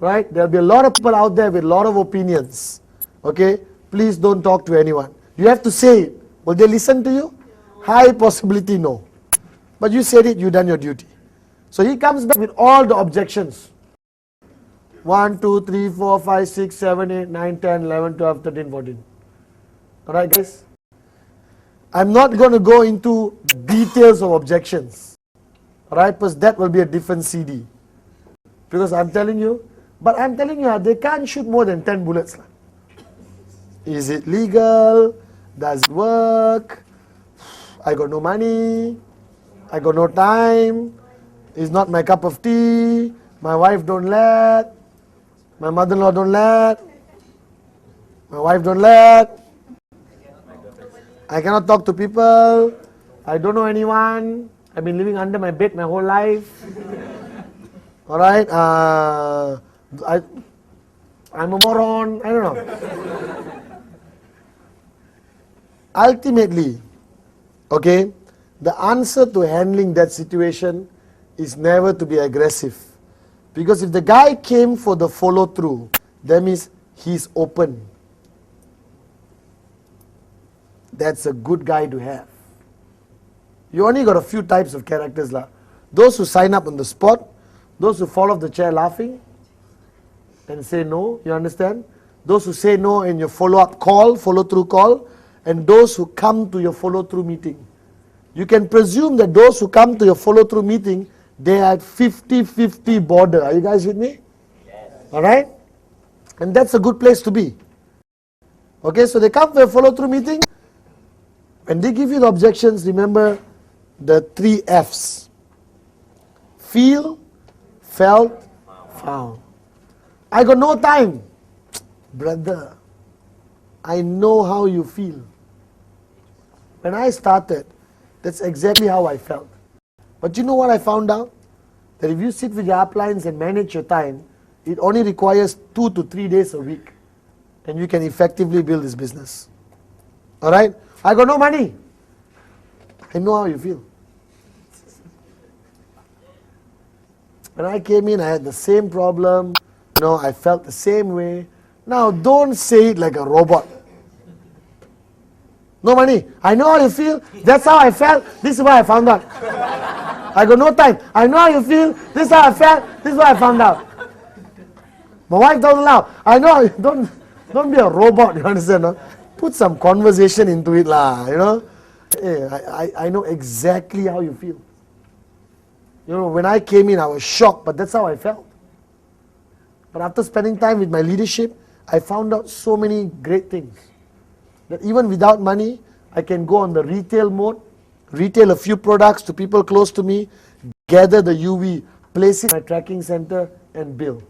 Right? There'll be a lot of people out there with a lot of opinions. Okay? Please don't talk to anyone. You have to say it. Will they listen to you? High possibility no. But you said it, you done your duty. So he comes back with all the objections. 1, 2, 3, 4, 5, 6, 7, 8, 9, 10, 11, 12, 13, 14. Alright guys? I'm not going to go into details of objections. Alright, because that will be a different CD. Because I'm telling you, they can't shoot more than 10 bullets. Is it legal? Does it work? I got no money. I got no time. It's not my cup of tea. My wife don't let. My mother-in-law don't let. My wife don't let. I cannot talk to people. I don't know anyone. I've been living under my bed my whole life. Alright, I'm a moron. I don't know. Ultimately, okay, the answer to handling that situation is never to be aggressive. Because if the guy came for the follow through, that means he's open. That's a good guy to have. You only got a few types of characters lah. Those who sign up on the spot, those who fall off the chair laughing and say no, you understand? Those who say no in your follow-up call, follow-through call, and those who come to your follow-through meeting. You can presume that those who come to your follow-through meeting, they are at 50-50 border. Are you guys with me? Yes. Alright? And that's a good place to be. Okay, so they come for a follow-through meeting. When they give you the objections, remember the 3 F's. Feel, felt, found. I got no time. Brother, I know how you feel. When I started, that's exactly how I felt. But you know what I found out? That if you sit with your uplines and manage your time, it only requires 2 to 3 days a week. And you can effectively build this business. Alright? I got no money. I know how you feel. When I came in, I had the same problem. You know, I felt the same way. Now, don't say it like a robot. No money. I know how you feel. That's how I felt. This is what I found out. I got no time. I know how you feel. This is how I felt. This is what I found out. My wife don't allow. I know. Don't be a robot. You understand? No? Put some conversation into it, lah. You know. Hey, I know exactly how you feel. You know, when I came in, I was shocked, but that's how I felt. But after spending time with my leadership, I found out so many great things. That even without money, I can go on the retail mode, retail a few products to people close to me, gather the UV, place it in my tracking center, and bill.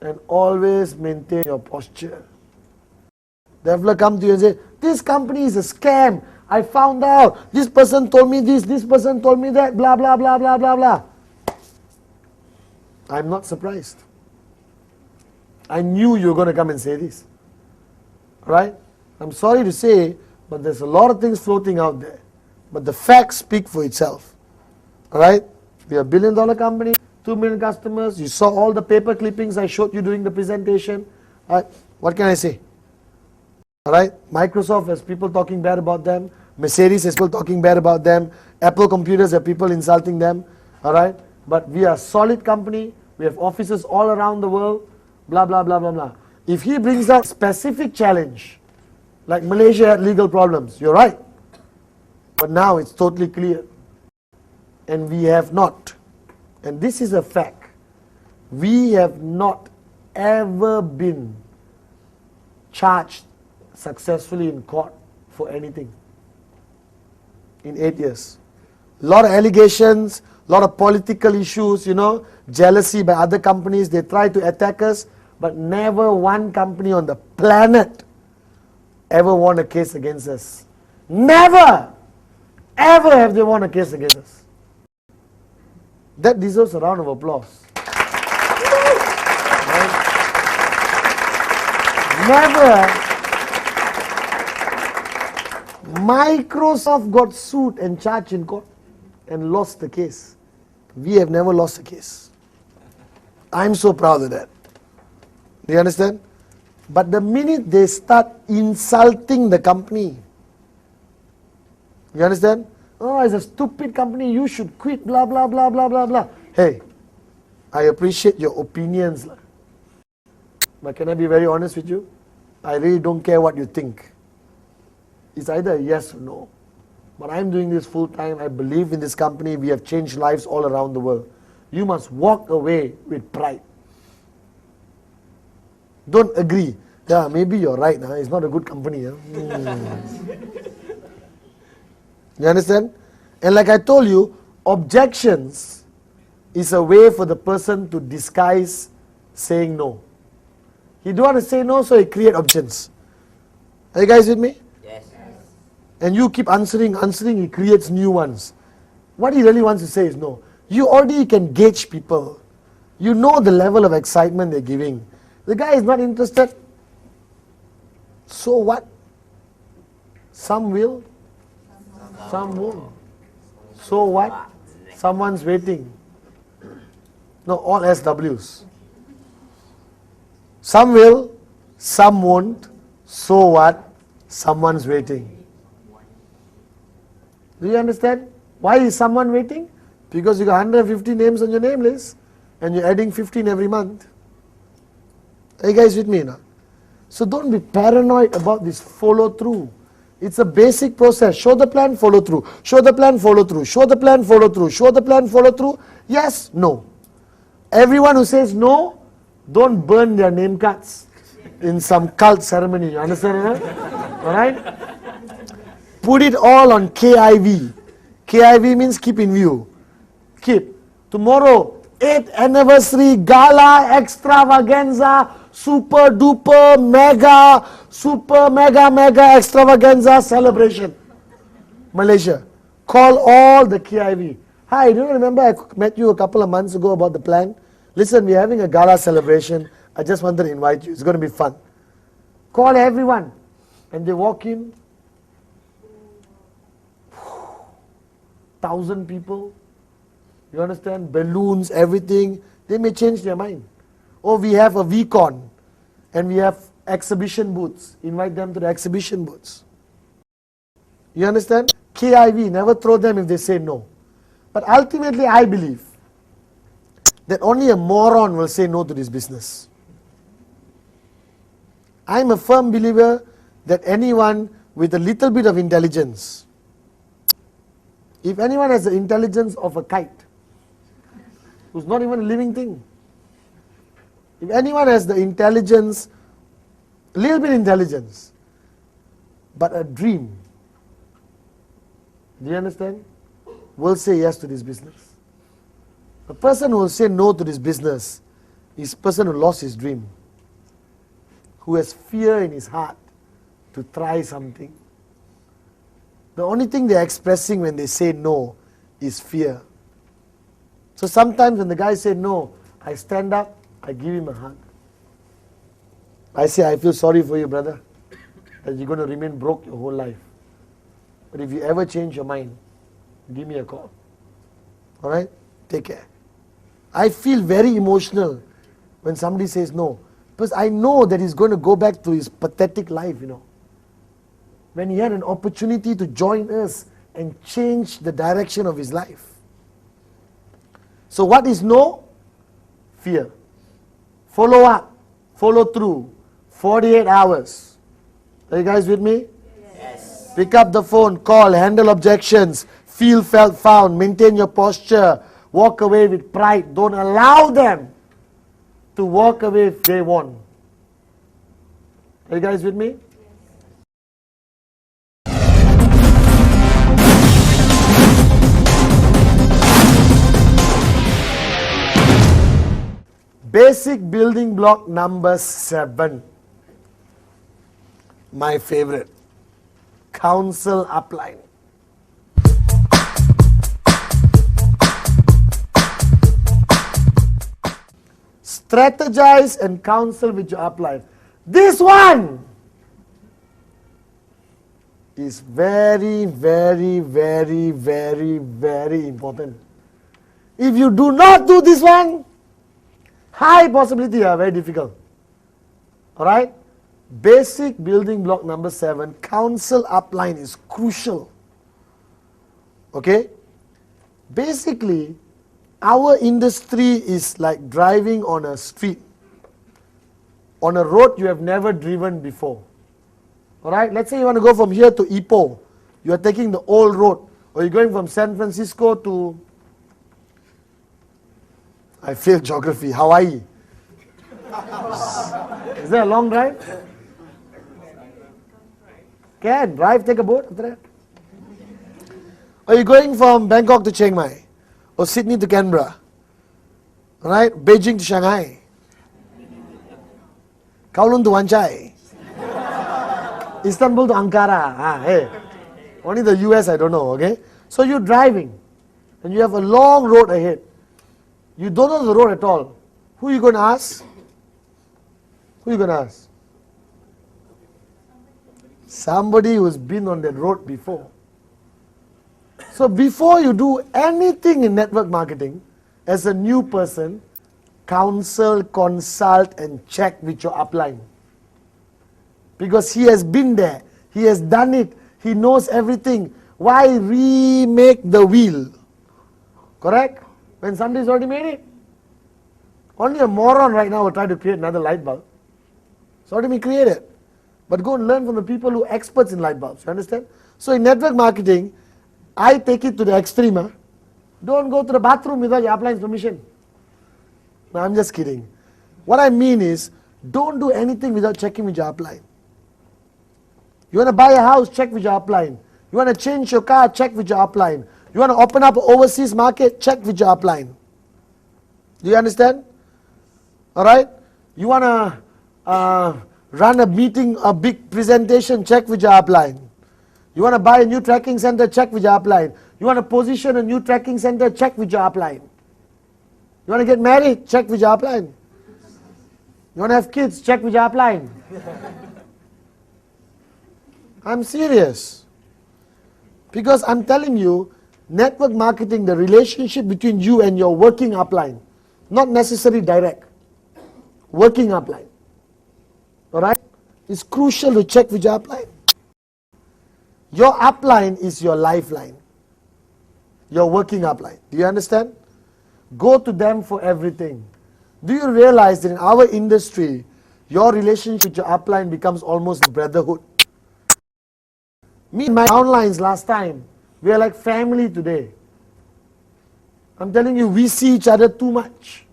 And always maintain your posture. Developer come to you and say, this company is a scam. I found out. This person told me this person told me that, blah, blah, blah, blah, blah, blah. I'm not surprised. I knew you were going to come and say this. Right? I'm sorry to say, but there's a lot of things floating out there. But the facts speak for itself. Alright? We are $1 billion company, 2 million customers. You saw all the paper clippings I showed you during the presentation. Alright? What can I say? Alright? Microsoft has people talking bad about them. Mercedes has people talking bad about them. Apple computers have people insulting them. Alright? But we are a solid company. We have offices all around the world. Blah, blah, blah, blah, blah. If he brings out specific challenge, like Malaysia had legal problems, you're right. But now it's totally clear. And we have not. And this is a fact. We have not ever been charged successfully in court for anything in 8 years. A lot of allegations, a lot of political issues, you know, jealousy by other companies. They try to attack us, but never one company on the planet ever won a case against us. Never, ever have they won a case against us. That deserves a round of applause. Right? Never. Microsoft got sued and charged in court and lost the case. We have never lost a case. I'm so proud of that. Do you understand? But the minute they start insulting the company, you understand? Oh, it's a stupid company, you should quit, blah, blah, blah, blah, blah, blah. Hey, I appreciate your opinions. But can I be very honest with you? I really don't care what you think. It's either a yes or no. But I'm doing this full time. I believe in this company. We have changed lives all around the world. You must walk away with pride. Don't agree. Yeah, maybe you're right. It's not a good company. You understand? And like I told you, objections is a way for the person to disguise saying no. He don't want to say no, so he create options. Are you guys with me? Yes. And you keep answering, he creates new ones. What he really wants to say is no. You already can gauge people. You know the level of excitement they're giving. The guy is not interested. So what? Some will, some won't. So what? Someone's waiting. No, all SWs. Some will, some won't. So what? Someone's waiting. Do you understand? Why is someone waiting? Because you got 150 names on your name list and you're adding 15 every month. Are you guys with me now? So don't be paranoid about this follow through. It's a basic process. Show the plan, follow through. Show the plan, follow through. Show the plan, follow through. Show the plan, follow through. Yes, no. Everyone who says no, don't burn their name cards in some cult ceremony. You understand? Alright? Put it all on KIV. KIV means keep in view. Keep. Tomorrow, 8th anniversary gala extravaganza, super duper mega, super mega mega extravaganza celebration. Malaysia. Call all the KIV. Hi, do you remember I met you a couple of months ago about the plan? Listen, we're having a gala celebration. I just wanted to invite you. It's going to be fun. Call everyone. And they walk in. 1,000 people. You understand? Balloons, everything. They may change their mind. Or we have a VCon. And we have exhibition booths. Invite them to the exhibition booths. You understand? KIV, never throw them if they say no. But ultimately, I believe that only a moron will say no to this business. I'm a firm believer that anyone with a little bit of intelligence, if anyone has the intelligence of a kite, who's not even a living thing, if anyone has the intelligence, a little bit intelligence, but a dream, do you understand? Will say yes to this business. The person who will say no to this business is a person who lost his dream, who has fear in his heart to try something. The only thing they're expressing when they say no is fear. So sometimes when the guy says no, I stand up, I give him a hug. I say, I feel sorry for you, brother, that you're going to remain broke your whole life. But if you ever change your mind, give me a call. Alright? Take care. I feel very emotional when somebody says no. Because I know that he's going to go back to his pathetic life, when he had an opportunity to join us and change the direction of his life. So what is no? Fear. Follow up. Follow through. 48 hours. Are you guys with me? Yes. Pick up the phone, call, handle objections, feel, felt, found, maintain your posture, walk away with pride. Don't allow them to walk away if they want. Are you guys with me? Basic building block number 7. My favorite. Counsel upline. Strategize and counsel with your upline. This one is very, very, very, very, very important. If you do not do this one, high possibility, very difficult. Alright? Basic building block number 7, counsel upline is crucial. Okay? Basically, our industry is like driving on a street, on a road you have never driven before. Alright, let's say you want to go from here to Ipoh. You are taking the old road, or you're going from San Francisco to, I failed geography, Hawaii. Is there a long drive? Can drive, take a boat after that? Or you're going from Bangkok to Chiang Mai, or Sydney to Canberra, alright, Beijing to Shanghai, Kowloon to Wan Chai, Istanbul to Ankara. Hey, only the US I don't know, okay? So you're driving, and you have a long road ahead. You don't know the road at all. Who are you going to ask? Who are you going to ask? Somebody who's been on that road before. So before you do anything in network marketing, as a new person, counsel, consult, and check with your upline. Because he has been there, he has done it, he knows everything. Why remake the wheel? Correct? When somebody's already made it. Only a moron right now will try to create another light bulb. It's already been created. But go and learn from the people who are experts in light bulbs. You understand? So in network marketing, I take it to the extreme. Huh? Don't go to the bathroom without your upline's permission. No, I'm just kidding. What I mean is, don't do anything without checking with your upline. You want to buy a house, check with your upline. You want to change your car, check with your upline. You want to open up an overseas market, check with your upline. Do you understand? Alright? You want to run a meeting, a big presentation, check with your upline. You want to buy a new tracking center, check with your upline. You want to position a new tracking center, check with your upline. You want to get married, check with your upline. You want to have kids, check with your upline. I'm serious. Because I'm telling you, network marketing, the relationship between you and your working upline, not necessarily direct, working upline, alright, is crucial to check with your upline. Your upline is your lifeline, your working upline. Do you understand? Go to them for everything. Do you realize that in our industry, your relationship with your upline becomes almost a brotherhood? Me and my downlines last time, we are like family today. I'm telling you, we see each other too much.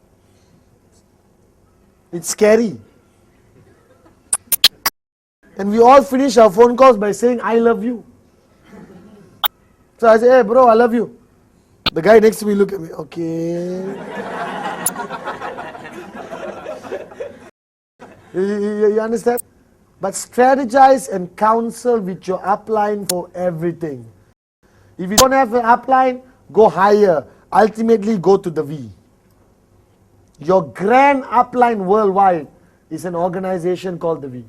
It's scary. And we all finish our phone calls by saying, I love you. So I say, hey bro, I love you. The guy next to me look at me, okay. You understand? But strategize and counsel with your upline for everything. If you don't have an upline, go higher. Ultimately, go to the V. Your grand upline worldwide is an organization called the V.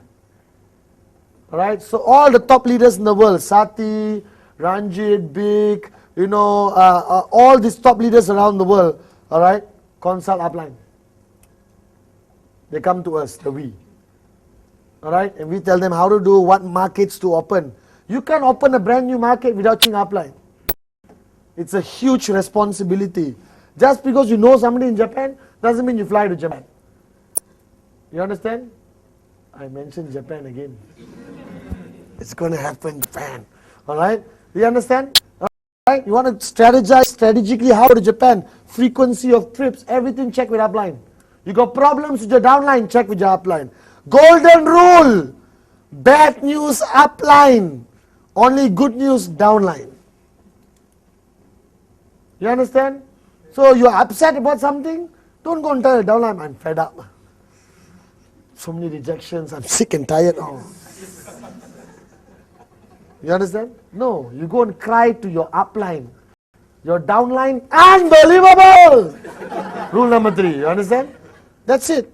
Alright, so all the top leaders in the world, Sati, Ranjit, Big, all these top leaders around the world, alright, consult upline. They come to us, the we. Alright, and we tell them how to do, what markets to open. You can't open a brand new market without checking upline. It's a huge responsibility. Just because you know somebody in Japan, doesn't mean you fly to Japan. You understand? I mentioned Japan again. It's going to happen in Japan. Alright? You understand? Alright? You want to strategize strategically how to Japan. Frequency of trips, everything check with upline. You got problems with your downline, check with your upline. Golden rule. Bad news upline. Only good news downline. You understand? So you're upset about something, don't go and tell the downline, I'm fed up. So many rejections, I'm sick and tired. Oh. You understand? No, you go and cry to your upline. Your downline, unbelievable! Rule number 3, you understand? That's it.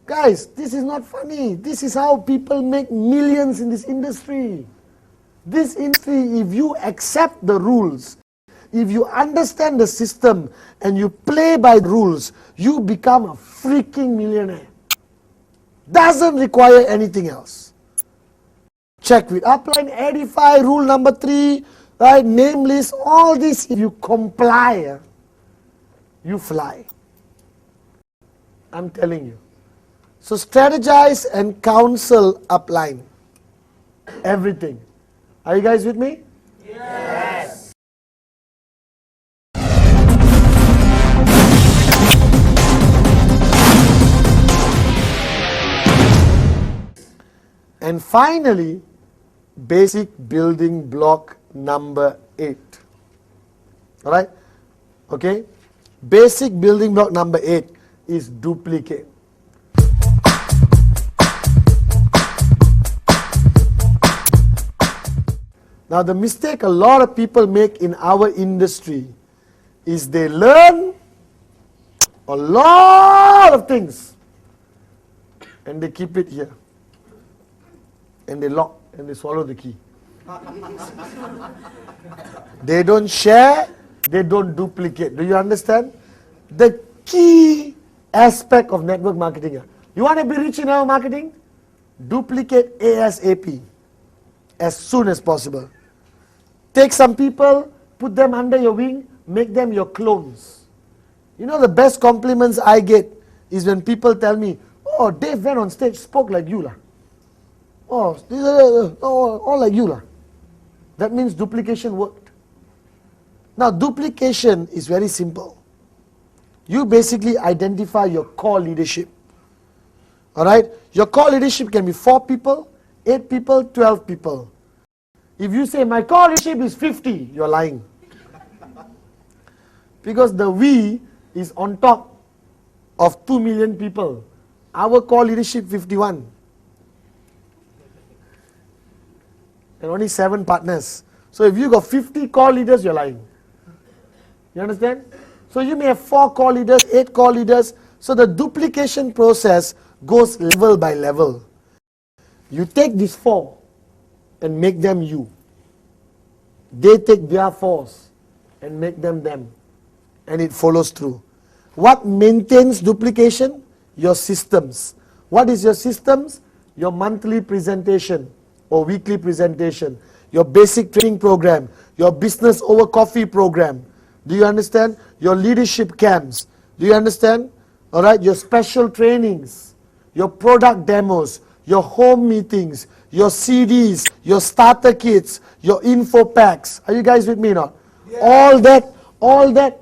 Guys, this is not funny. This is how people make millions in this industry. This industry, if you accept the rules, if you understand the system and you play by the rules, you become a freaking millionaire. Doesn't require anything else. Check with upline, edify, rule number 3, right? Name list, all this, if you comply, you fly. I'm telling you. So strategize and counsel UPLINE. Everything. Are you guys with me? Yes. And finally, basic building block number 8. Alright? Okay? Basic building block number 8 is duplicate. Now the mistake a lot of people make in our industry is they learn a lot of things and they keep it here. And they lock and they swallow the key. They don't share, they don't duplicate. Do you understand? The key aspect of network marketing. You want to be rich in network marketing? Duplicate ASAP, as soon as possible. Take some people, put them under your wing, make them your clones. You know the best compliments I get is when people tell me, oh, Dave went on stage, spoke like you lah. Oh, all like you lah. That means duplication worked. Now duplication is very simple. You basically identify your core leadership. Alright? Your core leadership can be 4 people, 8 people, 12 people. If you say my core leadership is 50, you're lying. Because the we is on top of 2 million people. Our core leadership 51. And only 7 partners. So if you got 50 core leaders, you're lying. You understand? So you may have 4 core leaders, 8 core leaders. So the duplication process goes level by level. You take these 4 and make them you. They take their 4s and make them them. And it follows through. What maintains duplication? Your systems. What is your systems? Your monthly presentation or weekly presentation. Your basic training program. Your business over coffee program. Do you understand? Your leadership camps. Do you understand? Alright, your special trainings. Your product demos. Your home meetings. Your CDs. Your starter kits. Your info packs. Are you guys with me now? Yeah. All that.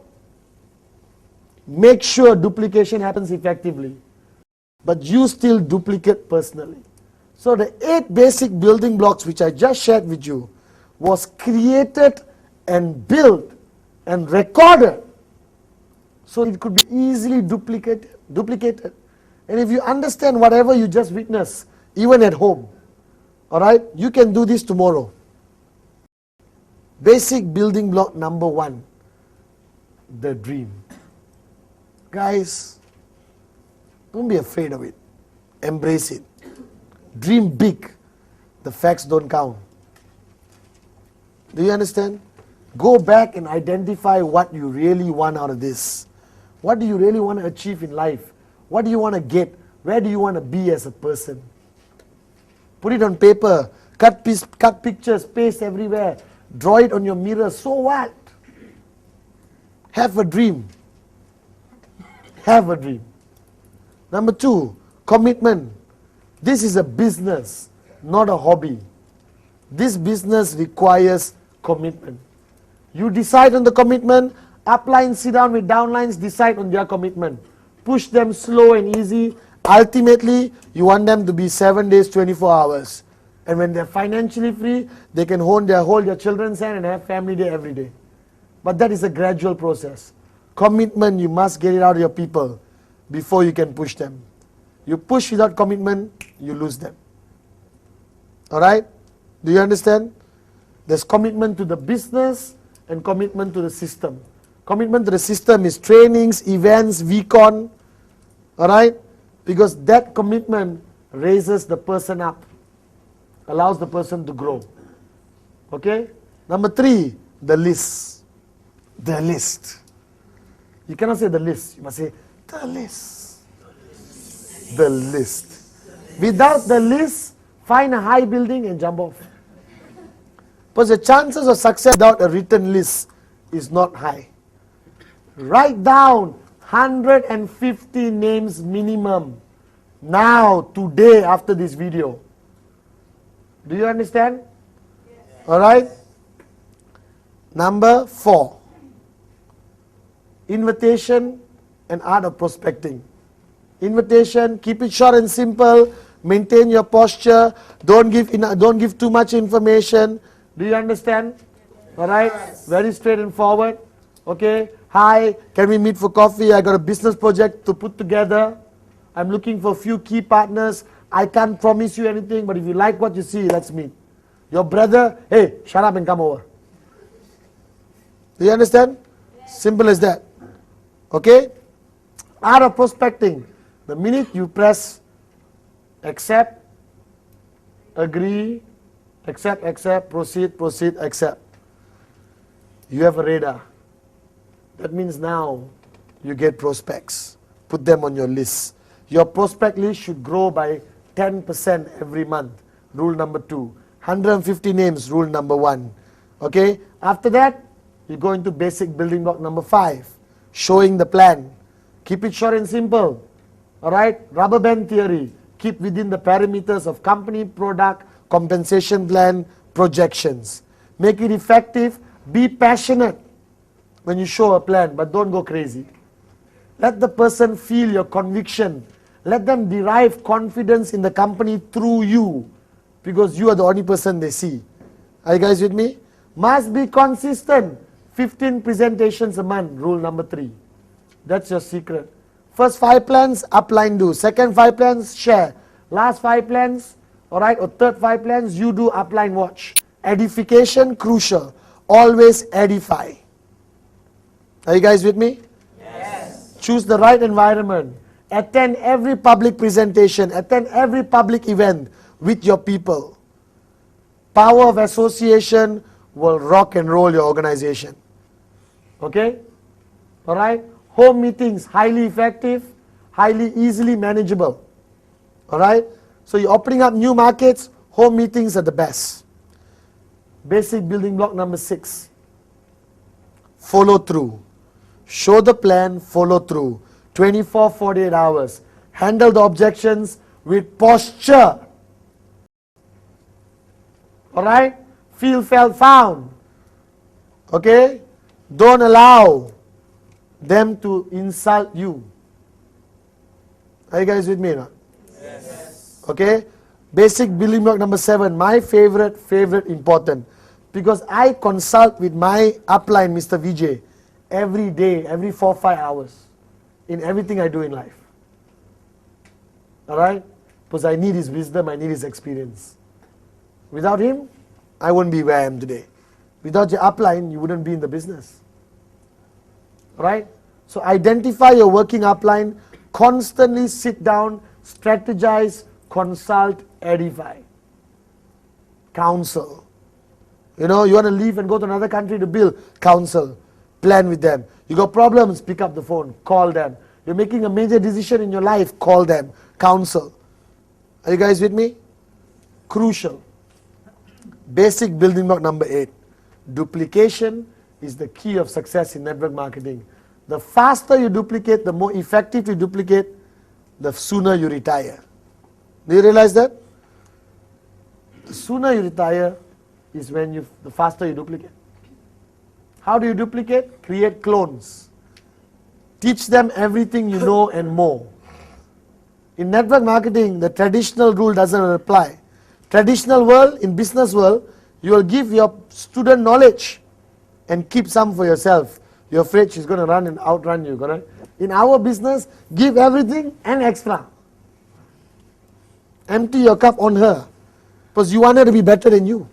Make sure duplication happens effectively. But you still duplicate personally. So the 8 basic building blocks which I just shared with you was created and built and recorded so it could be easily duplicated. And if you understand whatever you just witnessed, even at home, alright, you can do this tomorrow. Basic building block number 1, the dream. Guys, don't be afraid of it. Embrace it. Dream big. The facts don't count. Do you understand? Go back and identify what you really want out of this. What do you really want to achieve in life? What do you want to get? Where do you want to be as a person? Put it on paper. Cut pictures, paste everywhere. Draw it on your mirror. So what? Have a dream. Have a dream. Number 2, commitment. This is a business, not a hobby. This business requires commitment. You decide on the commitment. Uplines sit down with downlines, decide on their commitment. Push them slow and easy. Ultimately, you want them to be 7 days, 24 hours. And when they're financially free, they can hold their children's hand and have family day every day. But that is a gradual process. Commitment, you must get it out of your people before you can push them. You push without commitment, you lose them. Alright? Do you understand? There's commitment to the business and commitment to the system. Commitment to the system is trainings, events, VCon. Alright? Because that commitment raises the person up, allows the person to grow. Okay? Number 3, the list. The list. You cannot say the list, you must say the list. The list. Without the list, find a high building and jump off. Because the chances of success without a written list is not high. Write down 150 names minimum now, today, after this video. Do you understand? Yes. Alright? Number 4. Invitation and art of prospecting. Invitation, keep it short and simple. Maintain your posture. Don't give too much information. Do you understand? Alright? Yes. Very straight and forward. Okay? Hi, can we meet for coffee? I got a business project to put together. I'm looking for a few key partners. I can't promise you anything, but if you like what you see, let's meet. Your brother, hey, shut up and come over. Do you understand? Yes. Simple as that. Okay? Art of prospecting. The minute you press accept, agree, accept, proceed, accept, you have a radar. That means now you get prospects. Put them on your list. Your prospect list should grow by 10% every month. Rule number 2. 150 names, rule number 1. Okay? After that, you go into basic building block number 5. Showing the plan. Keep it short and simple. Alright? Rubber band theory. Keep within the parameters of company, product, compensation plan, projections. Make it effective. Be passionate when you show a plan, but don't go crazy. Let the person feel your conviction. Let them derive confidence in the company through you, because you are the only person they see. Are you guys with me? Must be consistent. 15 presentations a month, rule number 3. That's your secret. First 5 plans, upline do. Second 5 plans, share. Last 5 plans, alright, or third 5 plans, you do, upline watch. Edification, crucial. Always edify. Are you guys with me? Yes. Choose the right environment. Attend every public presentation. Attend every public event with your people. Power of association will rock and roll your organization. Okay? Alright? Home meetings, highly effective, highly easily manageable. Alright? So you're opening up new markets, home meetings are the best. Basic building block number 6. Follow through. Show the plan, follow through. 24-48 hours. Handle the objections with posture. Alright? Feel, felt, found. Okay? Don't allow them to insult you. Are you guys with me or not? Yes. Okay? Basic building block number 7. My favorite, important. Because I consult with my upline, Mr. Vijay, every day, every 4-5 hours. In everything I do in life. Alright? Because I need his wisdom, I need his experience. Without him, I wouldn't be where I am today. Without your upline, you wouldn't be in the business. Alright? So identify your working upline, constantly sit down, strategize, consult, edify. Counsel. You know, you want to leave and go to another country to build, counsel. Plan with them. You got problems, pick up the phone, call them. You're making a major decision in your life, call them, counsel. Are you guys with me? Crucial. Basic building block number 8. Duplication is the key of success in network marketing. The faster you duplicate, the more effective you duplicate, the sooner you retire. Do you realize that? The sooner you retire is when the faster you duplicate. How do you duplicate? Create clones. Teach them everything you know and more. In network marketing, the traditional rule doesn't apply. Traditional world, in business world, you will give your student knowledge and keep some for yourself. You're afraid she's going to run and outrun you, correct? In our business, give everything and extra. Empty your cup on her, because you want her to be better than you.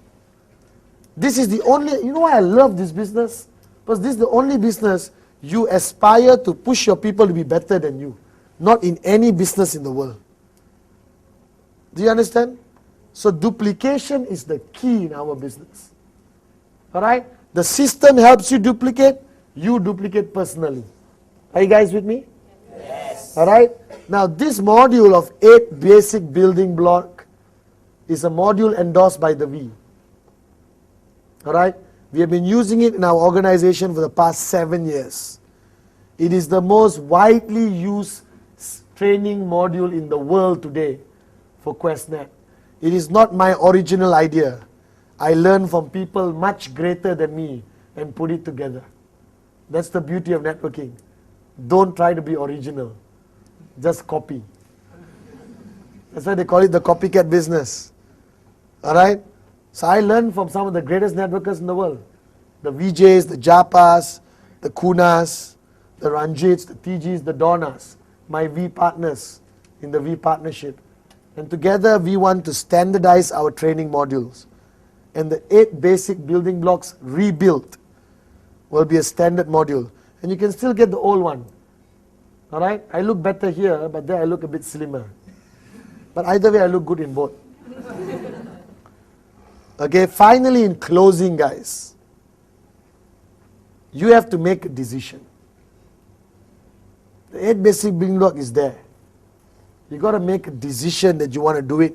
This is the only, you know why I love this business? Because this is the only business you aspire to push your people to be better than you. Not in any business in the world. Do you understand? So duplication is the key in our business. Alright? The system helps you duplicate personally. Are you guys with me? Yes. Alright? Now this module of 8 basic building block is a module endorsed by the V. All right? We have been using it in our organization for the past 7 years. It is the most widely used training module in the world today for QuestNet. It is not my original idea. I learned from people much greater than me and put it together. That's the beauty of networking. Don't try to be original. Just copy. That's why they call it the copycat business. All right? So I learned from some of the greatest networkers in the world. The VJs, the Japas, the Kunas, the Ranjits, the TGs, the Donnas, my V partners in the V partnership. And together we want to standardize our training modules. And the 8 basic building blocks rebuilt will be a standard module. And you can still get the old one. All right? I look better here, but there I look a bit slimmer. But either way, I look good in both. Okay, finally in closing, guys, you have to make a decision. The 8 basic building block is there. You got to make a decision that you want to do it.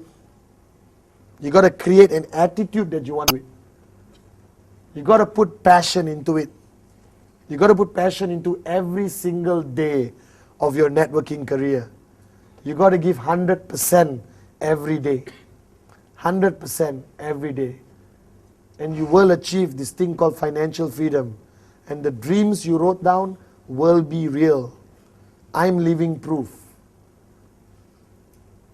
You got to create an attitude that you want to do it. You got to put passion into it. You got to put passion into every single day of your networking career. You got to give 100% every day. 100% every day. And you will achieve this thing called financial freedom. And the dreams you wrote down will be real. I'm living proof.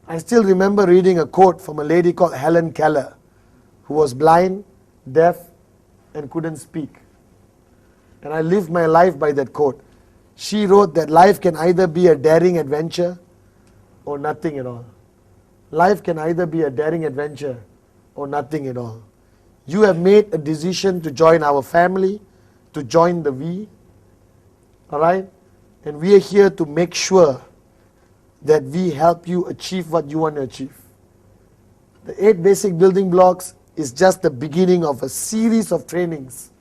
I still remember reading a quote from a lady called Helen Keller, who was blind, deaf, and couldn't speak. And I lived my life by that quote. She wrote that life can either be a daring adventure or nothing at all. Life can either be a daring adventure or nothing at all. You have made a decision to join our family, to join the V. All right? And we are here to make sure that we help you achieve what you want to achieve. The 8 basic building blocks is just the beginning of a series of trainings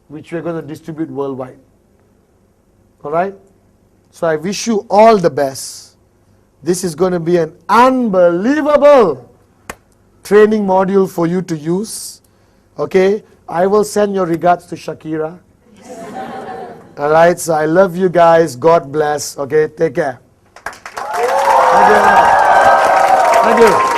which we're going to distribute worldwide. All right? So I wish you all the best. This is going to be an unbelievable training module for you to use. Okay? I will send your regards to Shakira. All right? So I love you guys. God bless. Okay? Take care. Thank you. Thank you.